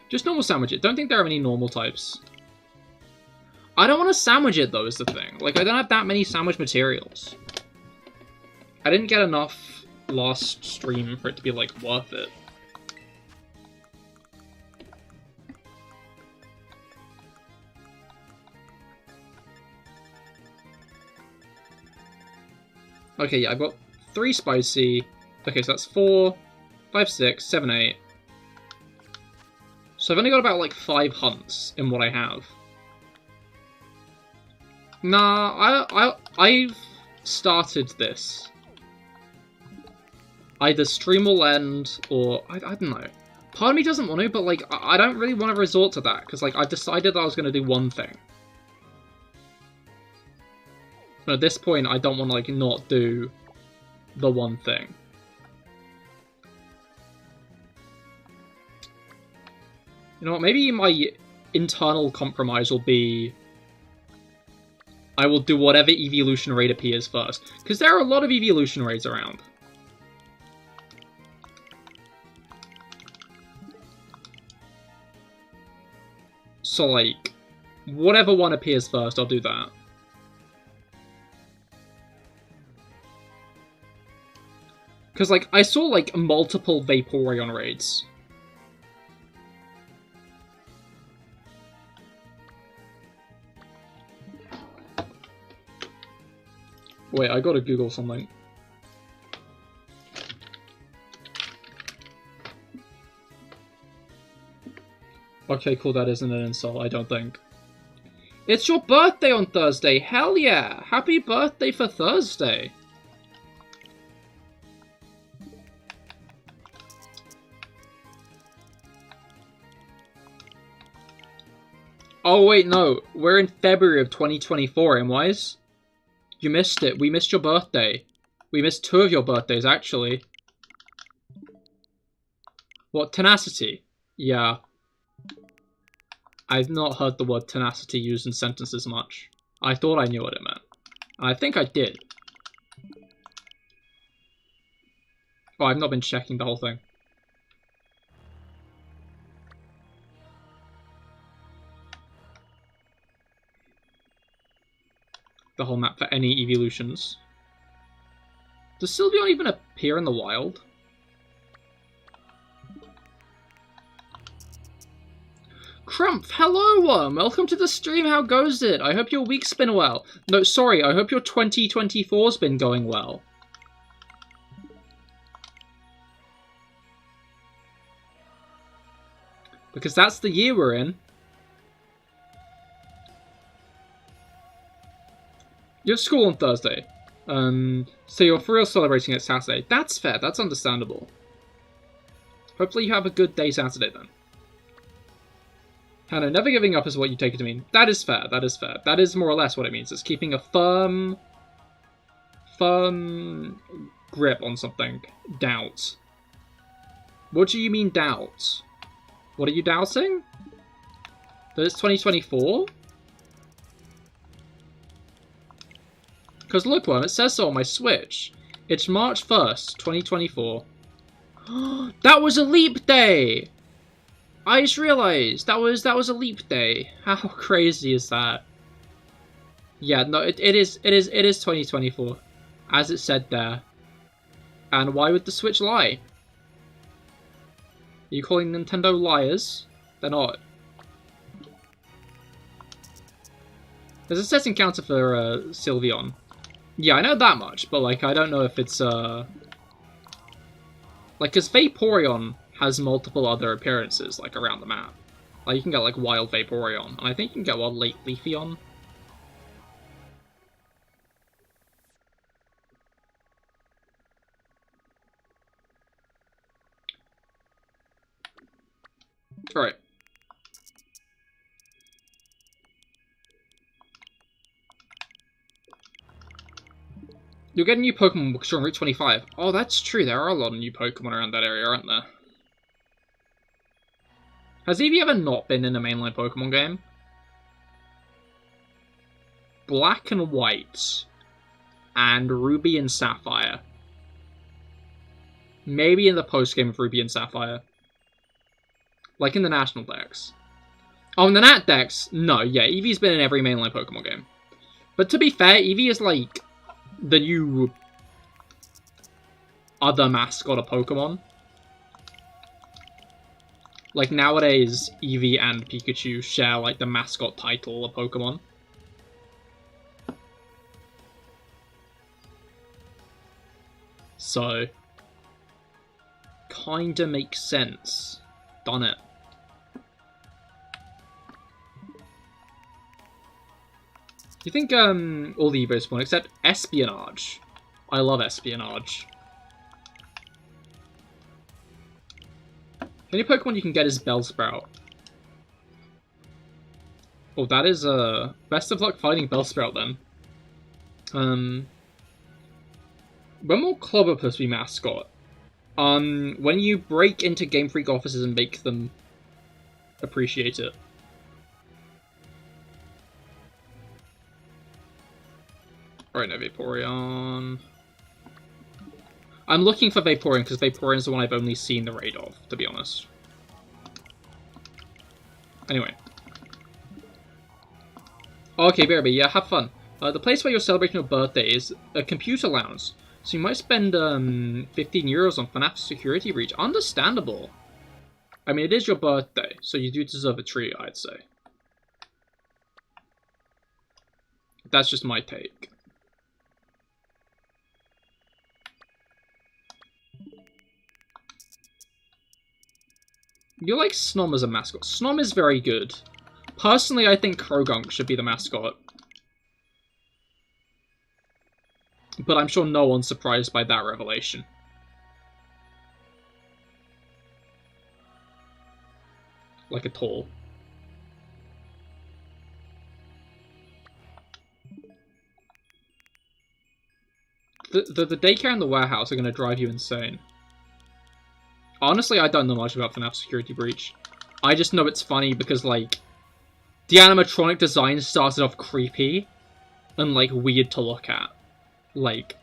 Just normal sandwich it. Don't think there are any normal types. I don't want to sandwich it, though, is the thing. Like, I don't have that many sandwich materials. I didn't get enough last stream for it to be, like, worth it. Okay, yeah, I've got 3 spicy. Okay, so that's 4, 5, 6, 7, 8. So I've only got about, like, 5 hunts in what I have. Nah, I've started this. Either stream will end, or... I don't know. Part of me doesn't want to, but, like, I don't really want to resort to that, because, like, I've decided I was going to do one thing. But at this point, I don't want to, like, not do the one thing. You know what, maybe my internal compromise will be... I will do whatever evolution raid appears first. Because there are a lot of evolution raids around. So, like, whatever one appears first, I'll do that. Because, like, I saw, like, multiple Vaporeon raids. Wait, I gotta Google something. Okay, cool, that isn't an insult, I don't think. It's your birthday on Thursday! Hell yeah! Happy birthday for Thursday! Oh wait, no. We're in February of 2024, Wise. You missed it. We missed your birthday. We missed 2 of your birthdays, actually. What, tenacity? Yeah. I've not heard the word tenacity used in sentences much. I thought I knew what it meant. I think I did. Oh, I've not been checking the whole thing. The whole map for any evolutions. Does Sylveon even appear in the wild? Crumph, hello! Welcome to the stream, how goes it? I hope your week's been well. No, sorry, I hope your 2024's been going well. Because that's the year we're in. You have school on Thursday. So you're for real celebrating it Saturday. That's fair, that's understandable. Hopefully you have a good day Saturday then. Hannah, never giving up is what you take it to mean. That is fair, that is fair. That is more or less what it means. It's keeping a firm grip on something. Doubt. What do you mean doubt? What are you doubting? That it's 2024? Because look, one, it says so on my Switch. It's March 1st, 2024. That was a leap day! I just realized that was a leap day. How crazy is that? Yeah, no, it is 2024, as it said there. And why would the Switch lie? Are you calling Nintendo liars? They're not. There's a set encounter for Sylveon. Yeah, I know that much, but like I don't know if it's like, because Vaporeon has multiple other appearances like around the map. Like you can get like Wild Vaporeon, and I think you can get Wild Leafeon. Alright. You'll get a new Pokemon bookstore on Route 25. Oh, that's true. There are a lot of new Pokemon around that area, aren't there? Has Eevee ever not been in a mainline Pokemon game? Black and White. And Ruby and Sapphire. Maybe in the post-game of Ruby and Sapphire. Like in the National Dex. Oh, in the Nat Dex? No, yeah, Eevee's been in every mainline Pokemon game. But to be fair, Eevee is like the new other mascot of Pokemon. Like nowadays, Eevee and Pikachu share like the mascot title of Pokemon. So, kinda makes sense. Done it. Do you think all the Eevos spawn except Espionage? I love Espionage. The only Pokemon you can get is Bellsprout. Oh, that is best of luck fighting Bellsprout then. When will Clobbopus be mascot? When you break into Game Freak offices and make them appreciate it. Alright, no Vaporeon. I'm looking for Vaporeon because Vaporeon is the one I've only seen the raid of, to be honest. Anyway. Okay, Bearby, yeah, have fun. The place where you're celebrating your birthday is a computer lounge, so you might spend 15 euros on FNAF security breach. Understandable. I mean, it is your birthday, so you do deserve a treat, I'd say. That's just my take. You like Snom as a mascot. Snom is very good. Personally, I think Krogunk should be the mascot. But I'm sure no one's surprised by that revelation. Like at all. The daycare and the warehouse are going to drive you insane. Honestly, I don't know much about FNAF Security Breach. I just know it's funny because, like, the animatronic design started off creepy and, like, weird to look at. Like,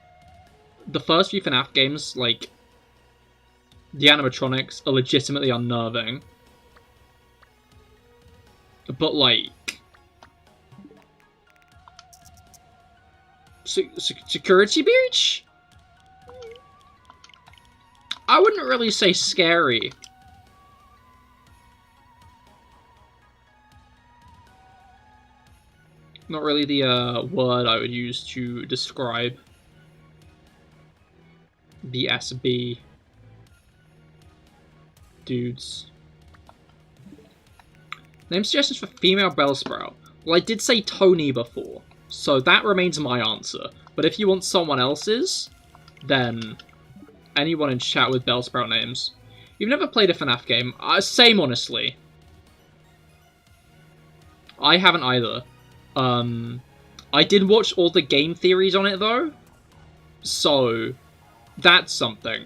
the first few FNAF games, like, the animatronics are legitimately unnerving. But, like, Security Breach? I wouldn't really say scary. Not really the word I would use to describe the SB dudes. Name suggestions for female Bellsprout. Well, I did say Tony before, so that remains my answer. But if you want someone else's, then anyone in chat with Bellsprout names. You've never played a FNAF game? Same, honestly. I haven't either. I did watch all the game theories on it, though. So, that's something.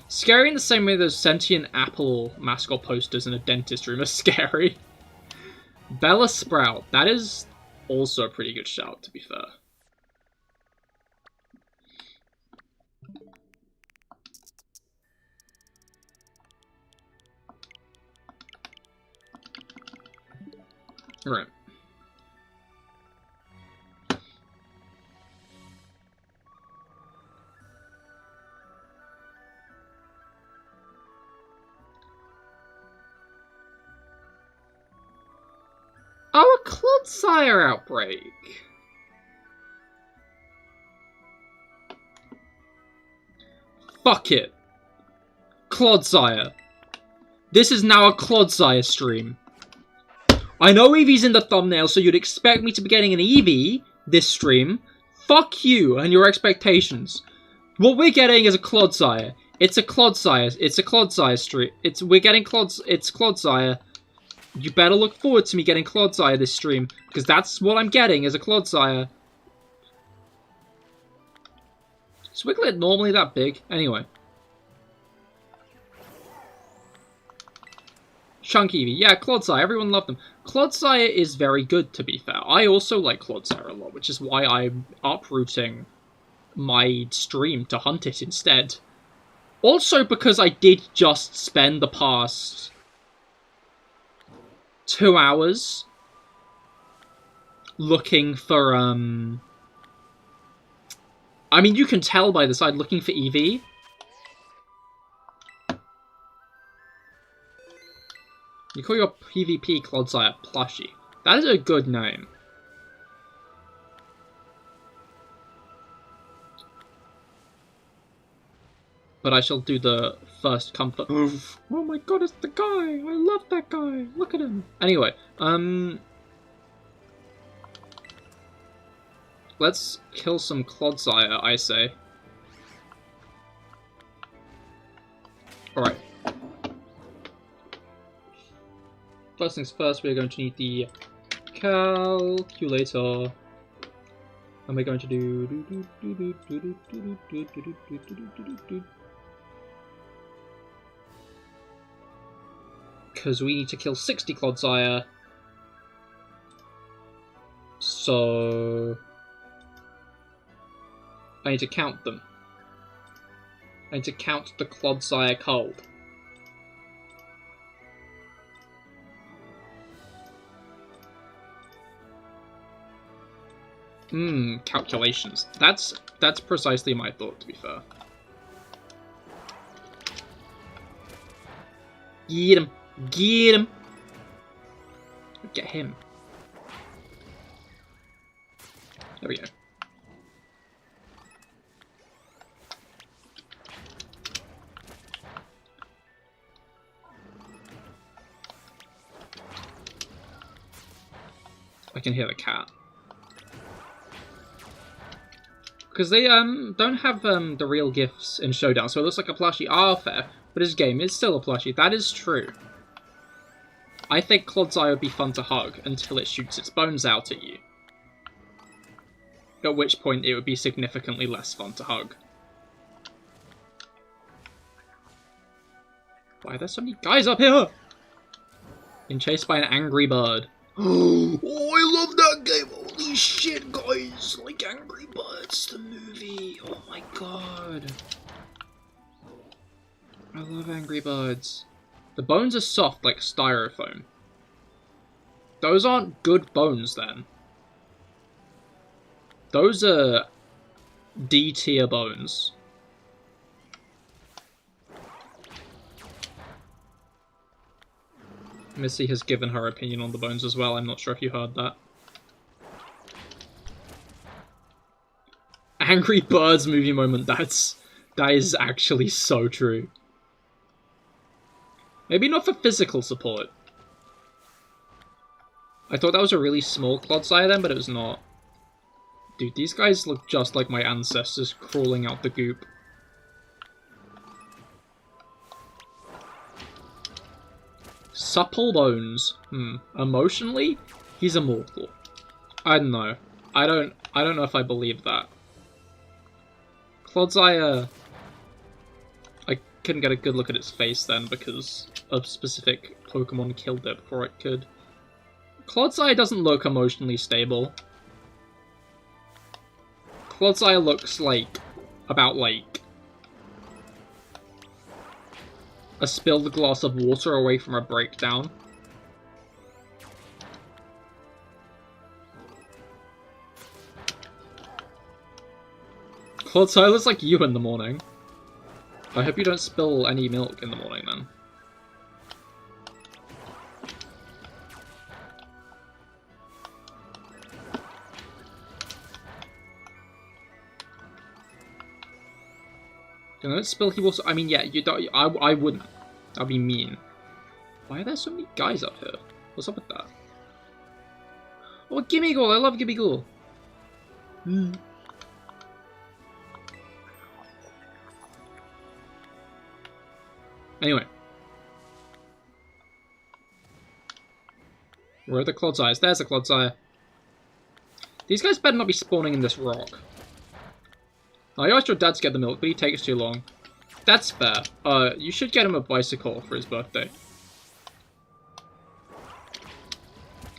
Scary in the same way those sentient apple mascot posters in a dentist room are scary. Bella Sprout. That is also a pretty good shout, to be fair. Alright. Oh, a Clodsire outbreak! Fuck it. Clodsire. This is now a Clodsire stream. I know Eevee's in the thumbnail, so you'd expect me to be getting an Eevee this stream. Fuck you and your expectations. What we're getting is a Clodsire. It's a Clodsire. It's a Clodsire stream. It's Clodsire. You better look forward to me getting Clodsire this stream, because that's what I'm getting is a Clodsire. Is Wiglet normally that big? Anyway. Chunky Eevee. Yeah, Clodsire. Everyone loved them. Clodsire is very good, to be fair. I also like Clodsire a lot, which is why I'm uprooting my stream to hunt it instead. Also because I did just spend the past 2 hours looking for, I mean, you can tell by the side, looking for Eevee. You call your PvP Clodsire Plushie. That is a good name. But I shall do the first comfort. Oh my god, it's the guy! I love that guy! Look at him! Anyway, let's kill some Clodsire, I say. Alright. First things first, we're going to need the calculator. And we're going to do... Because we need to kill 60 Clodsire. So... I need to count them. I need to count the Clodsire cold. Calculations. That's precisely my thought, to be fair. Get him! Get him! Get him. There we go. I can hear the cat. Because they don't have the real gifts in Showdown, so it looks like a plushie. Ah, fair. But this game is still a plushie. That is true. I think Clod's Eye would be fun to hug until it shoots its bones out at you. At which point it would be significantly less fun to hug. Why are there so many guys up here? Being chased by an angry bird. Oh, I love that game. Holy shit, guys. Like Angry Birds, the movie. Oh my god. I love Angry Birds. The bones are soft like styrofoam. Those aren't good bones then. Those are D-tier bones. Missy has given her opinion on the bones as well. I'm not sure if you heard that. Angry Birds movie moment. That is actually so true. Maybe not for physical support. I thought that was a really small Clod's Eye then, but it was not. Dude, these guys look just like my ancestors crawling out the goop. Supple bones. Emotionally, he's immortal. I don't know. I don't know if I believe that. Clod's Eye, I couldn't get a good look at its face then because a specific Pokemon killed it before it could. Clod's Eye doesn't look emotionally stable. Clod's Eye looks like about like a spilled glass of water away from a breakdown. Clod's Eye looks like you in the morning. I hope you don't spill any milk in the morning then. Don't spill he will. I mean, yeah, you don't. I wouldn't. That'd be mean. Why are there so many guys up here? What's up with that? Oh, Gimmighoul! I love Gimmighoul. Anyway, where are the Clod's Eyes? There's a Clod's Eye. These guys better not be spawning in this rock. I asked your dad to get the milk, but he takes too long. That's fair. You should get him a bicycle for his birthday.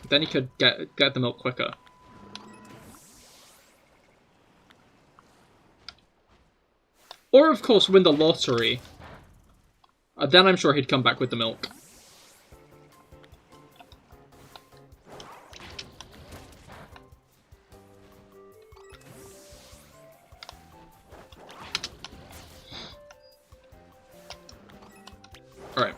Then he could get the milk quicker. Or, of course, win the lottery. Then I'm sure he'd come back with the milk. Alright.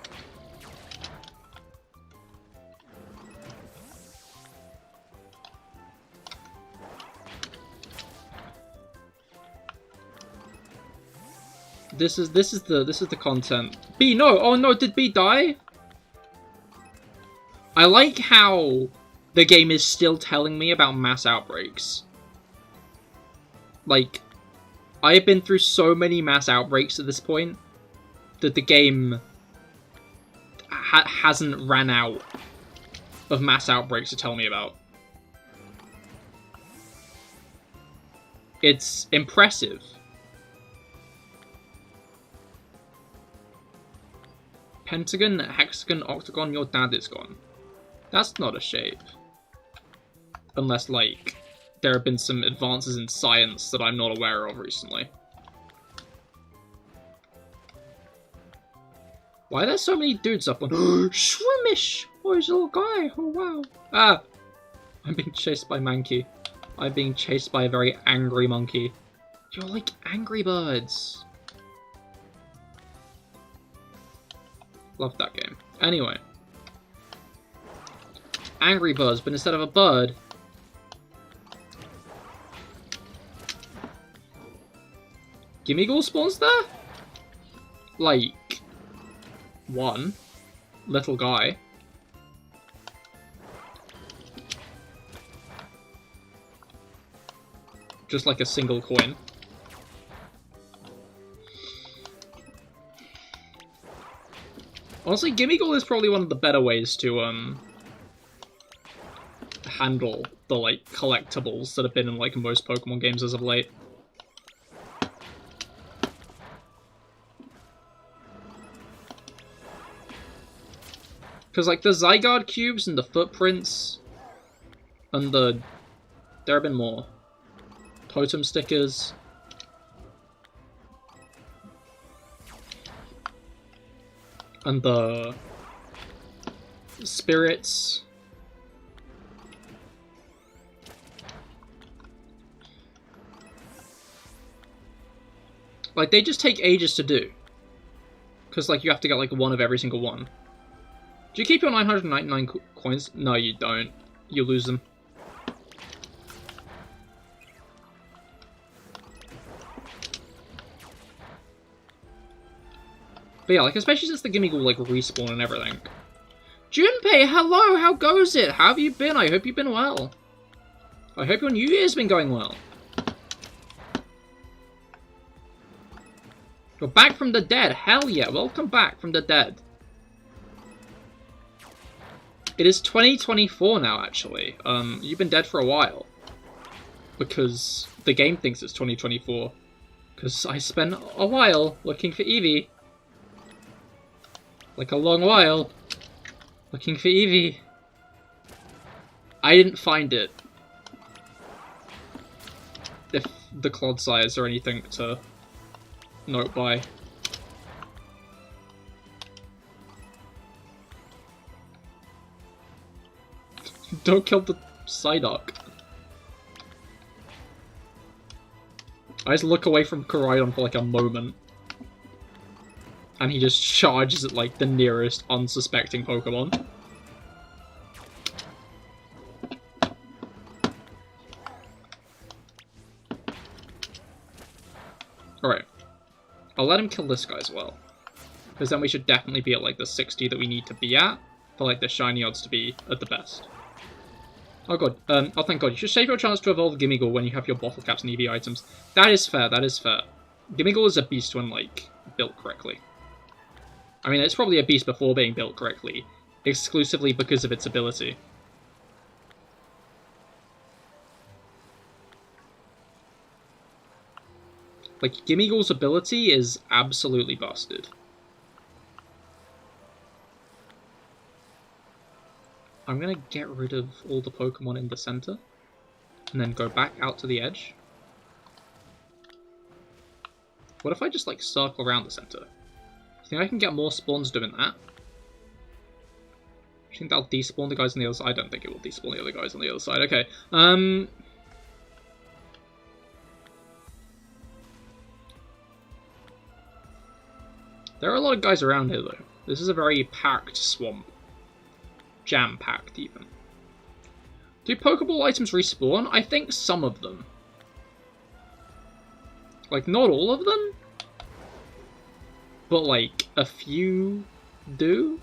This is the content. B, no! Oh no, did B die? I like how the game is still telling me about mass outbreaks. Like, I have been through so many mass outbreaks at this point that the game hasn't ran out of mass outbreaks to tell me about. It's impressive. Pentagon, hexagon, octagon, your dad is gone. That's not a shape. Unless, like, there have been some advances in science that I'm not aware of recently. Why are there so many dudes up on— Swimmish! Oh, he's a little guy! Oh, wow. Ah! I'm being chased by Mankey. I'm being chased by a very angry monkey. You're like Angry Birds. Love that game. Anyway. Angry Birds, but instead of a bird... Gimmighoul spawns there? Like... one. Little guy. Just like a single coin. Honestly, Gimmighoul is probably one of the better ways to handle the like collectibles that have been in like most Pokemon games as of late. Because like the Zygarde cubes and the footprints and there have been more totem stickers. And the spirits. Like, they just take ages to do. Because, like, you have to get, like, one of every single one. Do you keep your 999 coins? No, you don't. You lose them. But yeah, like, especially since the Gimmighoul, like, respawn and everything. Junpei, hello! How goes it? How have you been? I hope you've been well. I hope your New Year's been going well. You're back from the dead. Hell yeah, welcome back from the dead. It is 2024 now, actually. You've been dead for a while. Because the game thinks it's 2024. Because I spent a while looking for Eevee. Like a long while. Looking for Eevee. I didn't find it. If the clod size or anything to note by. Don't kill the Psyduck. I just look away from Koraidon for like a moment. And he just charges at like the nearest unsuspecting Pokemon. Alright. I'll let him kill this guy as well. Because then we should definitely be at like the 60 that we need to be at for like the shiny odds to be at the best. Oh god, oh thank god, you should save your chance to evolve Gimmighoul when you have your bottle caps and Eevee items. That is fair, that is fair. Gimmighoul is a beast when, like, built correctly. I mean, it's probably a beast before being built correctly, exclusively because of its ability. Like, Gimmighoul's ability is absolutely busted. I'm gonna get rid of all the Pokemon in the center, and then go back out to the edge. What if I just, like, circle around the center? You think I can get more spawns doing that? You think that'll despawn the guys on the other side? I don't think it will despawn the other guys on the other side. Okay, there are a lot of guys around here, though. This is a very packed swamp. Jam-packed, even. Do Pokeball items respawn? I think some of them. Like, not all of them? But, like, a few do?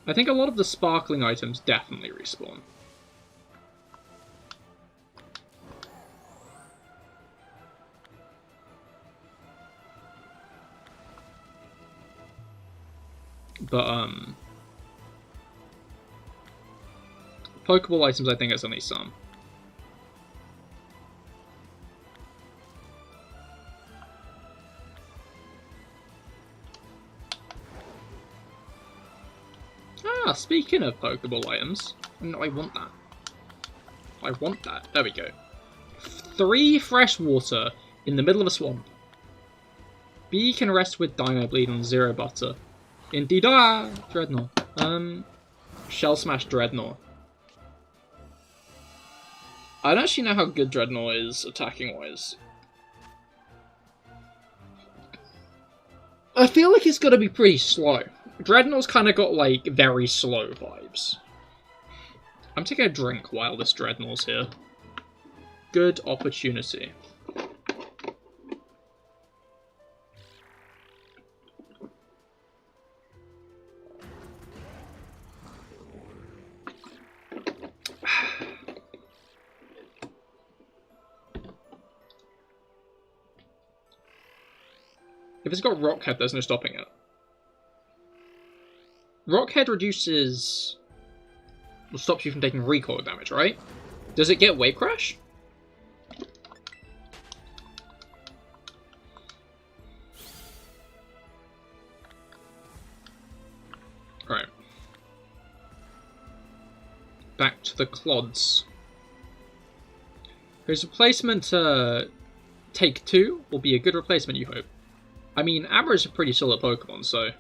I think a lot of the sparkling items definitely respawn. But, Pokeball items, I think it's only some. Ah, speaking of Pokeball items, I want that. I want that. There we go. 3 fresh water in the middle of a swamp. B can rest with Dino Bleed on 0 butter. Indeed, Dreadnought. Shell Smash Dreadnought. I don't actually know how good Dreadnought is attacking-wise. I feel like it's gotta be pretty slow. Dreadnought's kind of got, like, very slow vibes. I'm taking a drink while this Dreadnought's here. Good opportunity. If it's got Rockhead, there's no stopping it. Rockhead reduces... Well, stops you from taking recoil damage, right? Does it get Wave Crash? Right. Back to the Clods. His replacement, Take 2 will be a good replacement, you hope. I mean, Abra is a pretty solid Pokemon, so...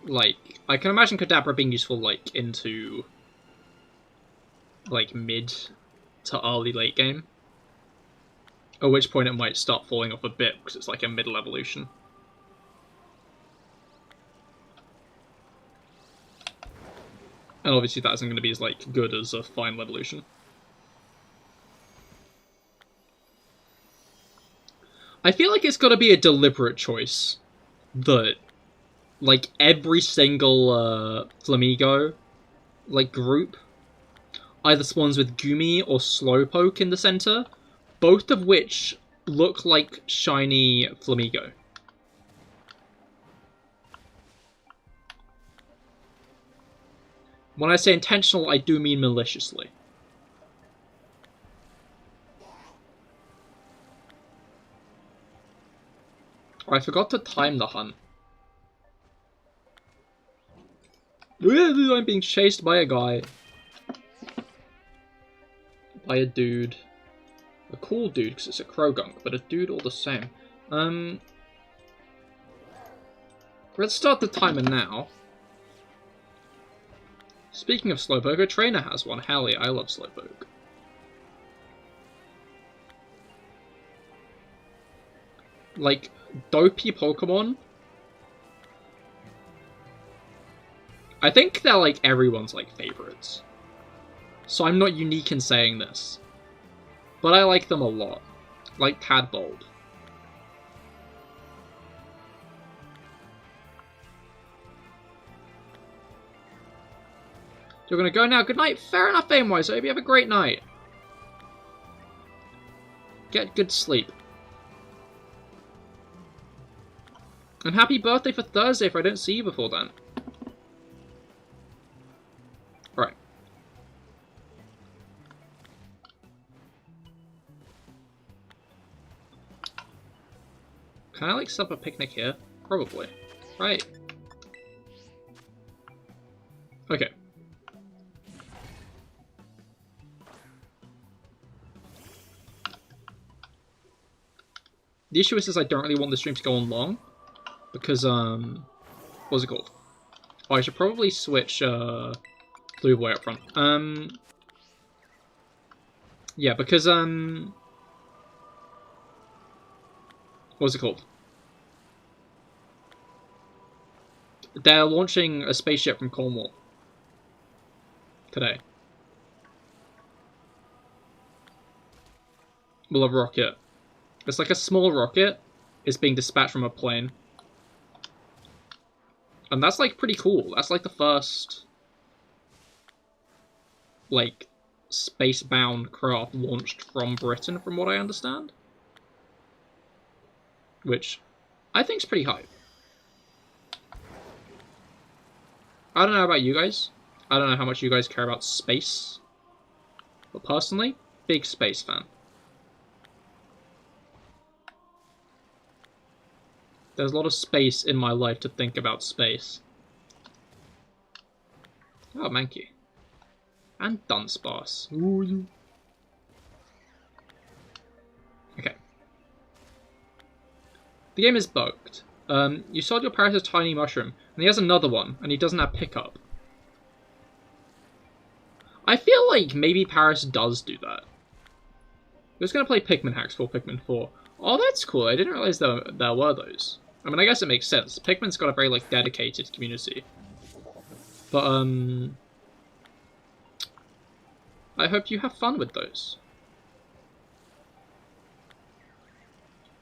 Like, I can imagine Kadabra being useful, like, into... like, mid to early late game. At which point it might start falling off a bit, because it's like a middle evolution. And obviously that isn't going to be as, like, good as a final evolution. I feel like it's got to be a deliberate choice that, like, every single Flamigo, like, group either spawns with Gumi or Slowpoke in the center, both of which look like shiny Flamigo. When I say intentional, I do mean maliciously. I forgot to time the hunt. I'm being chased by a guy. By a dude. A cool dude, because it's a Krogunk, but a dude all the same. Let's start the timer now. Speaking of Slowpoke, a trainer has one. Hell yeah, I love Slowpoke. Like, dopey Pokemon. I think they're like everyone's like favorites. So I'm not unique in saying this. But I like them a lot. Like Tadbold. You're gonna go now. Good night. Fair enough, Famewise. I hope you have a great night. Get good sleep. And happy birthday for Thursday if I don't see you before then. Right. Can I, like, set up a picnic here? Probably. Right. Okay. The issue is I don't really want the stream to go on long. Because, what's it called? Oh, I should probably switch, Blue Boy up front. Yeah, because, what's it called? They're launching a spaceship from Cornwall. Today. Well, a rocket. It's like a small rocket. It's being dispatched from a plane. And that's, like, pretty cool. That's, like, the first, like, space-bound craft launched from Britain, from what I understand. Which I think's pretty hype. I don't know about you guys. I don't know how much you guys care about space. But personally, big space fan. There's a lot of space in my life to think about space. Oh, Mankey. And Dunsparce. Ooh. Okay. The game is bugged. You sold your Patterrz a tiny mushroom, and he has another one, and he doesn't have pickup. I feel like maybe Patterrz does do that. I was going to play Pikmin hacks for Pikmin 4. Oh, that's cool. I didn't realize there were those. I mean, I guess it makes sense. Pikmin's got a very, like, dedicated community. But, I hope you have fun with those.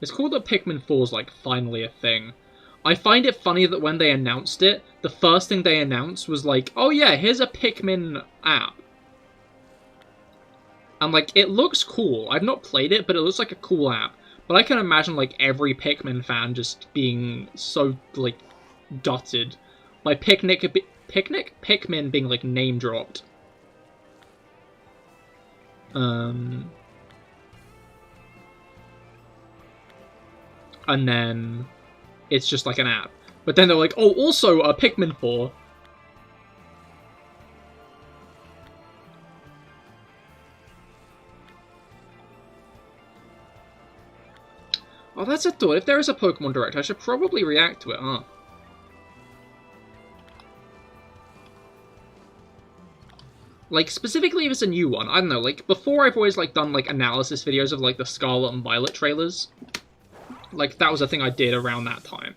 It's cool that Pikmin 4 is, like, finally a thing. I find it funny that when they announced it, the first thing they announced was like, oh yeah, here's a Pikmin app. And, like, it looks cool. I've not played it, but it looks like a cool app. But I can imagine, like, every Pikmin fan just being so, like, gutted by Pikmin being, like, name-dropped. And then it's just, like, an app. But then they're like, oh, also, Pikmin 4. Oh, that's a thought. If there is a Pokemon Direct, I should probably react to it, huh? Like, specifically if it's a new one. I don't know, like, before I've always, like, done, like, analysis videos of, like, the Scarlet and Violet trailers. Like, that was a thing I did around that time.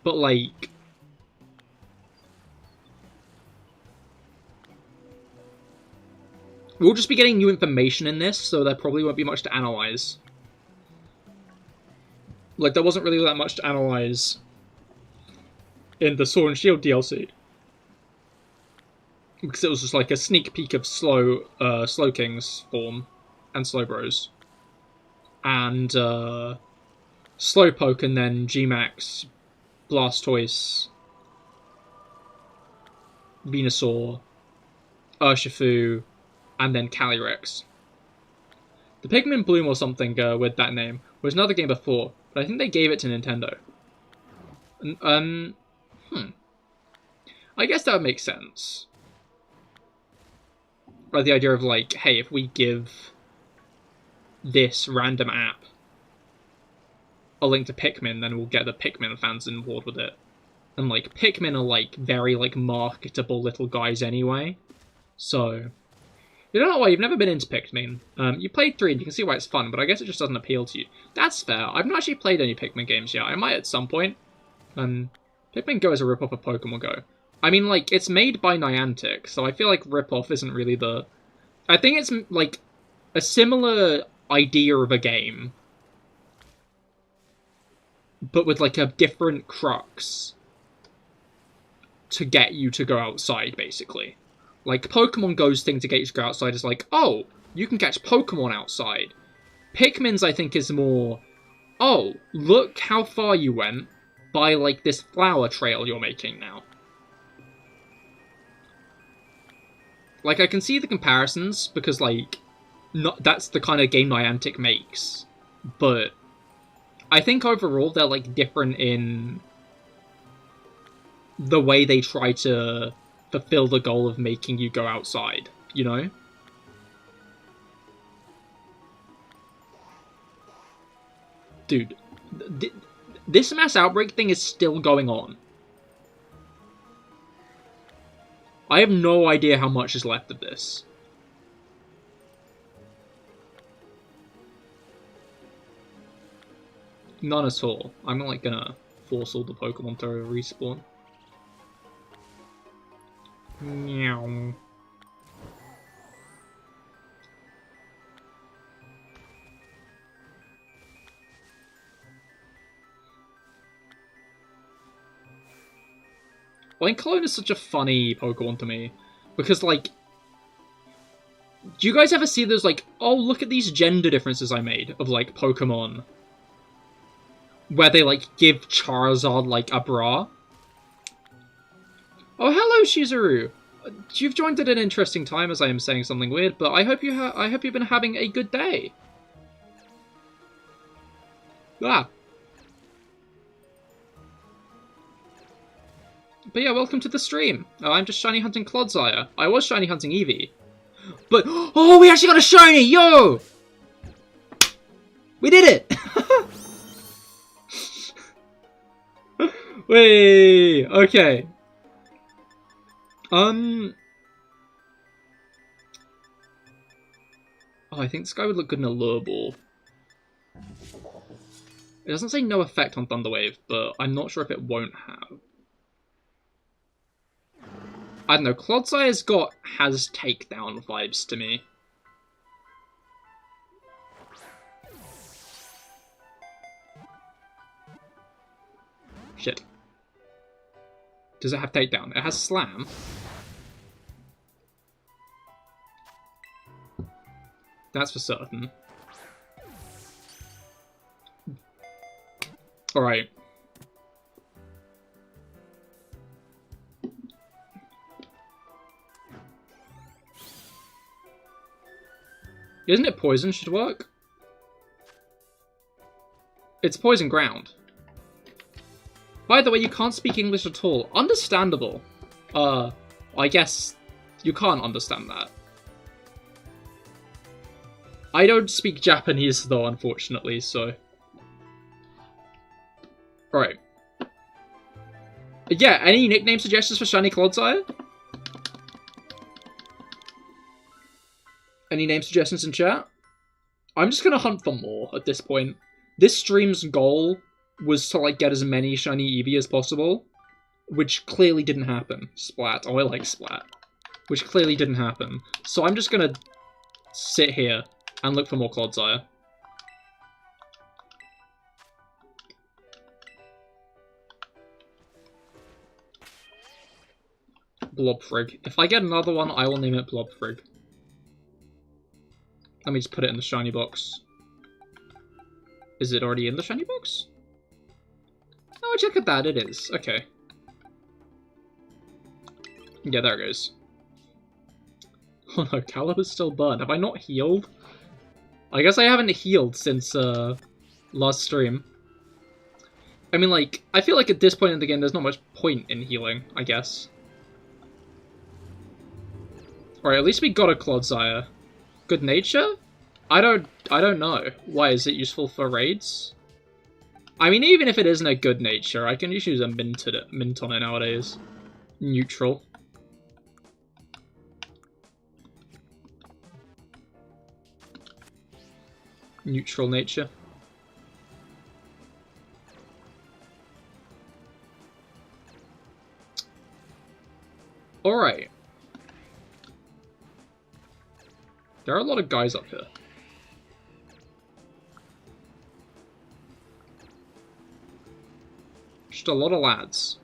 But, like... we'll just be getting new information in this, so there probably won't be much to analyze. Like, there wasn't really that much to analyze in the Sword and Shield DLC. Because it was just like a sneak peek of Slowking's form and Slowbros. And Slowpoke and then Gmax, Blastoise, Venusaur, Urshifu, and then Calyrex. The Pikmin Bloom or something with that name was another game before, but I think they gave it to Nintendo. I guess that would make sense. Like the idea of like, hey, if we give this random app a link to Pikmin, then we'll get the Pikmin fans on board with it. And like, Pikmin are like very like marketable little guys anyway. So, you don't know why you've never been into Pikmin. You played 3 and you can see why it's fun, but I guess it just doesn't appeal to you. That's fair. I've not actually played any Pikmin games yet. I might at some point. Pikmin Go is a rip-off of Pokemon Go. I mean, like, it's made by Niantic, so I feel like rip-off isn't really the... I think it's, like, a similar idea of a game, but with, like, a different crux to get you to go outside, basically. Like, Pokemon Go's thing to get you to go outside is like, oh, you can catch Pokemon outside. Pikmin's, I think, is more, oh, look how far you went by, like, this flower trail you're making now. Like, I can see the comparisons, because, like, that's the kind of game Niantic makes. But I think overall they're, like, different in the way they try to fulfill the goal of making you go outside, you know? Dude, this mass outbreak thing is still going on. I have no idea how much is left of this. None at all. I'm not, like, gonna force all the Pokemon to respawn. Meow. Like, Clone is such a funny Pokemon to me. Because, like... do you guys ever see those, like, oh, look at these gender differences I made of, like, Pokemon? Where they, like, give Charizard, like, a bra? Oh, hello, Shizuru! You've joined at an interesting time as I am saying something weird, but I hope you've been having a good day. Ah. But yeah, welcome to the stream. I'm just shiny hunting Clodsire. I was shiny hunting Eevee. But, oh, we actually got a shiny! Yo! We did it! Wait, okay. Oh, I think this guy would look good in a Lure Ball. It doesn't say no effect on Thunderwave, but I'm not sure if it won't have. I don't know, Clodsire's has takedown vibes to me. Shit. Does it have takedown? It has slam. That's for certain. Alright. Isn't it poison should work? It's poison ground. By the way, you can't speak English at all. Understandable. I guess you can't understand that. I don't speak Japanese though, unfortunately, so... Alright. Yeah, any nickname suggestions for Shiny Clodsire? Any name suggestions in chat? I'm just gonna hunt for more at this point. This stream's goal was to, like, get as many Shiny Eevee as possible, which clearly didn't happen. Splat. Oh, I like Splat. Which clearly didn't happen. So I'm just gonna sit here and look for more Clodsire. Blobfrig. If I get another one, I will name it Blobfrig. Let me just put it in the shiny box. Is it already in the shiny box? Oh, check at that, it is. Okay. Yeah, there it goes. Oh no, Calibur's still burned. Have I not healed? I guess I haven't healed since, last stream. I mean, like, I feel like at this point in the game there's not much point in healing, I guess. Alright, at least we got a Clodsire. Good nature? I don't know. Why, is it useful for raids? I mean, even if it isn't a good nature, I can just use a mint on it nowadays. Neutral. Neutral nature. Alright. There are a lot of guys up here. Just a lot of lads.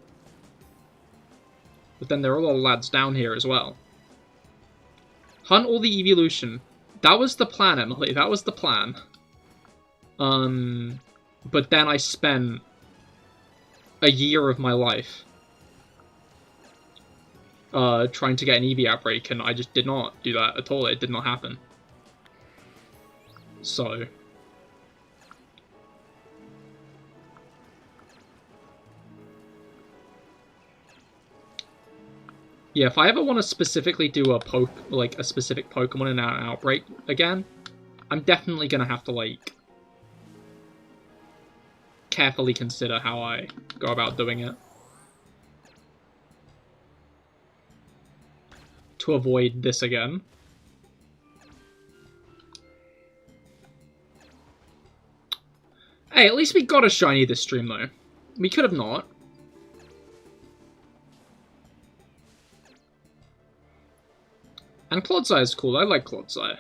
But then there are a lot of lads down here as well. Hunt all the evolution. That was the plan, Emily. That was the plan. But then I spent a year of my life trying to get an Eevee outbreak, and I just did not do that at all. It did not happen. So... yeah, if I ever want to specifically do a specific Pokemon in an outbreak again, I'm definitely gonna have to, like, carefully consider how I go about doing it. To avoid this again. Hey, at least we got a shiny this stream, though. We could have not. And Clodsire is cool. I like Clodsire.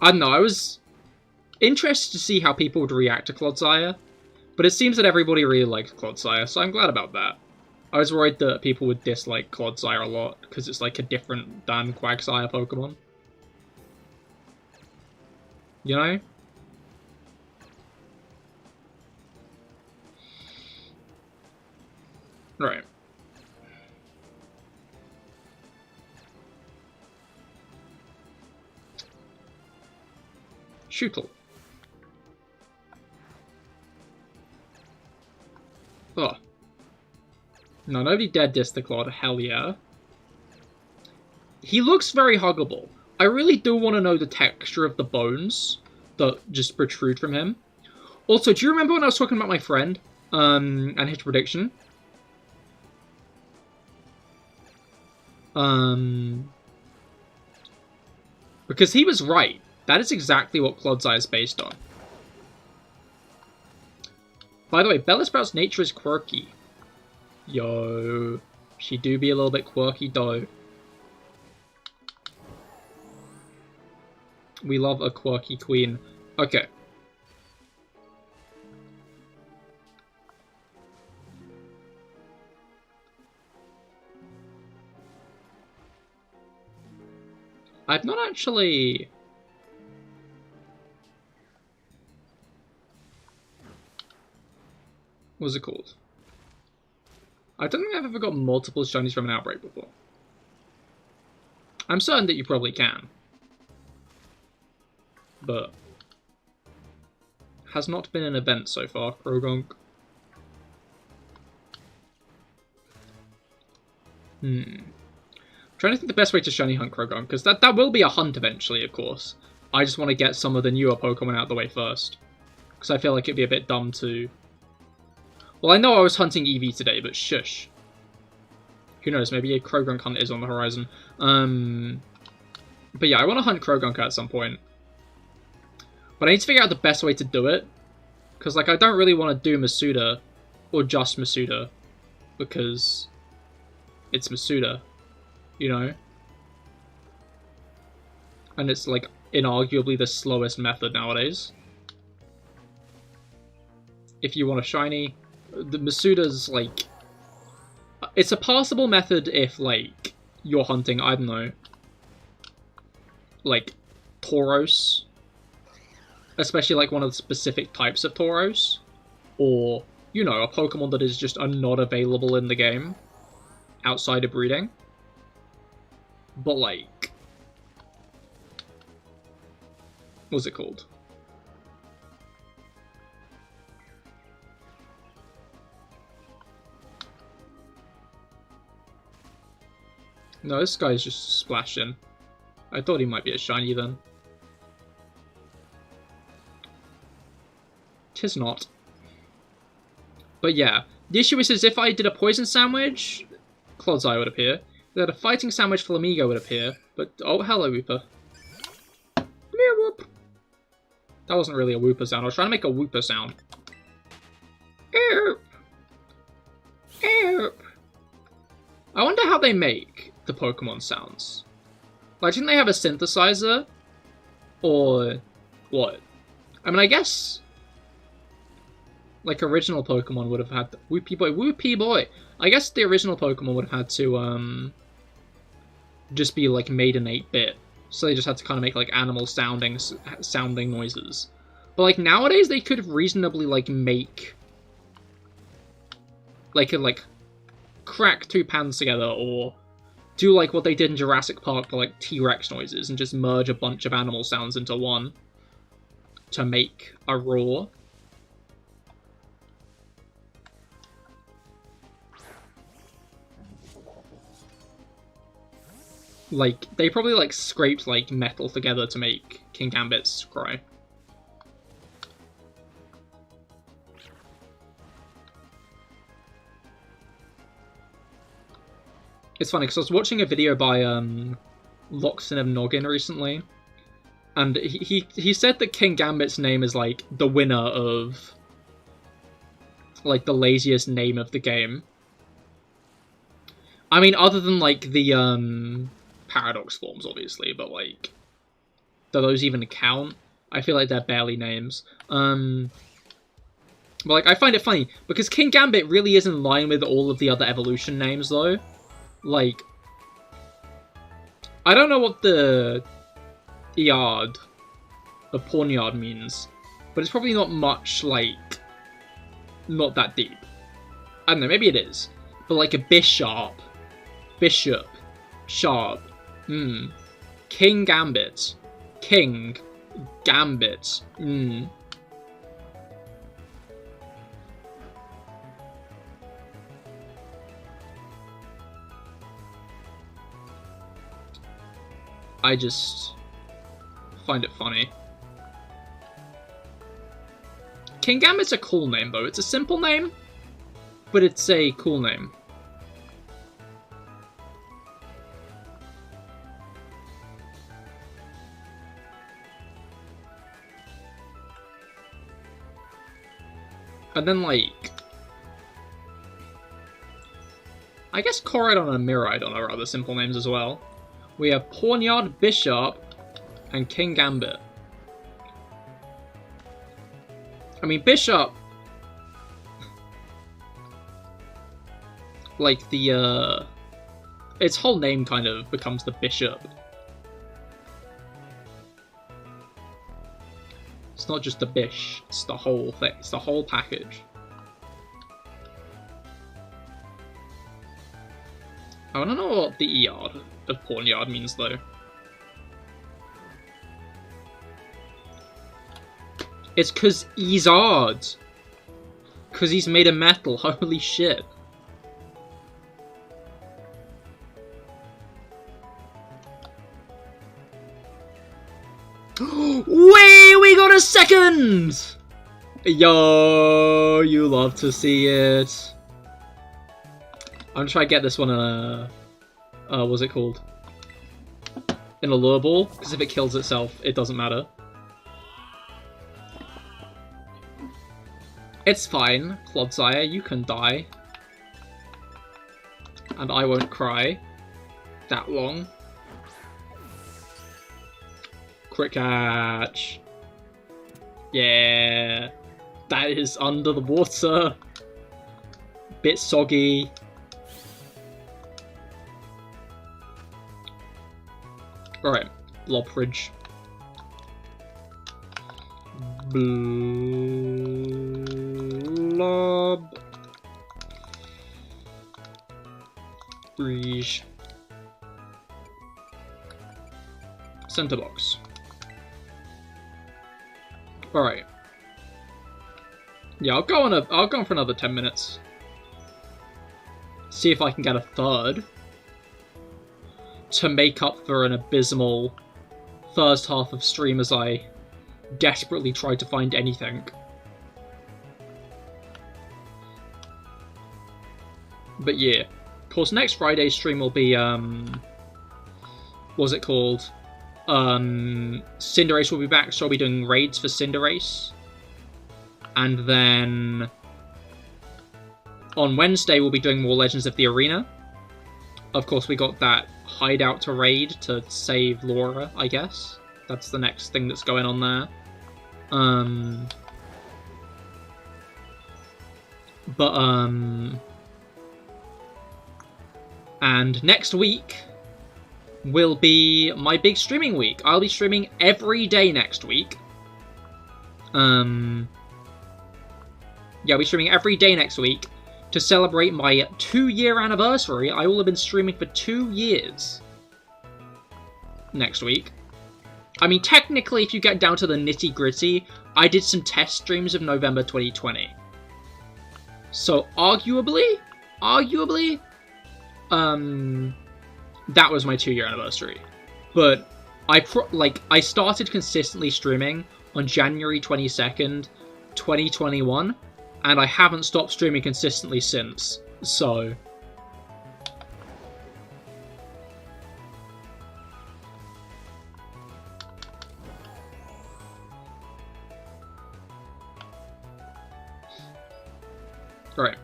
I don't know, I was interested to see how people would react to Clodsire, but it seems that everybody really likes Clodsire, so I'm glad about that. I was worried that people would dislike Clodsire a lot, because it's like a different than Quagsire Pokemon. You know? Right. Shootle. Oh. No, nobody dared diss the Claude. Hell yeah. He looks very huggable. I really do want to know the texture of the bones that just protrude from him. Also, do you remember when I was talking about my friend, and his prediction? Because he was right. That is exactly what Clodsire is based on. By the way, Bellisprout's nature is quirky. Yo, she do be a little bit quirky though. We love a quirky queen. Okay. I've not actually... What's it called? I don't think I've ever got multiple shinies from an outbreak before. I'm certain that you probably can. But... has not been an event so far, Croagunk. Trying to think the best way to shiny hunt Croagunk, because that will be a hunt eventually, of course. I just want to get some of the newer Pokemon out of the way first. Because I feel like it'd be a bit dumb to... Well, I know I was hunting Eevee today, but shush. Who knows, maybe a Croagunk hunt is on the horizon. But yeah, I want to hunt Croagunk at some point. But I need to figure out the best way to do it. Because, like, I don't really want to do Masuda, or just Masuda, because it's Masuda, you know? And it's, like, inarguably the slowest method nowadays. If you want a shiny, the Masuda's, like... It's a passable method if, like, you're hunting, I don't know, like, Tauros. Especially, like, one of the specific types of Tauros. Or, you know, a Pokemon that is just not available in the game. Outside of breeding. But, like... What's it called? No, this guy's just splashing. I thought he might be a shiny then. 'Tis not. But yeah, the issue is if I did a poison sandwich, Clod's Eye would appear. If I had a fighting sandwich, Flamigo would appear. But, oh, hello, Wooper. Meow whoop. That wasn't really a Wooper sound. I was trying to make a Wooper sound. Erp. Erp. I wonder how they make the Pokemon sounds. Like, didn't they have a synthesizer? Or what? I mean, I guess... like, original Pokemon would have had... Whoopie boy, whoopie boy! I guess the original Pokemon would have had to, just be, like, made in 8-bit. So they just had to kind of make, like, animal sounding noises. But, like, nowadays they could reasonably, like, make... like, crack two pans together, or do, like, what they did in Jurassic Park for, like, T-Rex noises, and just merge a bunch of animal sounds into one to make a roar. Like, they probably, like, scraped, like, metal together to make King Gambit's cry. It's funny, because I was watching a video by, Loxin of Noggin recently, and he said that King Gambit's name is, like, the winner of, like, the laziest name of the game. I mean, other than, like, the, Paradox forms, obviously, but, like, do those even count? I feel like they're barely names. But, like, I find it funny, because King Gambit really is in line with all of the other evolution names, though. Like, I don't know what the yard of Pawnyard means, but it's probably not much, like, not that deep. I don't know, maybe it is. But, like, a Bishop, Sharp, King Gambit, King Gambit, I just find it funny. King Gambit's a cool name, though. It's a simple name, but it's a cool name. And then, like... I guess Corridon and Miraidon are rather simple names as well. We have Pawnyard, Bishop, and King Gambit. I mean, Bishop... like, the, its whole name kind of becomes the Bishop. not just the bish, it's the whole thing. It's the whole package. I wanna know what the E-yard of Pornyard means, though. It's cause he's hard. Cause he's made of metal, holy shit. Wait, we got a second! Yo, you love to see it. I'm gonna try to get this one what's it called? In a lure ball, because if it kills itself, it doesn't matter. It's fine, Clodsire, you can die. And I won't cry that long. Quick catch. Yeah. That is under the water. Bit soggy. Alright, Blobridge. Blob. Breeze. Center box. Alright. Yeah, I'll go on for another 10 minutes. See if I can get a third. To make up for an abysmal first half of stream as I desperately tried to find anything. But yeah. Of course, next Friday's stream will be, what's it called? Cinderace will be back, so I'll be doing raids for Cinderace. And then on Wednesday, we'll be doing more Legends of the Arena. Of course, we got that hideout to raid to save Laura, I guess. That's the next thing that's going on there. And next week will be my big streaming week. I'll be streaming every day next week. Yeah, I'll be streaming every day next week. To celebrate my 2-year anniversary. I will have been streaming for 2 years next week. I mean, technically, if you get down to the nitty-gritty, I did some test streams of November 2020. So, arguably, that was my 2-year anniversary. But I started consistently streaming on January 22nd, 2021. And I haven't stopped streaming consistently since, so... Right.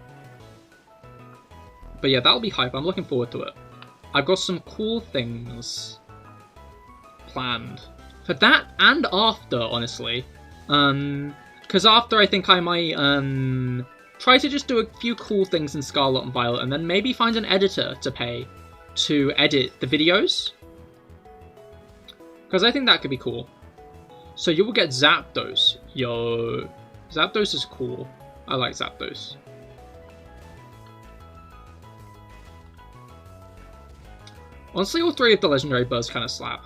But yeah, that'll be hype. I'm looking forward to it. I've got some cool things planned. For that and after, honestly. Because after, I think I might try to just do a few cool things in Scarlet and Violet, and then maybe find an editor to pay to edit the videos. Because I think that could be cool. So you will get Zapdos. Yo. Zapdos is cool. I like Zapdos. Honestly, all 3 of the legendary birds kind of slap.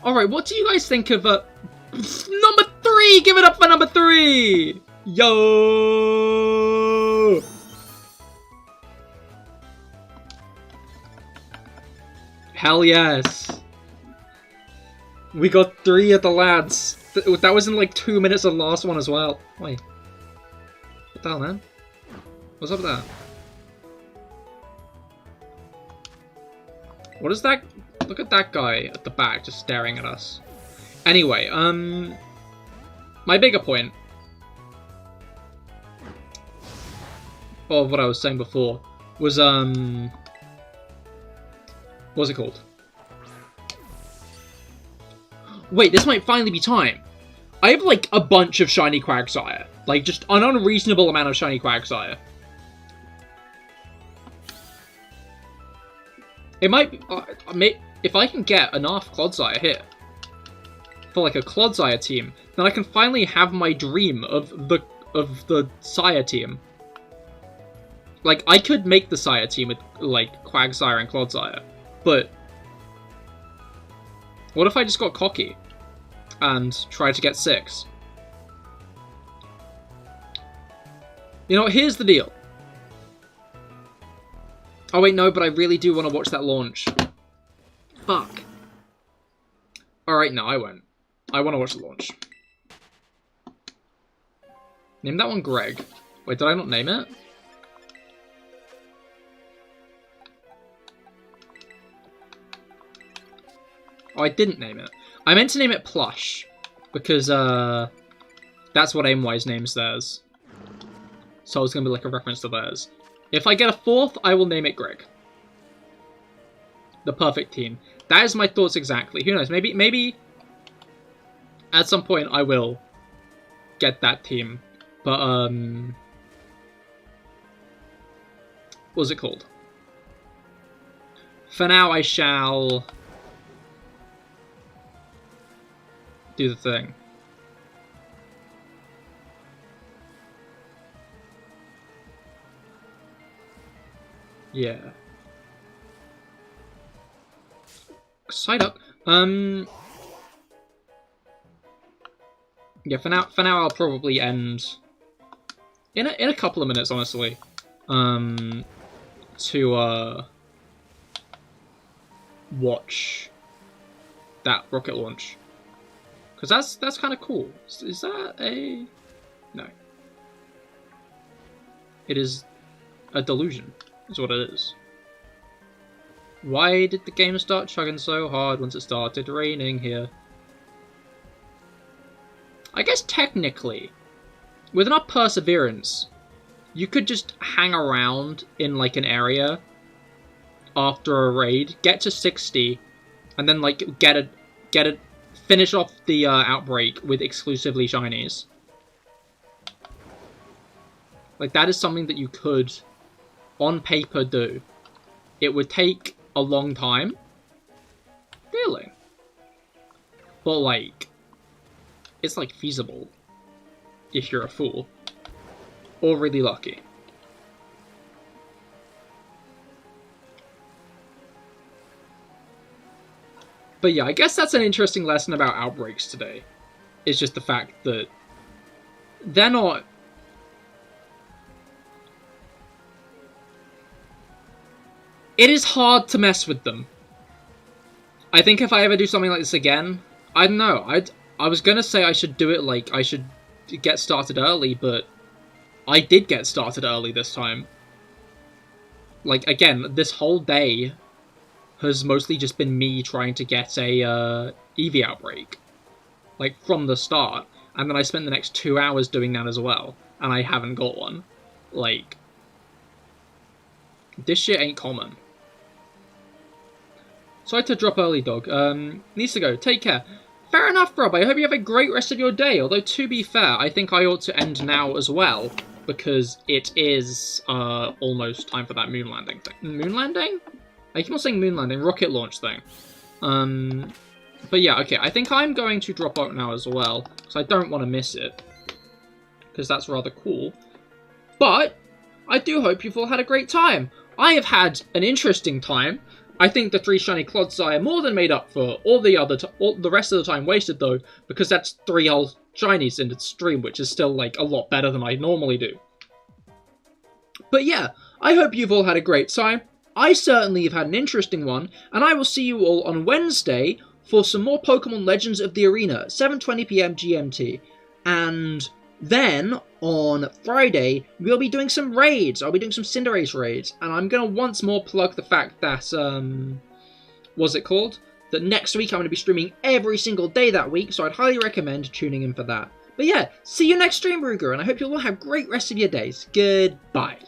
Alright, what do you guys think of number 3! Give it up for number 3! Yo! Hell yes! We got 3 of the lads. That was in like 2 minutes of the last one as well. Wait. What the hell, man? What's up with that? What is that? Look at that guy at the back just staring at us. Anyway, my bigger point of what I was saying before was, what's it called? Wait, this might finally be time. I have, like, a bunch of shiny Quagsire. Like, just an unreasonable amount of shiny Quagsire. It might be, if I can get enough Clodsire here for like a Clodsire team, then I can finally have my dream of the Sire team. Like, I could make the Sire team with, like, Quagsire and Clodsire, but what if I just got cocky and tried to get 6? You know, here's the deal. Oh wait, no, but I really do want to watch that launch. Fuck. Alright, no, I won't. I want to watch the launch. Name that one Greg. Wait, did I not name it? Oh, I didn't name it. I meant to name it Plush, because that's what AimWise names theirs. So it's going to be like a reference to theirs. If I get a 4th, I will name it Greg. The perfect team. That is my thoughts exactly. Who knows? Maybe at some point I will get that team. But, what's it called? For now, I shall do the thing. Yeah. Side up. Yeah, for now I'll probably end in a couple of minutes, honestly. To watch that rocket launch. Because that's kind of cool. Is that a... No. It is a delusion, is what it is. Why did the game start chugging so hard once it started raining here? I guess technically, with enough perseverance, you could just hang around in like an area after a raid, get to 60, and then like finish off the outbreak with exclusively shinies. Like, that is something that you could, on paper, do. It would take a long time. Really. But, like, it's, like, feasible. If you're a fool. Or really lucky. But yeah, I guess that's an interesting lesson about outbreaks today. It's just the fact that they're not... It is hard to mess with them. I think if I ever do something like this again, I don't know. I was gonna say I should do it like, I should get started early, but I did get started early this time. Like, again, this whole day has mostly just been me trying to get a Eevee outbreak. Like, from the start. And then I spent the next 2 hours doing that as well. And I haven't got one. Like, this shit ain't common. Sorry to drop early, dog. Needs to go. Take care. Fair enough, Rob. I hope you have a great rest of your day. Although, to be fair, I think I ought to end now as well. Because it is almost time for that moon landing thing. Moon landing? I keep on saying moon landing. Rocket launch thing. But yeah, okay. I think I'm going to drop out now as well. Because I don't want to miss it. Because that's rather cool. But I do hope you've all had a great time. I have had an interesting time. I think the 3 shiny Clodsire more than made up for all the rest of the time wasted, though, because that's 3 whole shinies in the stream, which is still, like, a lot better than I normally do. But yeah, I hope you've all had a great time. I certainly have had an interesting one, and I will see you all on Wednesday for some more Pokemon Legends of the Arena, 7:20 PM GMT. And then, on Friday, we'll be doing some raids. I'll be doing some Cinderace raids. And I'm going to once more plug the fact that, what's it called? That next week I'm going to be streaming every single day that week, so I'd highly recommend tuning in for that. But yeah, see you next stream, Ruger, and I hope you all have a great rest of your days. Goodbye.